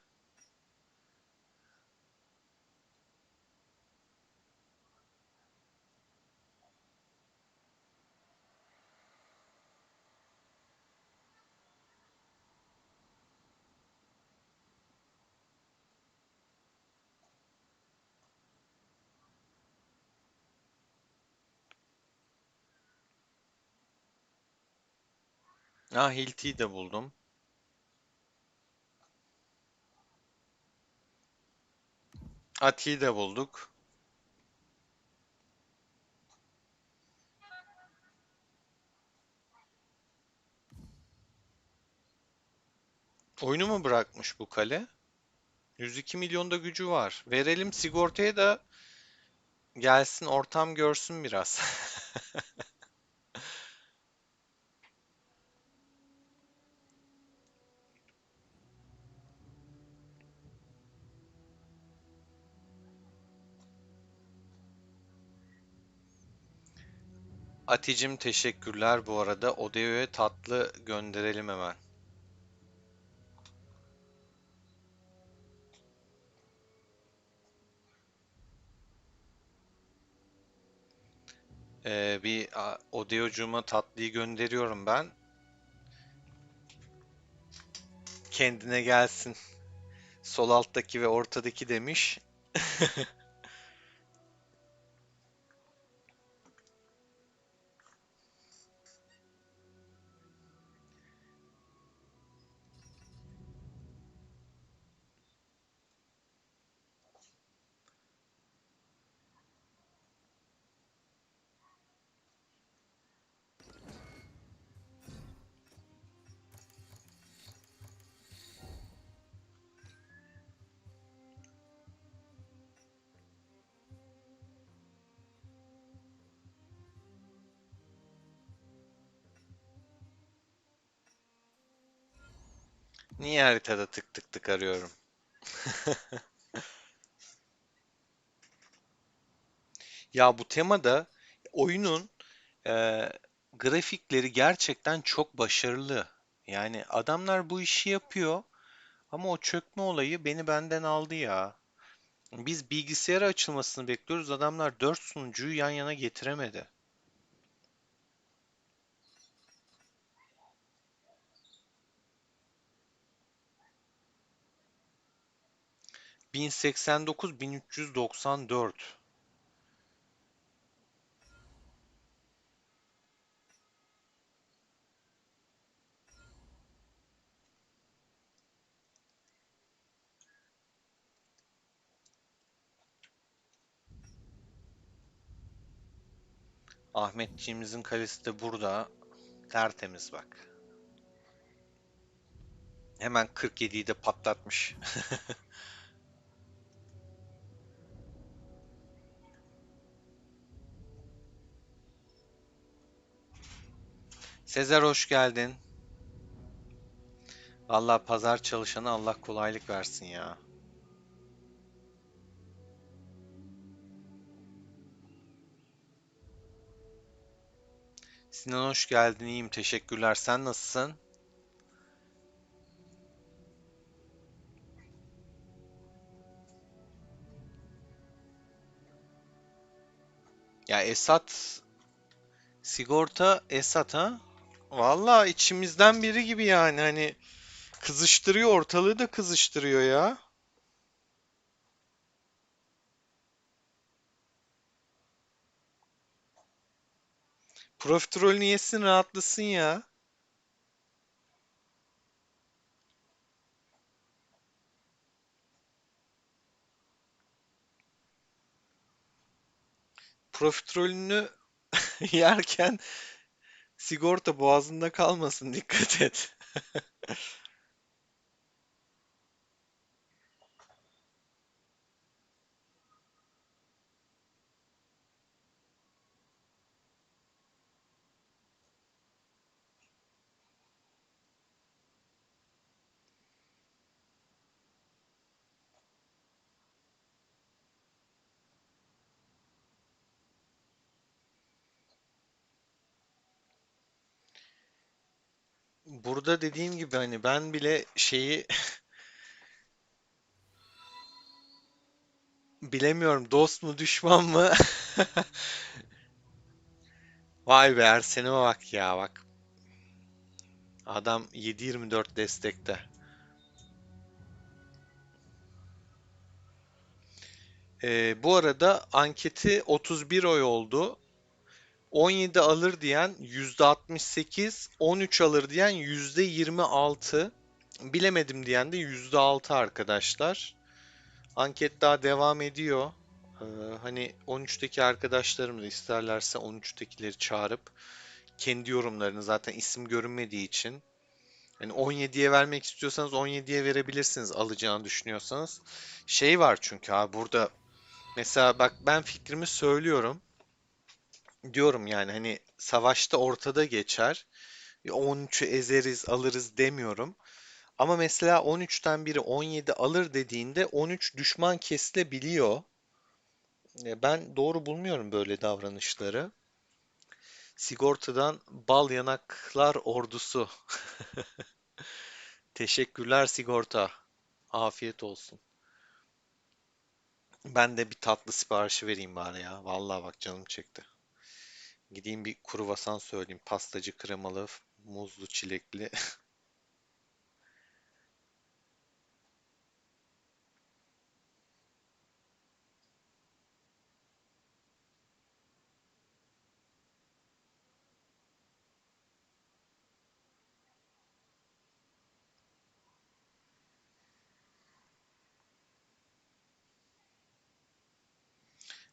Ha Hilti'yi de buldum. Ati'yi de bulduk. Oyunu mu bırakmış bu kale? 102 milyonda gücü var. Verelim sigortaya da gelsin ortam görsün biraz. Aticim teşekkürler bu arada. Odeo'ya tatlı gönderelim hemen. Odeo'cuma tatlıyı gönderiyorum ben. Kendine gelsin. Sol alttaki ve ortadaki demiş. Niye haritada tık tık tık arıyorum? Ya bu temada oyunun e, grafikleri gerçekten çok başarılı. Yani adamlar bu işi yapıyor ama o çökme olayı beni benden aldı ya. Biz bilgisayara açılmasını bekliyoruz. Adamlar 4 sunucuyu yan yana getiremedi. 1089 1394. Ahmetciğimizin kalesi de burada. Tertemiz bak. Hemen 47'yi de patlatmış. Sezer hoş geldin. Vallahi pazar çalışanı Allah kolaylık versin ya. Sinan hoş geldin. İyiyim. Teşekkürler. Sen nasılsın? Ya Esat sigorta Esat ha? Vallahi içimizden biri gibi yani hani kızıştırıyor ortalığı da kızıştırıyor ya. Profiterolünü yesin rahatlasın ya. Profiterolünü yerken sigorta boğazında kalmasın dikkat et. Burada dediğim gibi hani ben bile şeyi bilemiyorum dost mu düşman mı? Vay be Ersen'e bak ya bak. Adam 7/24 destekte. Bu arada anketi 31 oy oldu. 17 alır diyen %68, 13 alır diyen %26, bilemedim diyen de %6 arkadaşlar. Anket daha devam ediyor. Ee, Hani 13'teki arkadaşlarım da isterlerse 13'tekileri çağırıp kendi yorumlarını zaten isim görünmediği için hani 17'ye vermek istiyorsanız 17'ye verebilirsiniz alacağını düşünüyorsanız. Şey var çünkü abi burada mesela bak ben fikrimi söylüyorum. Diyorum yani hani savaşta ortada geçer. 13'ü ezeriz alırız demiyorum. Ama mesela 13'ten biri 17 alır dediğinde 13 düşman kesilebiliyor. Ben doğru bulmuyorum böyle davranışları. Sigortadan bal yanaklar ordusu. Teşekkürler sigorta. Afiyet olsun. Ben de bir tatlı siparişi vereyim bari ya. Vallahi bak canım çekti. Gideyim bir kruvasan söyleyeyim. Pastacı kremalı, muzlu, çilekli.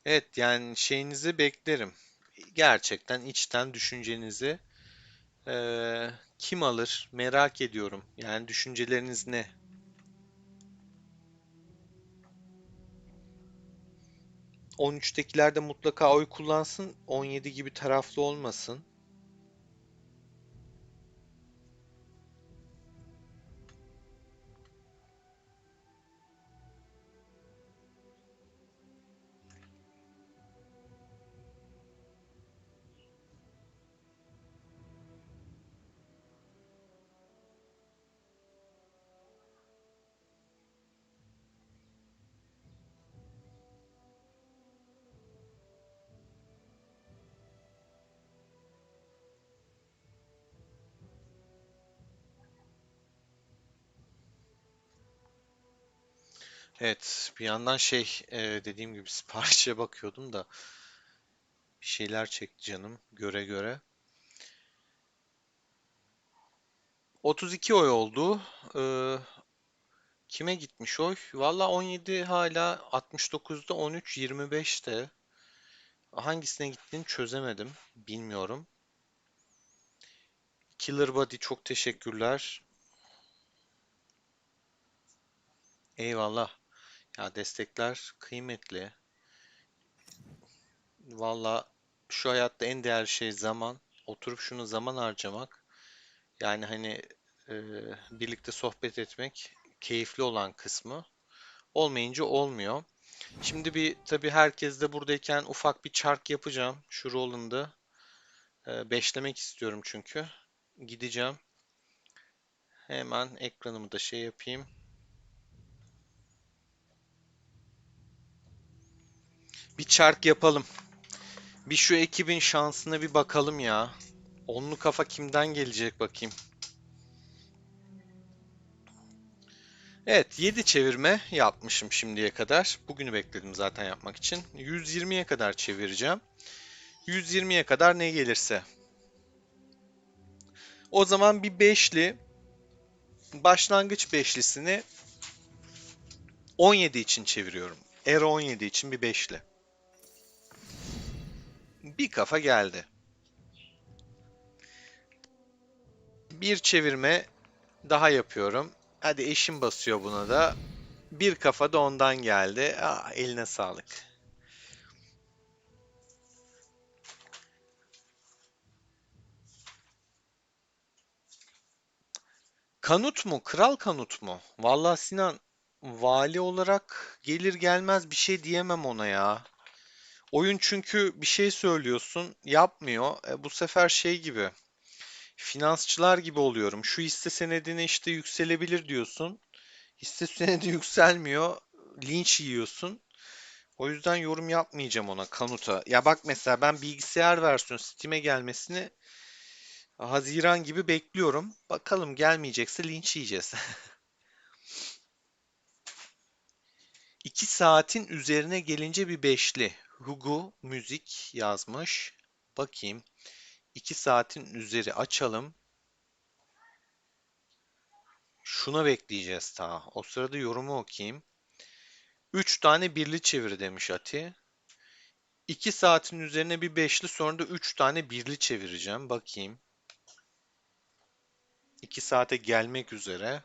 Evet yani şeyinizi beklerim. Gerçekten içten düşüncenizi kim alır merak ediyorum. Yani düşünceleriniz ne? 13'tekiler de mutlaka oy kullansın. 17 gibi taraflı olmasın. Evet, bir yandan dediğim gibi siparişe bakıyordum da bir şeyler çekti canım göre göre. 32 oy oldu. Ee, Kime gitmiş oy? Valla 17 hala, 69'da, 13 25'te. Hangisine gittiğini çözemedim. Bilmiyorum. Killer Body çok teşekkürler. Eyvallah. Ya destekler kıymetli. Valla şu hayatta en değerli şey zaman. Oturup şunu zaman harcamak. Yani hani e, birlikte sohbet etmek keyifli olan kısmı. Olmayınca olmuyor. Şimdi bir tabii herkes de buradayken ufak bir çark yapacağım. Şu Roland'ı beşlemek istiyorum çünkü. Gideceğim. Hemen ekranımı da şey yapayım. Bir çark yapalım. Bir şu ekibin şansına bir bakalım ya. Onlu kafa kimden gelecek bakayım. Evet, 7 çevirme yapmışım şimdiye kadar. Bugünü bekledim zaten yapmak için. 120'ye kadar çevireceğim. 120'ye kadar ne gelirse. O zaman bir beşli, başlangıç beşlisini 17 için çeviriyorum. Era 17 için bir beşli. Bir kafa geldi. Bir çevirme daha yapıyorum. Hadi eşim basıyor buna da. Bir kafa da ondan geldi. Ah, eline sağlık. Kanut mu? Kral Kanut mu? Vallahi Sinan, vali olarak gelir gelmez bir şey diyemem ona ya. Oyun çünkü bir şey söylüyorsun, yapmıyor. Bu sefer şey gibi, finansçılar gibi oluyorum. Şu hisse senedine işte yükselebilir diyorsun. Hisse senedi yükselmiyor, linç yiyorsun. O yüzden yorum yapmayacağım ona, Kanut'a. Ya bak mesela ben bilgisayar versiyonu Steam'e gelmesini Haziran gibi bekliyorum. Bakalım gelmeyecekse linç yiyeceğiz. 2 saatin üzerine gelince bir beşli. Hugo Müzik yazmış. Bakayım. 2 saatin üzeri açalım. Şuna bekleyeceğiz ta. O sırada yorumu okuyayım. 3 tane birli çevir demiş Ati. 2 saatin üzerine bir beşli, sonra da 3 tane birli çevireceğim. Bakayım. 2 saate gelmek üzere.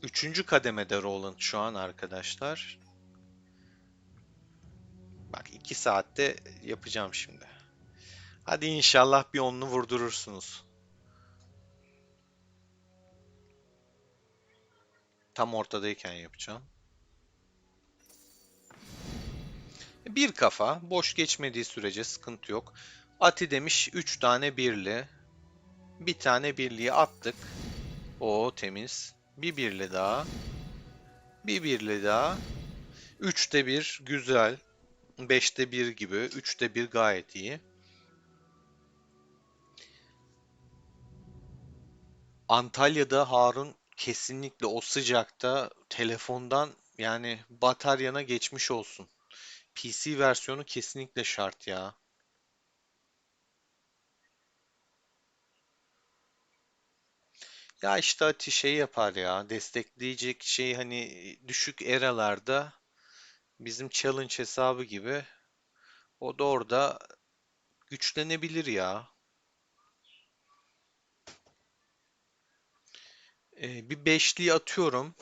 Üçüncü kademede Roland şu an arkadaşlar. Bak 2 saatte yapacağım şimdi. Hadi inşallah bir onlu vurdurursunuz. Tam ortadayken yapacağım. Bir kafa, boş geçmediği sürece sıkıntı yok. Ati demiş 3 tane birli. Bir tane birliği attık. O temiz. Bir birli daha. Bir birli daha. Üçte bir güzel. Beşte bir gibi. Üçte bir gayet iyi. Antalya'da Harun kesinlikle o sıcakta telefondan, yani bataryana geçmiş olsun. PC versiyonu kesinlikle şart ya. Ya işte Ati şey yapar ya, destekleyecek şey hani düşük eralarda bizim challenge hesabı gibi, o da orada güçlenebilir ya. Bir beşliği atıyorum.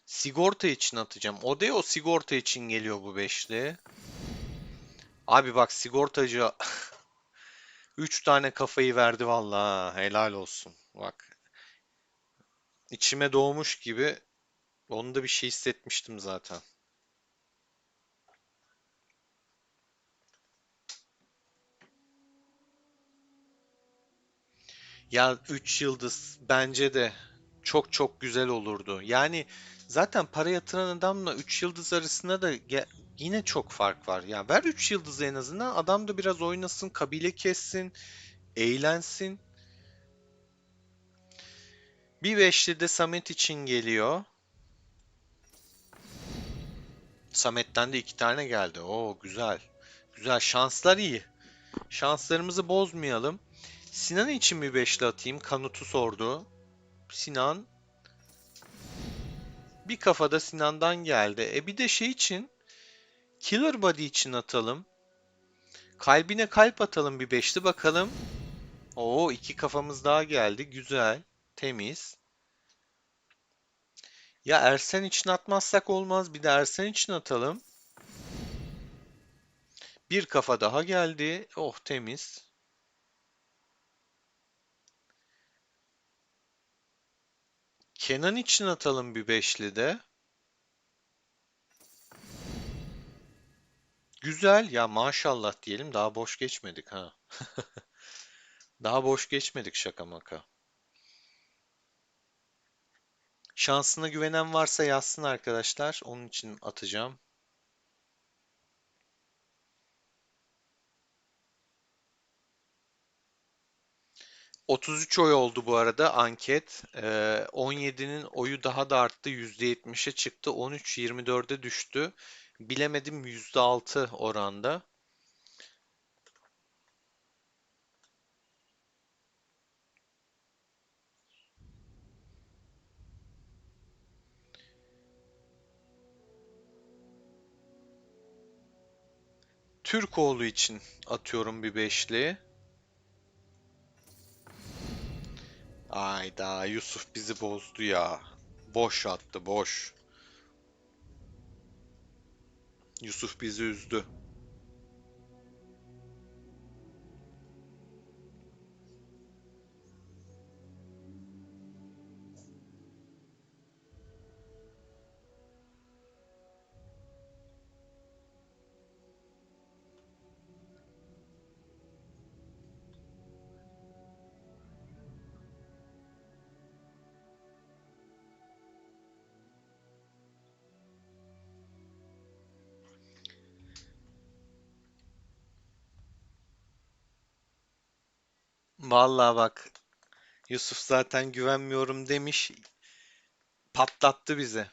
Sigorta için atacağım. Odaya o sigorta için geliyor bu beşli. Abi bak sigortacı 3 tane kafayı verdi vallahi, helal olsun. Bak içime doğmuş gibi, onu da bir şey hissetmiştim zaten. Ya 3 yıldız bence de çok çok güzel olurdu. Yani zaten para yatıran adamla 3 yıldız arasında da Yine çok fark var. Ya ver 3 yıldızı en azından. Adam da biraz oynasın, kabile kessin, eğlensin. Bir beşli de Samet için geliyor. Samet'ten de 2 tane geldi. Oo güzel. Güzel. Şanslar iyi. Şanslarımızı bozmayalım. Sinan için bir beşli atayım. Kanut'u sordu. Sinan. Bir kafada Sinan'dan geldi. Bir de şey için Killer Body için atalım. Kalbine kalp atalım bir beşli bakalım. Oo 2 kafamız daha geldi. Güzel. Temiz. Ya Ersen için atmazsak olmaz. Bir de Ersen için atalım. Bir kafa daha geldi. Oh temiz. Kenan için atalım bir beşli de. Güzel ya maşallah diyelim. Daha boş geçmedik ha. Daha boş geçmedik şaka maka. Şansına güvenen varsa yazsın arkadaşlar. Onun için atacağım. 33 oy oldu bu arada anket. 17'nin oyu daha da arttı. %70'e çıktı. 13-24'e düştü. Bilemedim %6 oranda. Türkoğlu için atıyorum bir beşli. Ayda Yusuf bizi bozdu ya. Boş attı boş. Yusuf bizi üzdü. Vallahi bak Yusuf zaten güvenmiyorum demiş. Patlattı bizi.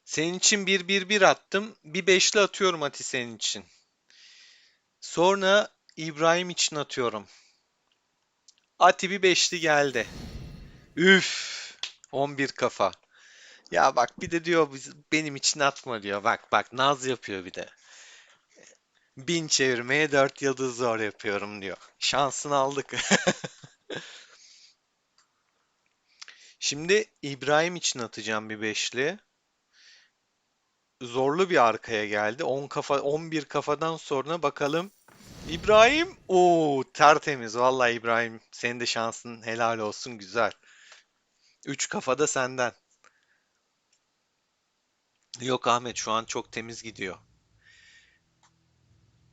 Senin için bir attım. Bir beşli atıyorum Ati senin için. Sonra İbrahim için atıyorum. Ati bir beşli geldi. Üf. 11 kafa. Ya bak bir de diyor benim için atma diyor. Bak bak naz yapıyor bir de. 1000 çevirmeye 4 yıldız zor yapıyorum diyor. Şansını aldık. Şimdi İbrahim için atacağım bir beşli. Zorlu bir arkaya geldi. 10 kafa 11 kafadan sonra bakalım. İbrahim, o tertemiz. Vallahi İbrahim, senin de şansın helal olsun güzel. 3 kafada senden. Yok Ahmet şu an çok temiz gidiyor.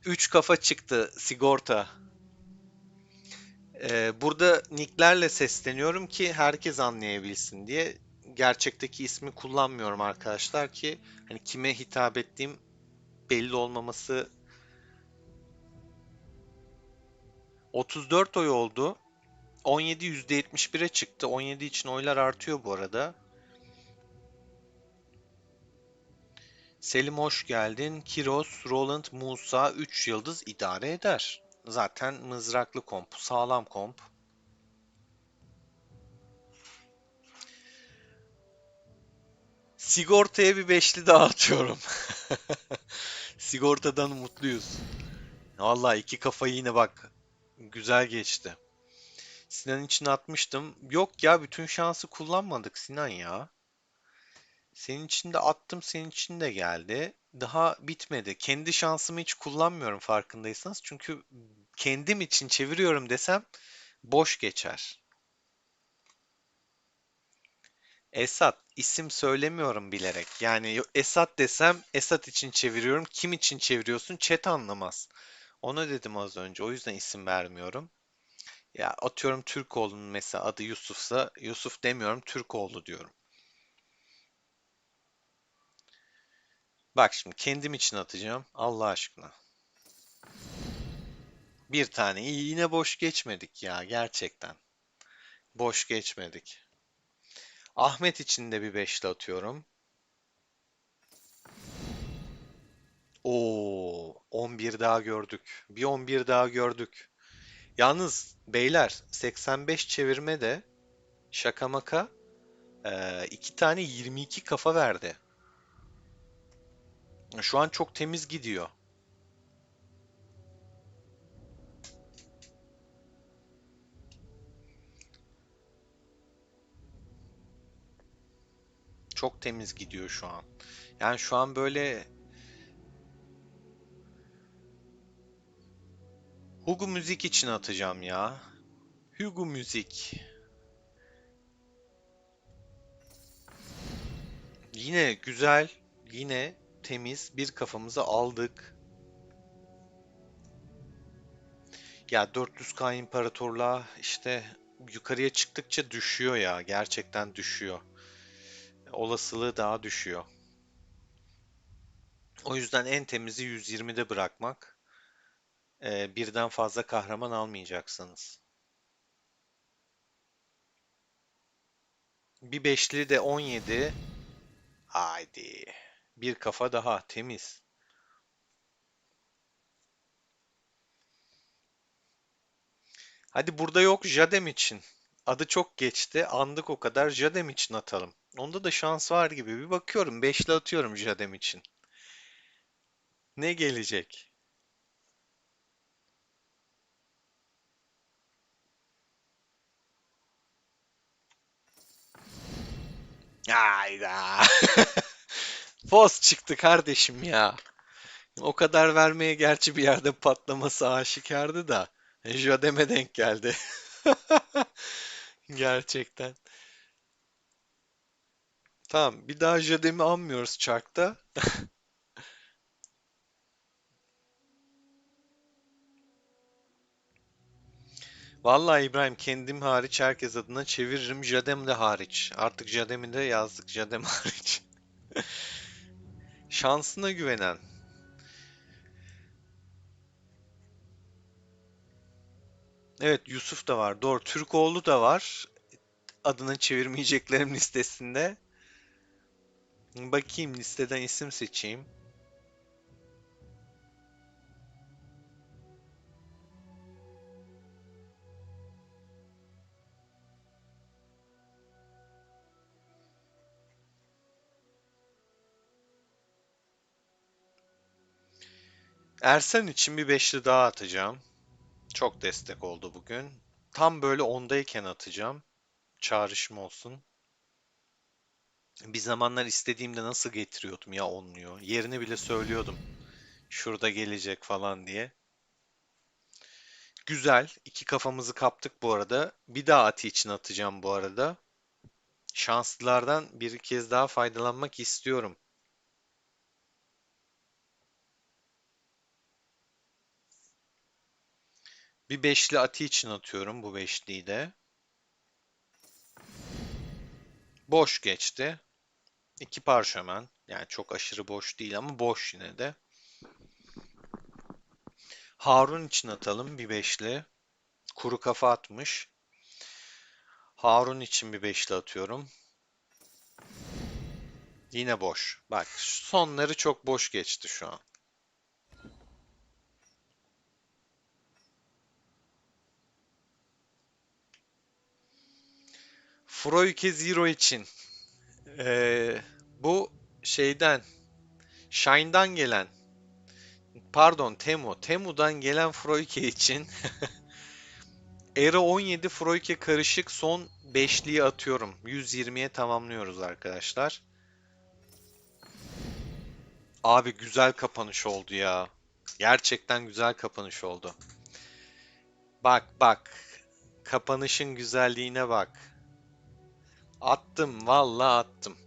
3 kafa çıktı sigorta. Burada nicklerle sesleniyorum ki herkes anlayabilsin diye. Gerçekteki ismi kullanmıyorum arkadaşlar ki hani kime hitap ettiğim belli olmaması. 34 oy oldu. 17 %71'e çıktı. 17 için oylar artıyor bu arada. Selim hoş geldin. Kiros, Roland, Musa 3 yıldız idare eder. Zaten mızraklı komp, sağlam komp. Sigortaya bir beşli daha atıyorum. Sigortadan mutluyuz. Vallahi 2 kafayı yine bak. Güzel geçti. Sinan için atmıştım. Yok ya bütün şansı kullanmadık Sinan ya. Senin için de attım, senin için de geldi. Daha bitmedi. Kendi şansımı hiç kullanmıyorum farkındaysanız. Çünkü kendim için çeviriyorum desem boş geçer. Esat isim söylemiyorum bilerek. Yani Esat desem Esat için çeviriyorum. Kim için çeviriyorsun? Chat anlamaz. Onu dedim az önce. O yüzden isim vermiyorum. Ya atıyorum Türkoğlu'nun mesela adı Yusuf'sa Yusuf demiyorum Türkoğlu diyorum. Bak şimdi kendim için atacağım. Allah aşkına. Bir tane. İyi, yine boş geçmedik ya gerçekten. Boş geçmedik. Ahmet için de bir beşli atıyorum. Oo, 11 daha gördük. Bir 11 daha gördük. Yalnız beyler 85 çevirme de şaka maka iki tane 22 kafa verdi. Şu an çok temiz gidiyor. Çok temiz gidiyor şu an. Yani şu an böyle Hugo Müzik için atacağım ya. Hugo Müzik. Yine güzel, yine temiz bir kafamızı aldık. Ya 400K imparatorluğa işte yukarıya çıktıkça düşüyor ya. Gerçekten düşüyor. Olasılığı daha düşüyor. O yüzden en temizi 120'de bırakmak. Birden fazla kahraman almayacaksınız. Bir beşli de 17. Haydi. Bir kafa daha temiz. Hadi burada yok Jadem için. Adı çok geçti. Andık o kadar. Jadem için atalım. Onda da şans var gibi. Bir bakıyorum. Beşli atıyorum Jadem için. Ne gelecek? Hayda. Boz çıktı kardeşim ya. O kadar vermeye gerçi bir yerde patlaması aşikardı da. Jadem'e denk geldi. Gerçekten. Tamam, bir daha Jadem'i anmıyoruz çarkta. Vallahi İbrahim kendim hariç herkes adına çeviririm. Jadem de hariç. Artık Jadem'i de yazdık. Jadem hariç. Şansına güvenen. Evet Yusuf da var. Doğru. Türkoğlu da var. Adını çevirmeyeceklerim listesinde. Bakayım listeden isim seçeyim. Ersen için bir beşli daha atacağım. Çok destek oldu bugün. Tam böyle ondayken atacağım. Çağrışım olsun. Bir zamanlar istediğimde nasıl getiriyordum ya onluyor. Yerini bile söylüyordum. Şurada gelecek falan diye. Güzel. İki kafamızı kaptık bu arada. Bir daha Ati için atacağım bu arada. Şanslılardan bir kez daha faydalanmak istiyorum. Bir beşli Ati için atıyorum bu beşliyi de. Boş geçti. İki parşömen. Yani çok aşırı boş değil ama boş yine de. Harun için atalım bir beşli. Kuru kafa atmış. Harun için bir beşli atıyorum. Yine boş. Bak sonları çok boş geçti şu an. Froike Zero için. Bu şeyden, Shine'dan gelen, pardon Temu'dan gelen Froike için Era 17 Froike karışık son beşliği atıyorum. 120'ye tamamlıyoruz arkadaşlar. Abi güzel kapanış oldu ya. Gerçekten güzel kapanış oldu. Bak bak. Kapanışın güzelliğine bak. Attım vallahi attım.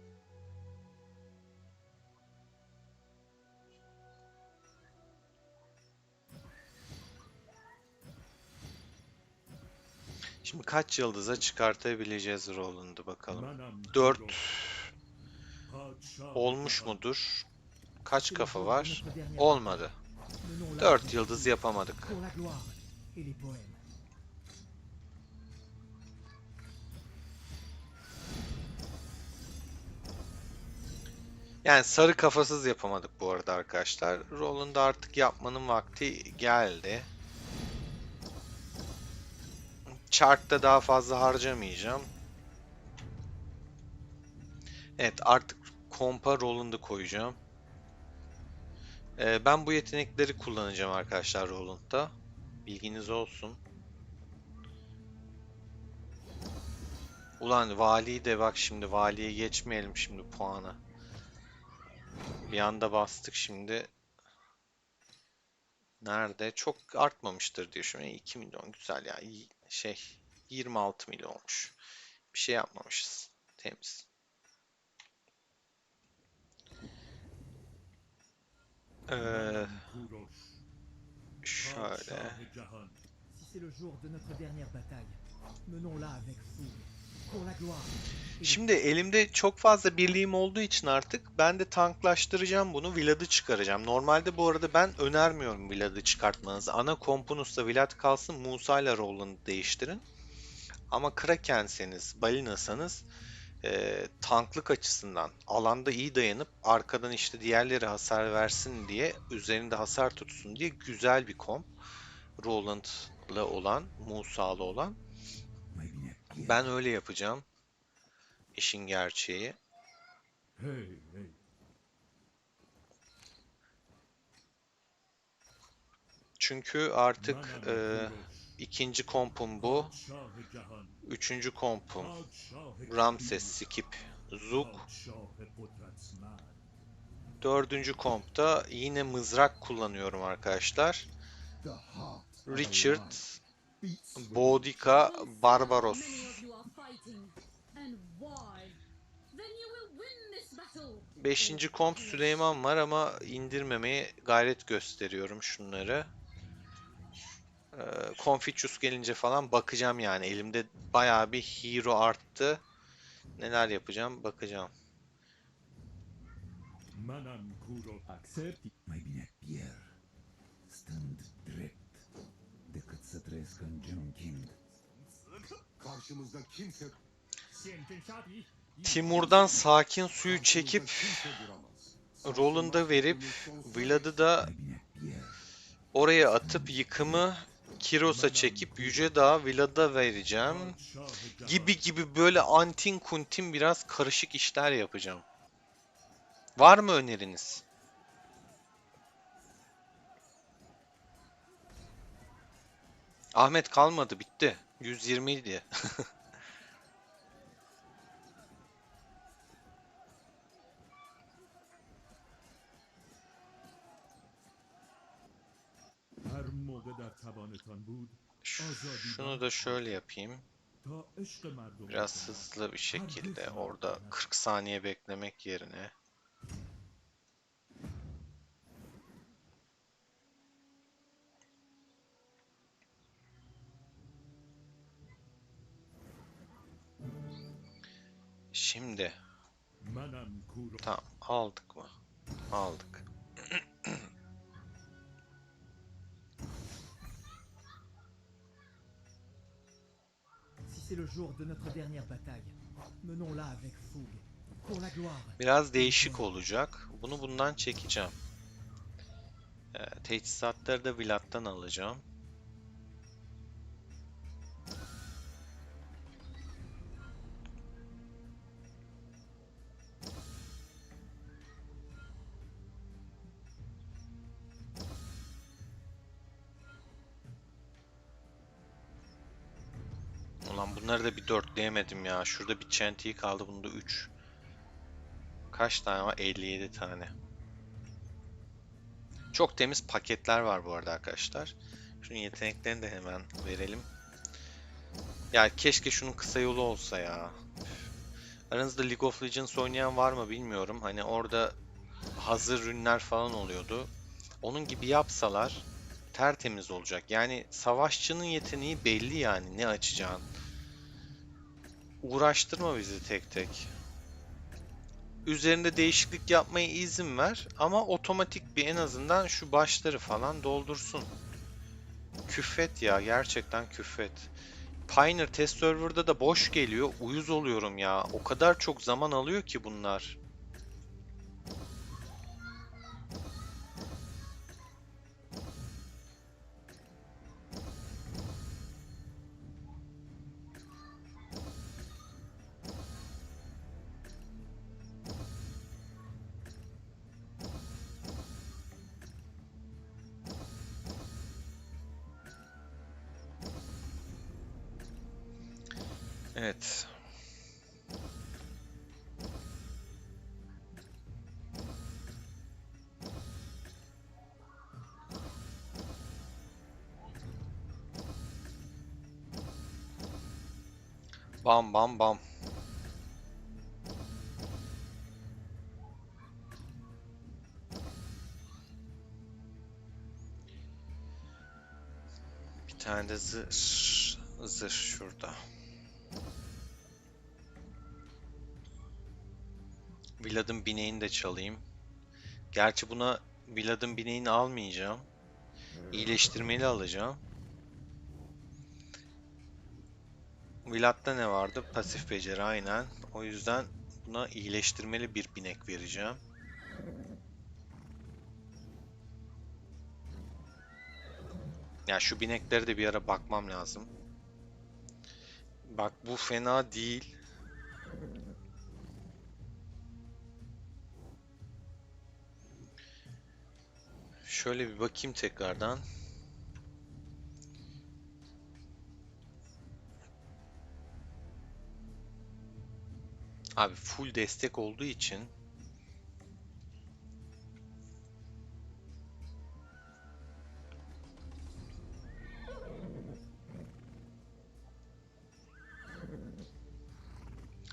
Şimdi kaç yıldıza çıkartabileceğiz Roland'ı bakalım. Manam 4 Duros, Padşah-ı olmuş Cihan, mudur? Kaç kafa var? Olmadı. 4 yıldız yapamadık. Yani sarı kafasız yapamadık bu arada arkadaşlar. Roland'ı artık yapmanın vakti geldi. Chart'ta daha fazla harcamayacağım. Evet, artık kompa Roland'ı koyacağım. Ben bu yetenekleri kullanacağım arkadaşlar Roland'da. Bilginiz olsun. Ulan vali de bak, şimdi valiye geçmeyelim şimdi puanı. Bir anda bastık şimdi. Nerede? Çok artmamıştır diye düşünüyorum. 2 milyon güzel ya. 26 milyon olmuş. Bir şey yapmamışız. Temiz. Ee, şöyle. Si c'est le jour de notre dernière bataille, menons-la avec fougue, pour la gloire. Şimdi elimde çok fazla birliğim olduğu için artık ben de tanklaştıracağım bunu. Vlad'ı çıkaracağım. Normalde bu arada ben önermiyorum Vlad'ı çıkartmanızı. Ana kompunus'ta Vlad kalsın. Musa ile Roland'ı değiştirin. Ama Kraken'seniz, Balina'sanız tanklık açısından alanda iyi dayanıp arkadan işte diğerleri hasar versin diye, üzerinde hasar tutsun diye güzel bir komp. Roland'lı olan, Musa'lı olan. Ben öyle yapacağım. İşin gerçeği. Hey, hey. Çünkü artık ikinci kompum bu. Üçüncü kompum Ramses, Skip, Zug. Dördüncü kompta yine mızrak kullanıyorum arkadaşlar. Richard, Boudica, Barbaros. Beşinci komp Süleyman var ama indirmemeye gayret gösteriyorum şunları. Confucius gelince falan bakacağım yani. Elimde bayağı bir hero arttı. Neler yapacağım bakacağım. Accept. Mai bine pierd, stând drept, decât să trăiesc îngenunchind. Karşımızda kimse Timur'dan sakin suyu çekip Roland'a verip Vlad'ı da Mai bine pierd, oraya atıp yıkımı Kiros'a çekip Yüce Dağ Vlad'a vereceğim. Gibi böyle antin kuntin biraz karışık işler yapacağım. Var mı öneriniz? Ahmet kalmadı, bitti. 120 idi. her moda der tabanıtan bud. Şunu da şöyle yapayım. Ta eşk merdum. Biraz hızlı bir şekilde orada 40 saniye beklemek yerine. Şimdi Manam kuro. tamam, aldık mı? Aldık. Si c'est le jour de notre dernière bataille, menons-la avec fougue, pour la gloire. Biraz değişik olacak. Bunu bundan çekeceğim. Teçhizatları da Vlad'dan alacağım. Ulan bunları da bir dörtleyemedim ya. Şurada bir çentiği kaldı. Bunda 3. Kaç tane var? 57 tane. Çok temiz paketler var bu arada arkadaşlar. Şunun yeteneklerini de hemen verelim. Ya keşke şunun kısa yolu olsa ya. Aranızda League of Legends oynayan var mı bilmiyorum. Hani orada hazır ürünler falan oluyordu. Onun gibi yapsalar tertemiz olacak. Yani savaşçının yeteneği belli yani, ne açacağın. Uğraştırma bizi tek tek. üzerinde değişiklik yapmaya izin ver ama otomatik bir en azından şu başları falan doldursun. Küffet ya, gerçekten küffet. Pioneer test server'da da boş geliyor. Uyuz oluyorum ya. O kadar çok zaman alıyor ki bunlar. Evet. Bam bam bam. Bir tane de zırh şurada. Vlad'ın bineğini de çalayım. Gerçi buna Vlad'ın bineğini almayacağım. İyileştirmeli alacağım. Vlad'da ne vardı? Pasif beceri aynen. O yüzden buna iyileştirmeli bir binek vereceğim. Ya şu bineklere de bir ara bakmam lazım. Bak bu fena değil. Şöyle bir bakayım tekrardan. Abi full destek olduğu için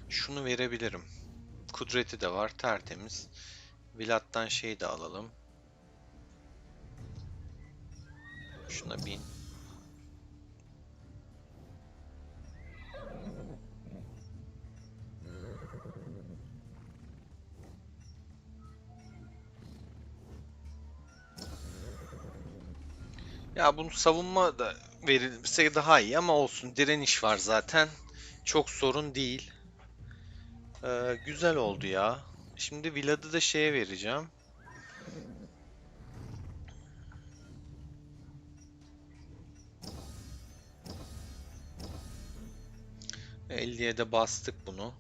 şunu verebilirim. Kudreti de var, tertemiz. Vlad'dan şey de alalım. Şuna bin. Ya bunu savunma da verilse daha iyi ama olsun. Direniş var zaten. Çok sorun değil. Güzel oldu ya. Şimdi Vlad'ı da şeye vereceğim. 50'ye de bastık bunu.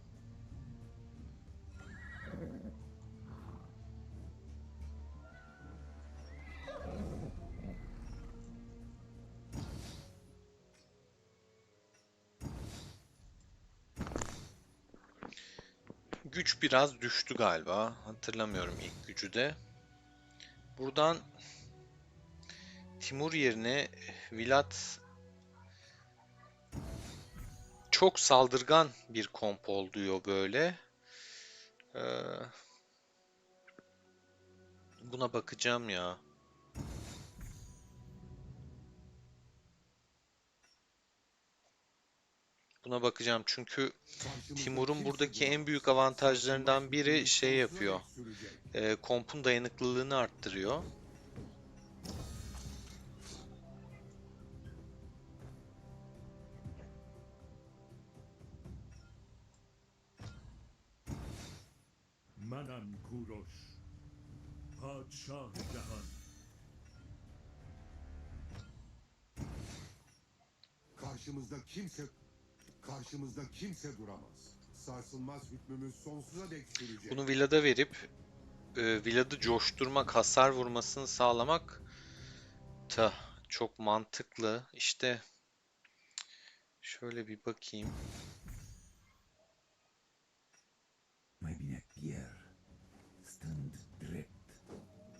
Güç biraz düştü galiba. Hatırlamıyorum ilk gücü de. Buradan Timur yerine Vlad çok saldırgan bir komp oluyor böyle. Ee, Buna bakacağım ya. Buna bakacağım çünkü Karşımızda Timur'un kimse buradaki en duramaz. büyük Sarsılmaz avantajlarından biri hükmümüz şey sonsuza yapıyor. dek sürecek. Kompun dayanıklılığını arttırıyor. Manan Kuroş, Padşah-ı Cahan. Karşımızda kimse duramaz. Sarsılmaz hükmümüz sonsuza dek sürecek. Bunu Vlad'a verip Vlad'ı coşturmak, hasar vurmasını sağlamak çok mantıklı. İşte şöyle bir bakayım. Mai bine pierd, stând drept,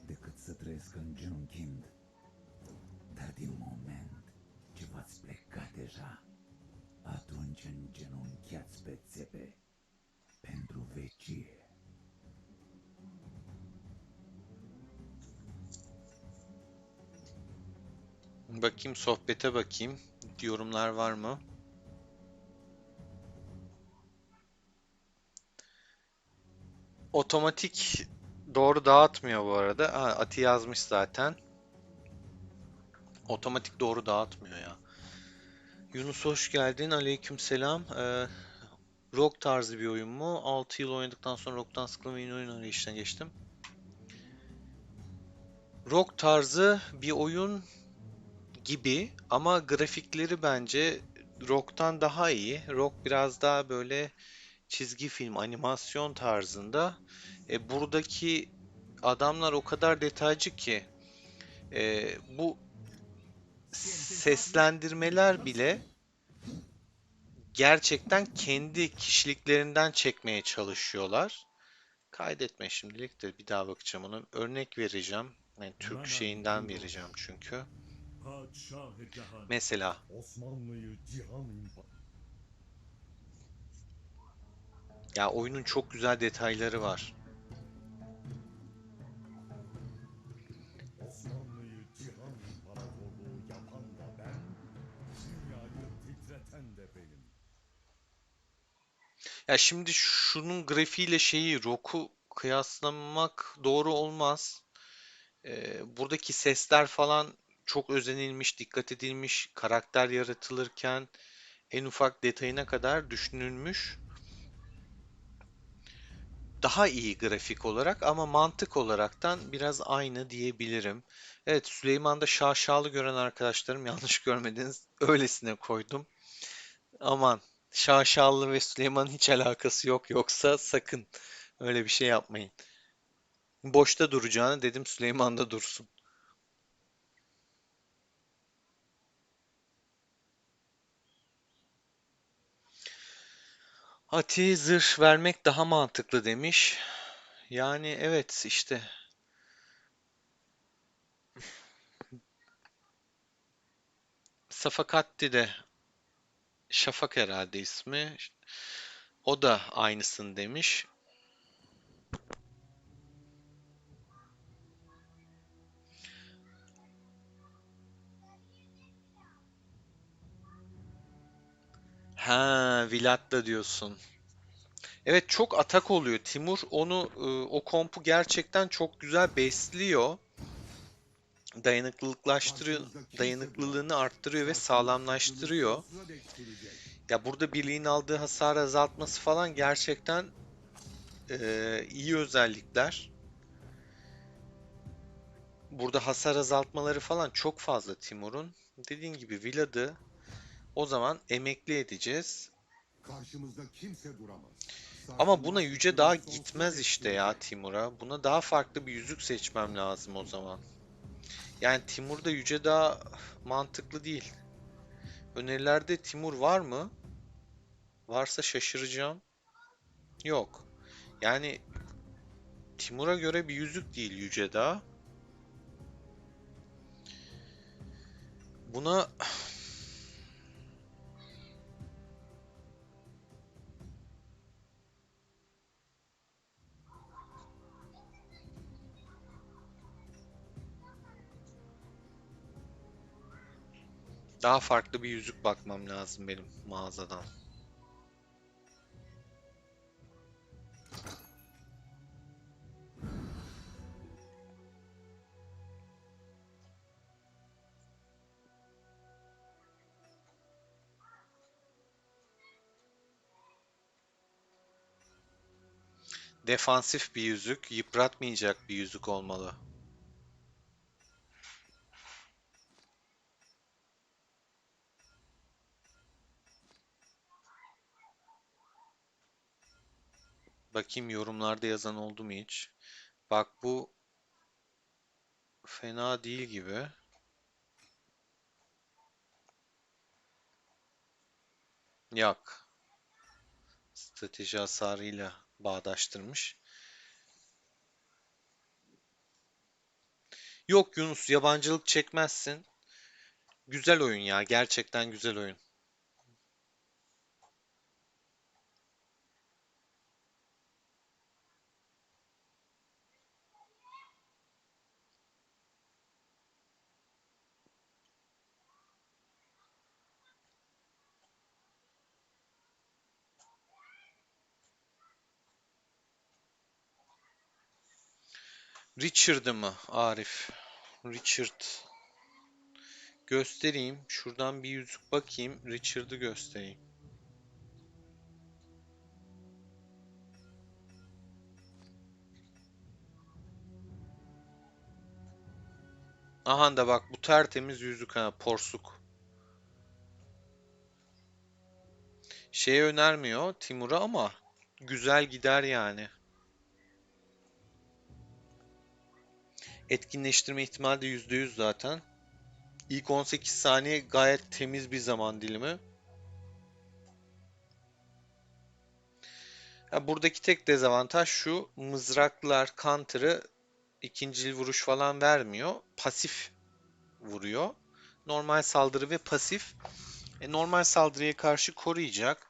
decât să trăiesc îngenunchind. Dar din moment ce v-ați plecat deja, atunci îngenunchiați pe țepe pentru vecie. Bakayım sohbete bakayım. Yorumlar var mı? Otomatik doğru dağıtmıyor bu arada. Ha, Ati yazmış zaten. Otomatik doğru dağıtmıyor ya. Yunus hoş geldin. Aleykümselam. Rock tarzı bir oyun mu? 6 yıl oynadıktan sonra rock'tan sıkıldım ve yeni oyun arayışına geçtim. Rock tarzı bir oyun gibi ama grafikleri bence rock'tan daha iyi. Rock biraz daha böyle çizgi film, animasyon tarzında. Buradaki adamlar o kadar detaycı ki bu seslendirmeler bile gerçekten kendi kişiliklerinden çekmeye çalışıyorlar. Kaydetme şimdilik de bir daha bakacağım ona. Örnek vereceğim. Yani Türk Nanan şeyinden Kuros, vereceğim çünkü. Padişah-ı Cihan, Mesela Osmanlı'yı cihan ya oyunun çok güzel detayları var. Osmanlı'yı cihan imparatorluğu yapan da ben, dünyayı titreten de benim. Ya şimdi şunun grafiğiyle şeyi Rock'u kıyaslamak doğru olmaz. Buradaki sesler falan çok özenilmiş, dikkat edilmiş, karakter yaratılırken en ufak detayına kadar düşünülmüş. Daha iyi grafik olarak ama mantık olaraktan biraz aynı diyebilirim. Evet, Süleyman'da şaşalı gören arkadaşlarım yanlış görmediniz. Öylesine koydum. Aman, şaşalı ve Süleyman'ın hiç alakası yok yoksa sakın öyle bir şey yapmayın. Boşta duracağını dedim Süleyman'da dursun. Ati zırh vermek daha mantıklı demiş. Yani evet işte Safakatti de Şafak herhalde ismi. O da aynısını demiş. Ha, Vilat'ta diyorsun. Evet çok atak oluyor. Timur onu o kompu gerçekten çok güzel besliyor. Dayanıklılıklaştırıyor, Karşımızda kimse dayanıklılığını duramaz. arttırıyor ve Savaşçımız köprünün sağlamlaştırıyor. sonsuza dek sürecek. Ya burada birliğin aldığı hasar azaltması falan gerçekten iyi özellikler. Burada hasar azaltmaları falan çok fazla Timur'un. Dediğin gibi Vilad'ı o zaman emekli edeceğiz. Karşımızda kimse duramaz. Ama buna Sarsılmaz Yüce köprümüz Dağ sonsuza gitmez dek işte ya sürecek. Timur'a. Buna daha farklı bir yüzük seçmem lazım o zaman. Yani Timur'da Yüce Dağ mantıklı değil. Önerilerde Timur var mı? Varsa şaşıracağım. Yok. Yani Timur'a göre bir yüzük değil Yüce Dağ. Buna daha farklı bir yüzük bakmam lazım benim mağazadan. Defansif bir yüzük, yıpratmayacak bir yüzük olmalı. Bakayım yorumlarda yazan oldu mu hiç? Bak bu fena değil gibi. Yok. Strateji hasarıyla bağdaştırmış. Yok Yunus yabancılık çekmezsin. Güzel oyun ya. Gerçekten güzel oyun. Richard'ı mı Arif? Richard. Göstereyim. Şuradan bir yüzük bakayım. Richard'ı göstereyim. Aha da bak bu tertemiz yüzük ha. Porsuk. Şey önermiyor Timur'a ama güzel gider yani. Etkinleştirme ihtimali de %100 zaten. İlk 18 saniye gayet temiz bir zaman dilimi. Ha, buradaki tek dezavantaj şu. Mızraklar counter'ı ikincil vuruş falan vermiyor. Pasif vuruyor. Normal saldırı ve pasif. Normal saldırıya karşı koruyacak.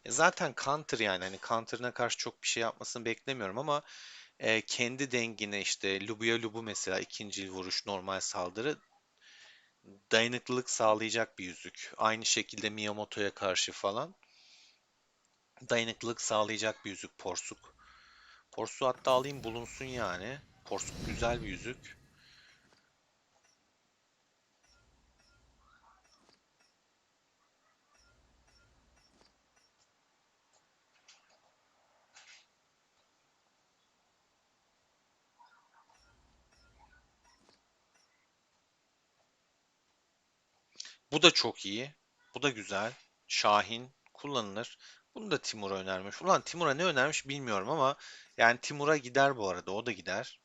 Zaten counter yani hani counter'ına karşı çok bir şey yapmasını beklemiyorum ama kendi dengine işte Lubu'ya Lubu mesela ikincil vuruş normal saldırı dayanıklılık sağlayacak bir yüzük. Aynı şekilde Miyamoto'ya karşı falan dayanıklılık sağlayacak bir yüzük Porsuk. Porsuk'u hatta alayım bulunsun yani. Porsuk güzel bir yüzük. Bu da çok iyi. Bu da güzel. Şahin kullanılır. Bunu da Timur'a önermiş. Ulan Timur'a ne önermiş bilmiyorum ama yani Timur'a gider bu arada. O da gider.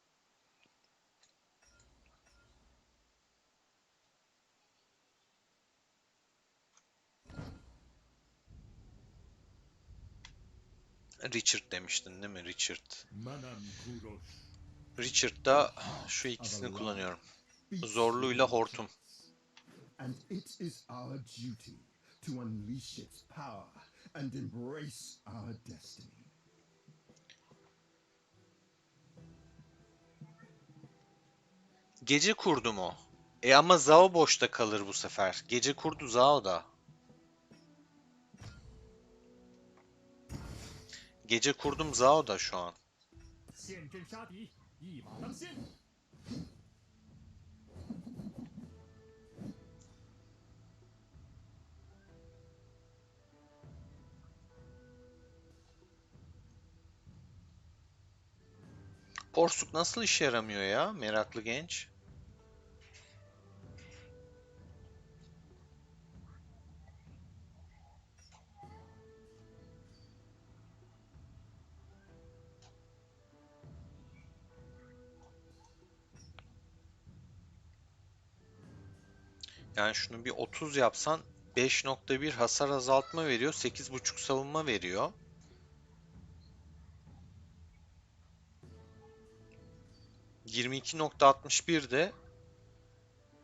Richard demiştin değil mi? Richard. Madame Kurosh, Richard'da şu gods of ikisini love kullanıyorum. beats Zorluyla within hortum. us, and it is our duty to unleash its power and embrace our destiny. Gece kurdu mu? Ama Zao boşta kalır bu sefer. Gece kurdu Zao da. Gece kurdum Zao da şu an. 现阵杀敌，一马当先。Porsuk nasıl işe yaramıyor ya? Meraklı genç. Yani şunu bir 30 yapsan 5.1 hasar azaltma veriyor. 8.5 savunma veriyor. 22.61 de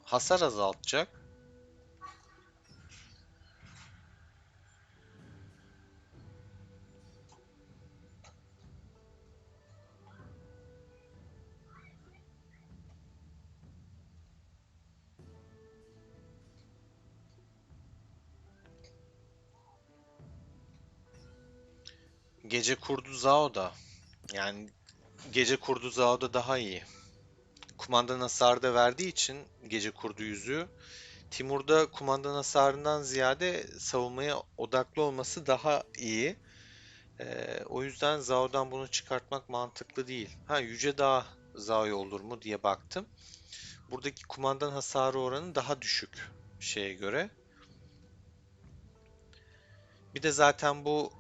hasar azaltacak. Gece kurdu Zao da. Yani gece kurdu Zao da daha iyi. Kumandan hasarı da verdiği için gece kurdu yüzüğü. Timur'da kumandan hasarından ziyade savunmaya odaklı olması daha iyi. O yüzden Zao'dan bunu çıkartmak mantıklı değil. Ha Yüce Dağ Zao'ya olur mu diye baktım. Buradaki kumandan hasarı oranı daha düşük şeye göre. Bir de zaten bu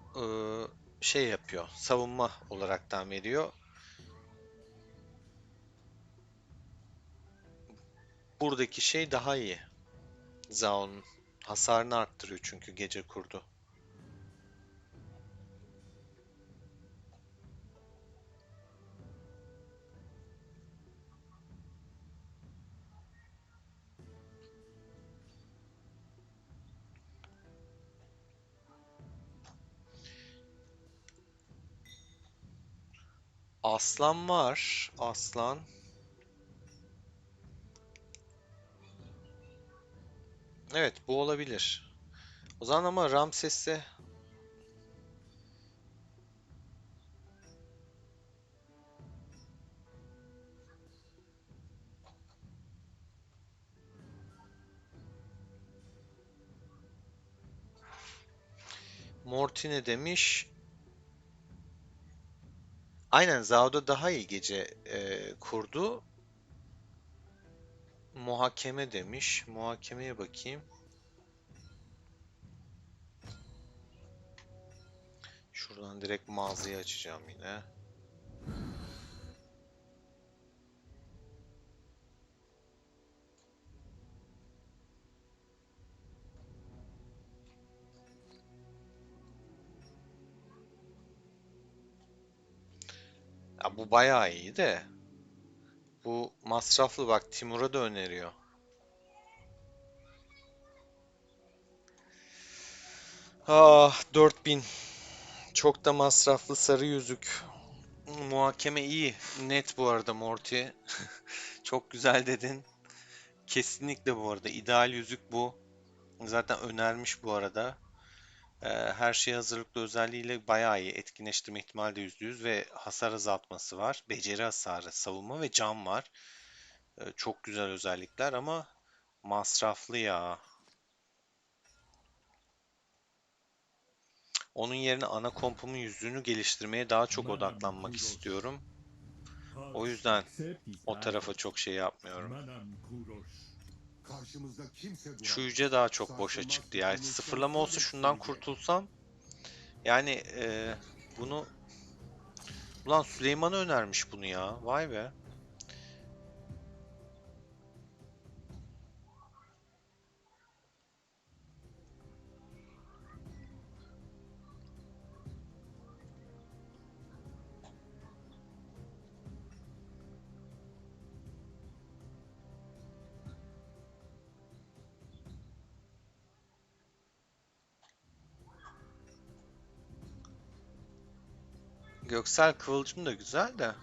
şey yapıyor. Savunma olaraktan veriyor. Buradaki şey daha iyi. Zao'nun hasarını arttırıyor çünkü gece kurdu. Aslan var. Aslan. Evet bu olabilir. O zaman ama Ramses'e Morty ne demiş? Aynen Zao'da daha iyi gece kurdu. Muhakeme demiş. Muhakemeye bakayım. Şuradan direkt mağazayı açacağım yine. Ya bu bayağı iyi de. Bu masraflı, bak Timur'a da öneriyor. Ah, 4000. Çok da masraflı sarı yüzük. Muhakeme iyi. Net bu arada Morty. Çok güzel dedin. Kesinlikle bu arada. İdeal yüzük bu. Zaten önermiş bu arada. Her şey hazırlıklı özelliğiyle bayağı iyi. Etkinleştirme ihtimali de %100 ve hasar azaltması var. Beceri hasarı, savunma ve can var. Çok güzel özellikler ama masraflı ya. Onun yerine ana kompumun yüzüğünü geliştirmeye daha çok Madame odaklanmak Kudos. istiyorum. O Hoc yüzden acceptis o tarafa raidos. çok şey yapmıyorum. Madame Kudos. Karşımızda kimse Şu duramaz. yüce daha çok boşa Sarsılmaz çıktı ya. tutumumuz Sıfırlama olsa sonsuzdur şundan Fulge. kurtulsam. Yani bunu... Ulan Süleyman'a önermiş bunu ya. Vay be. Göksel Kıvılcım da güzel de.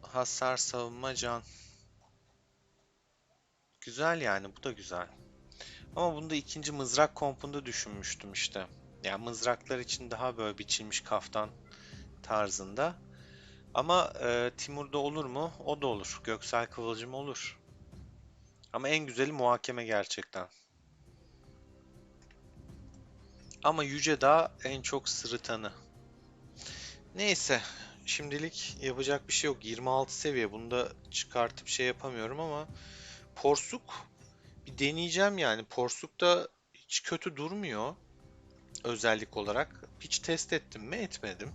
Hasar, savunma, can. Güzel yani, bu da güzel. Ama bunda ikinci mızrak kompunda düşünmüştüm işte. Yani mızraklar için daha böyle biçilmiş kaftan tarzında. Ama Timur'da olur mu? O da olur. Göksel Kıvılcım olur. Ama en güzeli muhakeme gerçekten. Ama Yüce Dağ en çok sırıtanı. Neyse. Şimdilik yapacak bir şey yok. 26 seviye. Bunu da çıkartıp şey yapamıyorum ama Porsuk bir deneyeceğim yani. Porsuk da hiç kötü durmuyor özellik olarak. Hiç test ettim mi? Etmedim.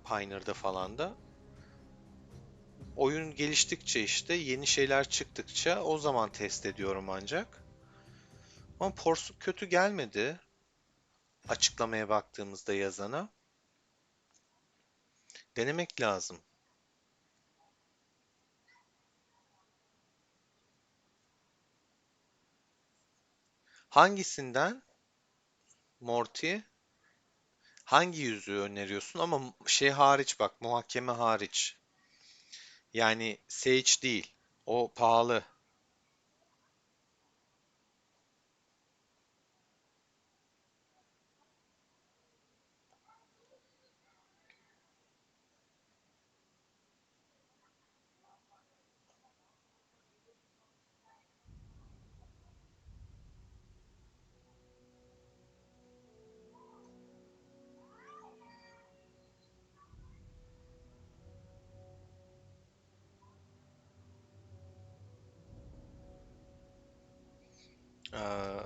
Pioneer'da falan da. Oyun geliştikçe işte yeni şeyler çıktıkça o zaman test ediyorum ancak. Ama Porsuk kötü gelmedi açıklamaya baktığımızda yazana. Denemek lazım. Hangisinden Morty? Hangi yüzüğü öneriyorsun? Ama şey hariç bak, muhakeme hariç. Yani Sage değil. O pahalı. Ee,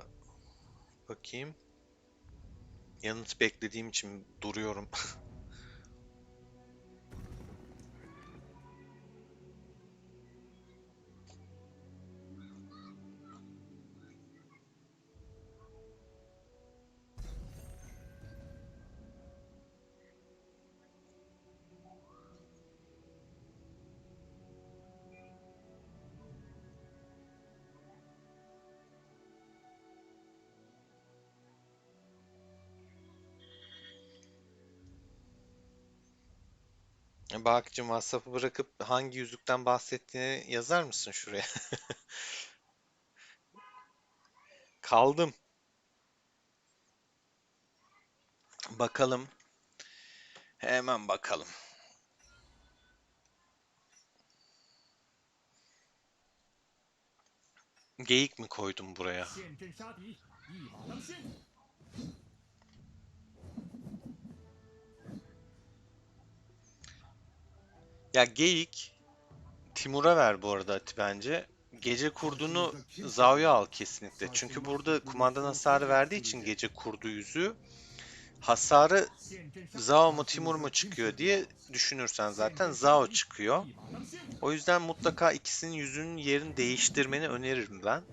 bakayım. Yanıt beklediğim için duruyorum. Bakcım, WhatsApp'ı bırakıp hangi yüzükten bahsettiğini yazar mısın şuraya? Kaldım. Bakalım. Hemen bakalım. Geyik mi koydum buraya? 现阵杀敌，一马当先。Ya geyik Timur'a ver bu arada Ati bence. Gece kurdunu Karşımızda kimse Zavya al duramaz. kesinlikle. Çünkü burada Sarsılmaz kumandan gurur hasarı sonsuz verdiği için olsun gece diye. kurdu yüzü hasarı 现阵杀， Zhao mu Timur mu Karşımızda çıkıyor kimse diye duramaz. düşünürsen 现 zaten 阵杀 Zhao 敌， çıkıyor. 一马当先。 O yüzden mutlaka ikisinin yüzünün yerini değiştirmeni öneririm ben.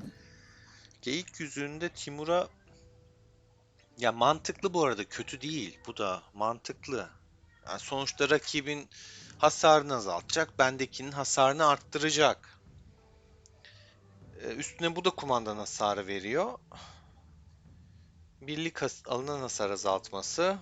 Geyik yüzüğünde Timur'a ya mantıklı bu arada kötü değil. Bu da mantıklı. Yani sonuçta rakibin hasarını azaltacak, bendekinin hasarını arttıracak. Üstüne bu da kumandan hasarı veriyor. Birlik alınan hasar azaltması.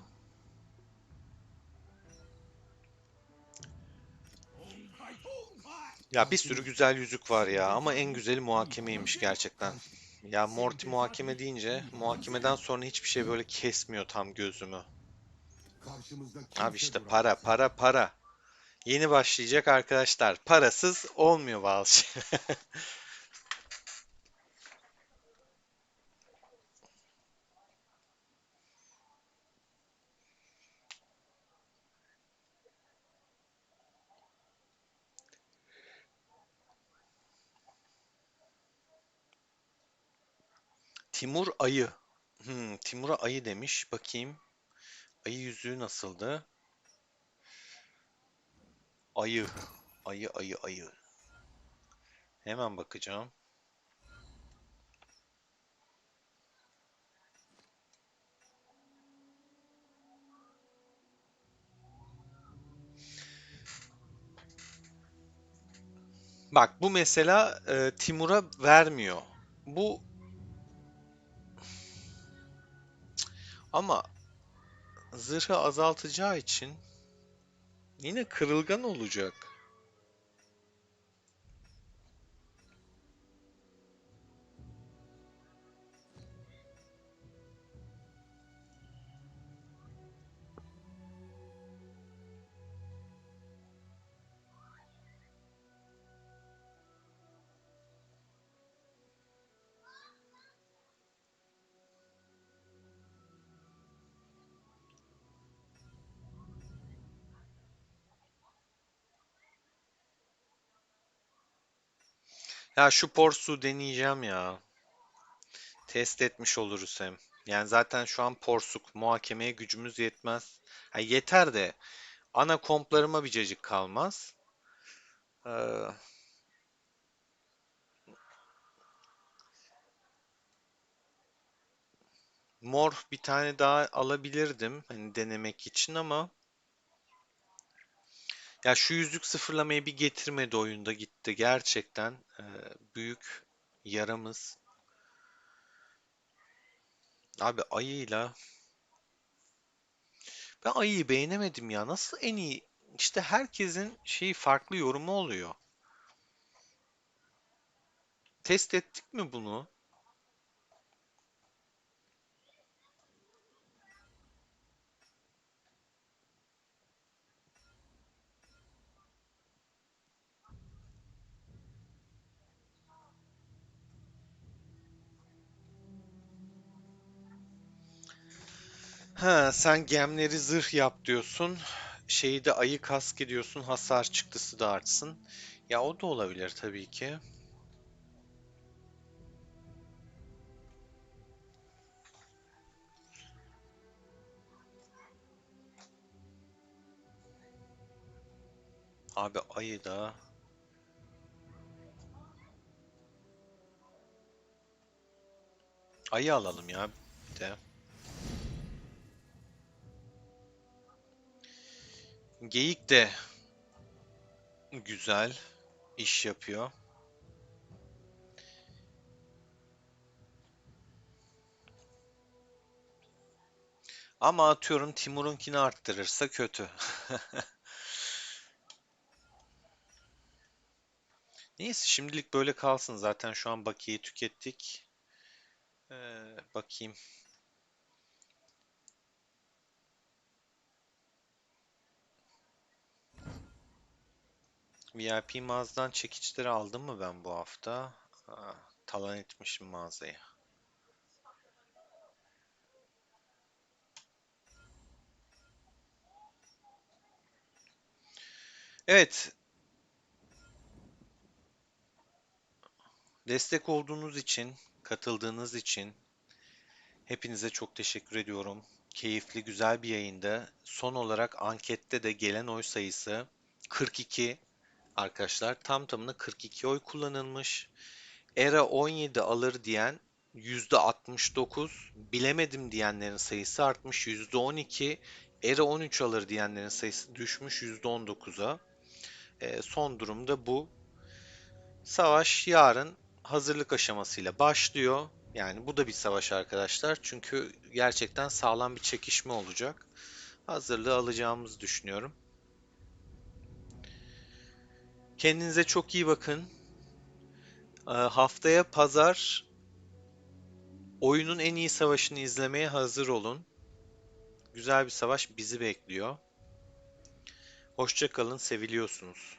Ya bir sürü Karşımızda güzel yüzük var ya 现阵 ama 杀 en 敌， güzeli 一马当 muhakemeymiş 先。 gerçekten. karşı Ya 现 Morty 阵杀 muhakeme 敌， deyince 一马当先。 muhakemeden sonra hiçbir şey böyle kesmiyor tam gözümü. karşımızda Abi kimse işte duramaz. para para para. Yeni başlayacak arkadaşlar. Parasız olmuyor bazı şey. Timur ayı. Timur'a ayı demiş. Bakayım. Ayı yüzüğü nasıldı? Ayı. Ayı ayı ayı. Hemen bakacağım. Bak bu mesela Timur'a vermiyor. Bu ama zırhı azaltacağı için yine kırılgan olacak. Ya şu Porsu deneyeceğim ya. Test etmiş oluruz hem. Yani zaten şu an porsuk. Muhakemeye gücümüz yetmez. Ha, yeter de ana komplarıma bir cacık kalmaz. Ee, mor bir tane daha alabilirdim hani denemek için ama ya şu yüzük sıfırlamayı bir getirmedi oyunda gitti. Gerçekten büyük yaramız. Abi ayıyla ben ayıyı beğenemedim ya. Nasıl en iyi? İşte herkesin şeyi farklı yorumu oluyor. Test ettik mi bunu? Ha, sen gemleri zırh yap diyorsun. Şeyi de ayı kask ediyorsun. Hasar çıktısı da artsın. Ya o da olabilir tabii ki. Abi ayı da. Ayı alalım ya bir de. Geyik de güzel iş yapıyor. Ama atıyorum Timur'unkini arttırırsa kötü. Neyse şimdilik böyle kalsın. Zaten şu an bakiyeyi tükettik. Bakayım. VIP mağazadan çekiçleri aldım mı ben bu hafta? Aa, talan etmişim mağazayı. Evet, destek olduğunuz için, katıldığınız için hepinize çok teşekkür ediyorum. Keyifli, güzel bir yayında. Son olarak ankette de gelen oy sayısı 42 arkadaşlar. Tam tamına 42 oy kullanılmış. Era 17 alır diyen %69, bilemedim diyenlerin sayısı artmış %12, Era 13 alır diyenlerin sayısı düşmüş %19'a. Son durumda bu. Savaş yarın hazırlık aşamasıyla başlıyor. Yani bu da bir savaş arkadaşlar. Çünkü gerçekten sağlam bir çekişme olacak. Hazırlığı alacağımızı düşünüyorum. Kendinize çok iyi bakın. Haftaya pazar oyunun en iyi savaşını izlemeye hazır olun. Güzel bir savaş bizi bekliyor. Hoşça kalın, seviliyorsunuz.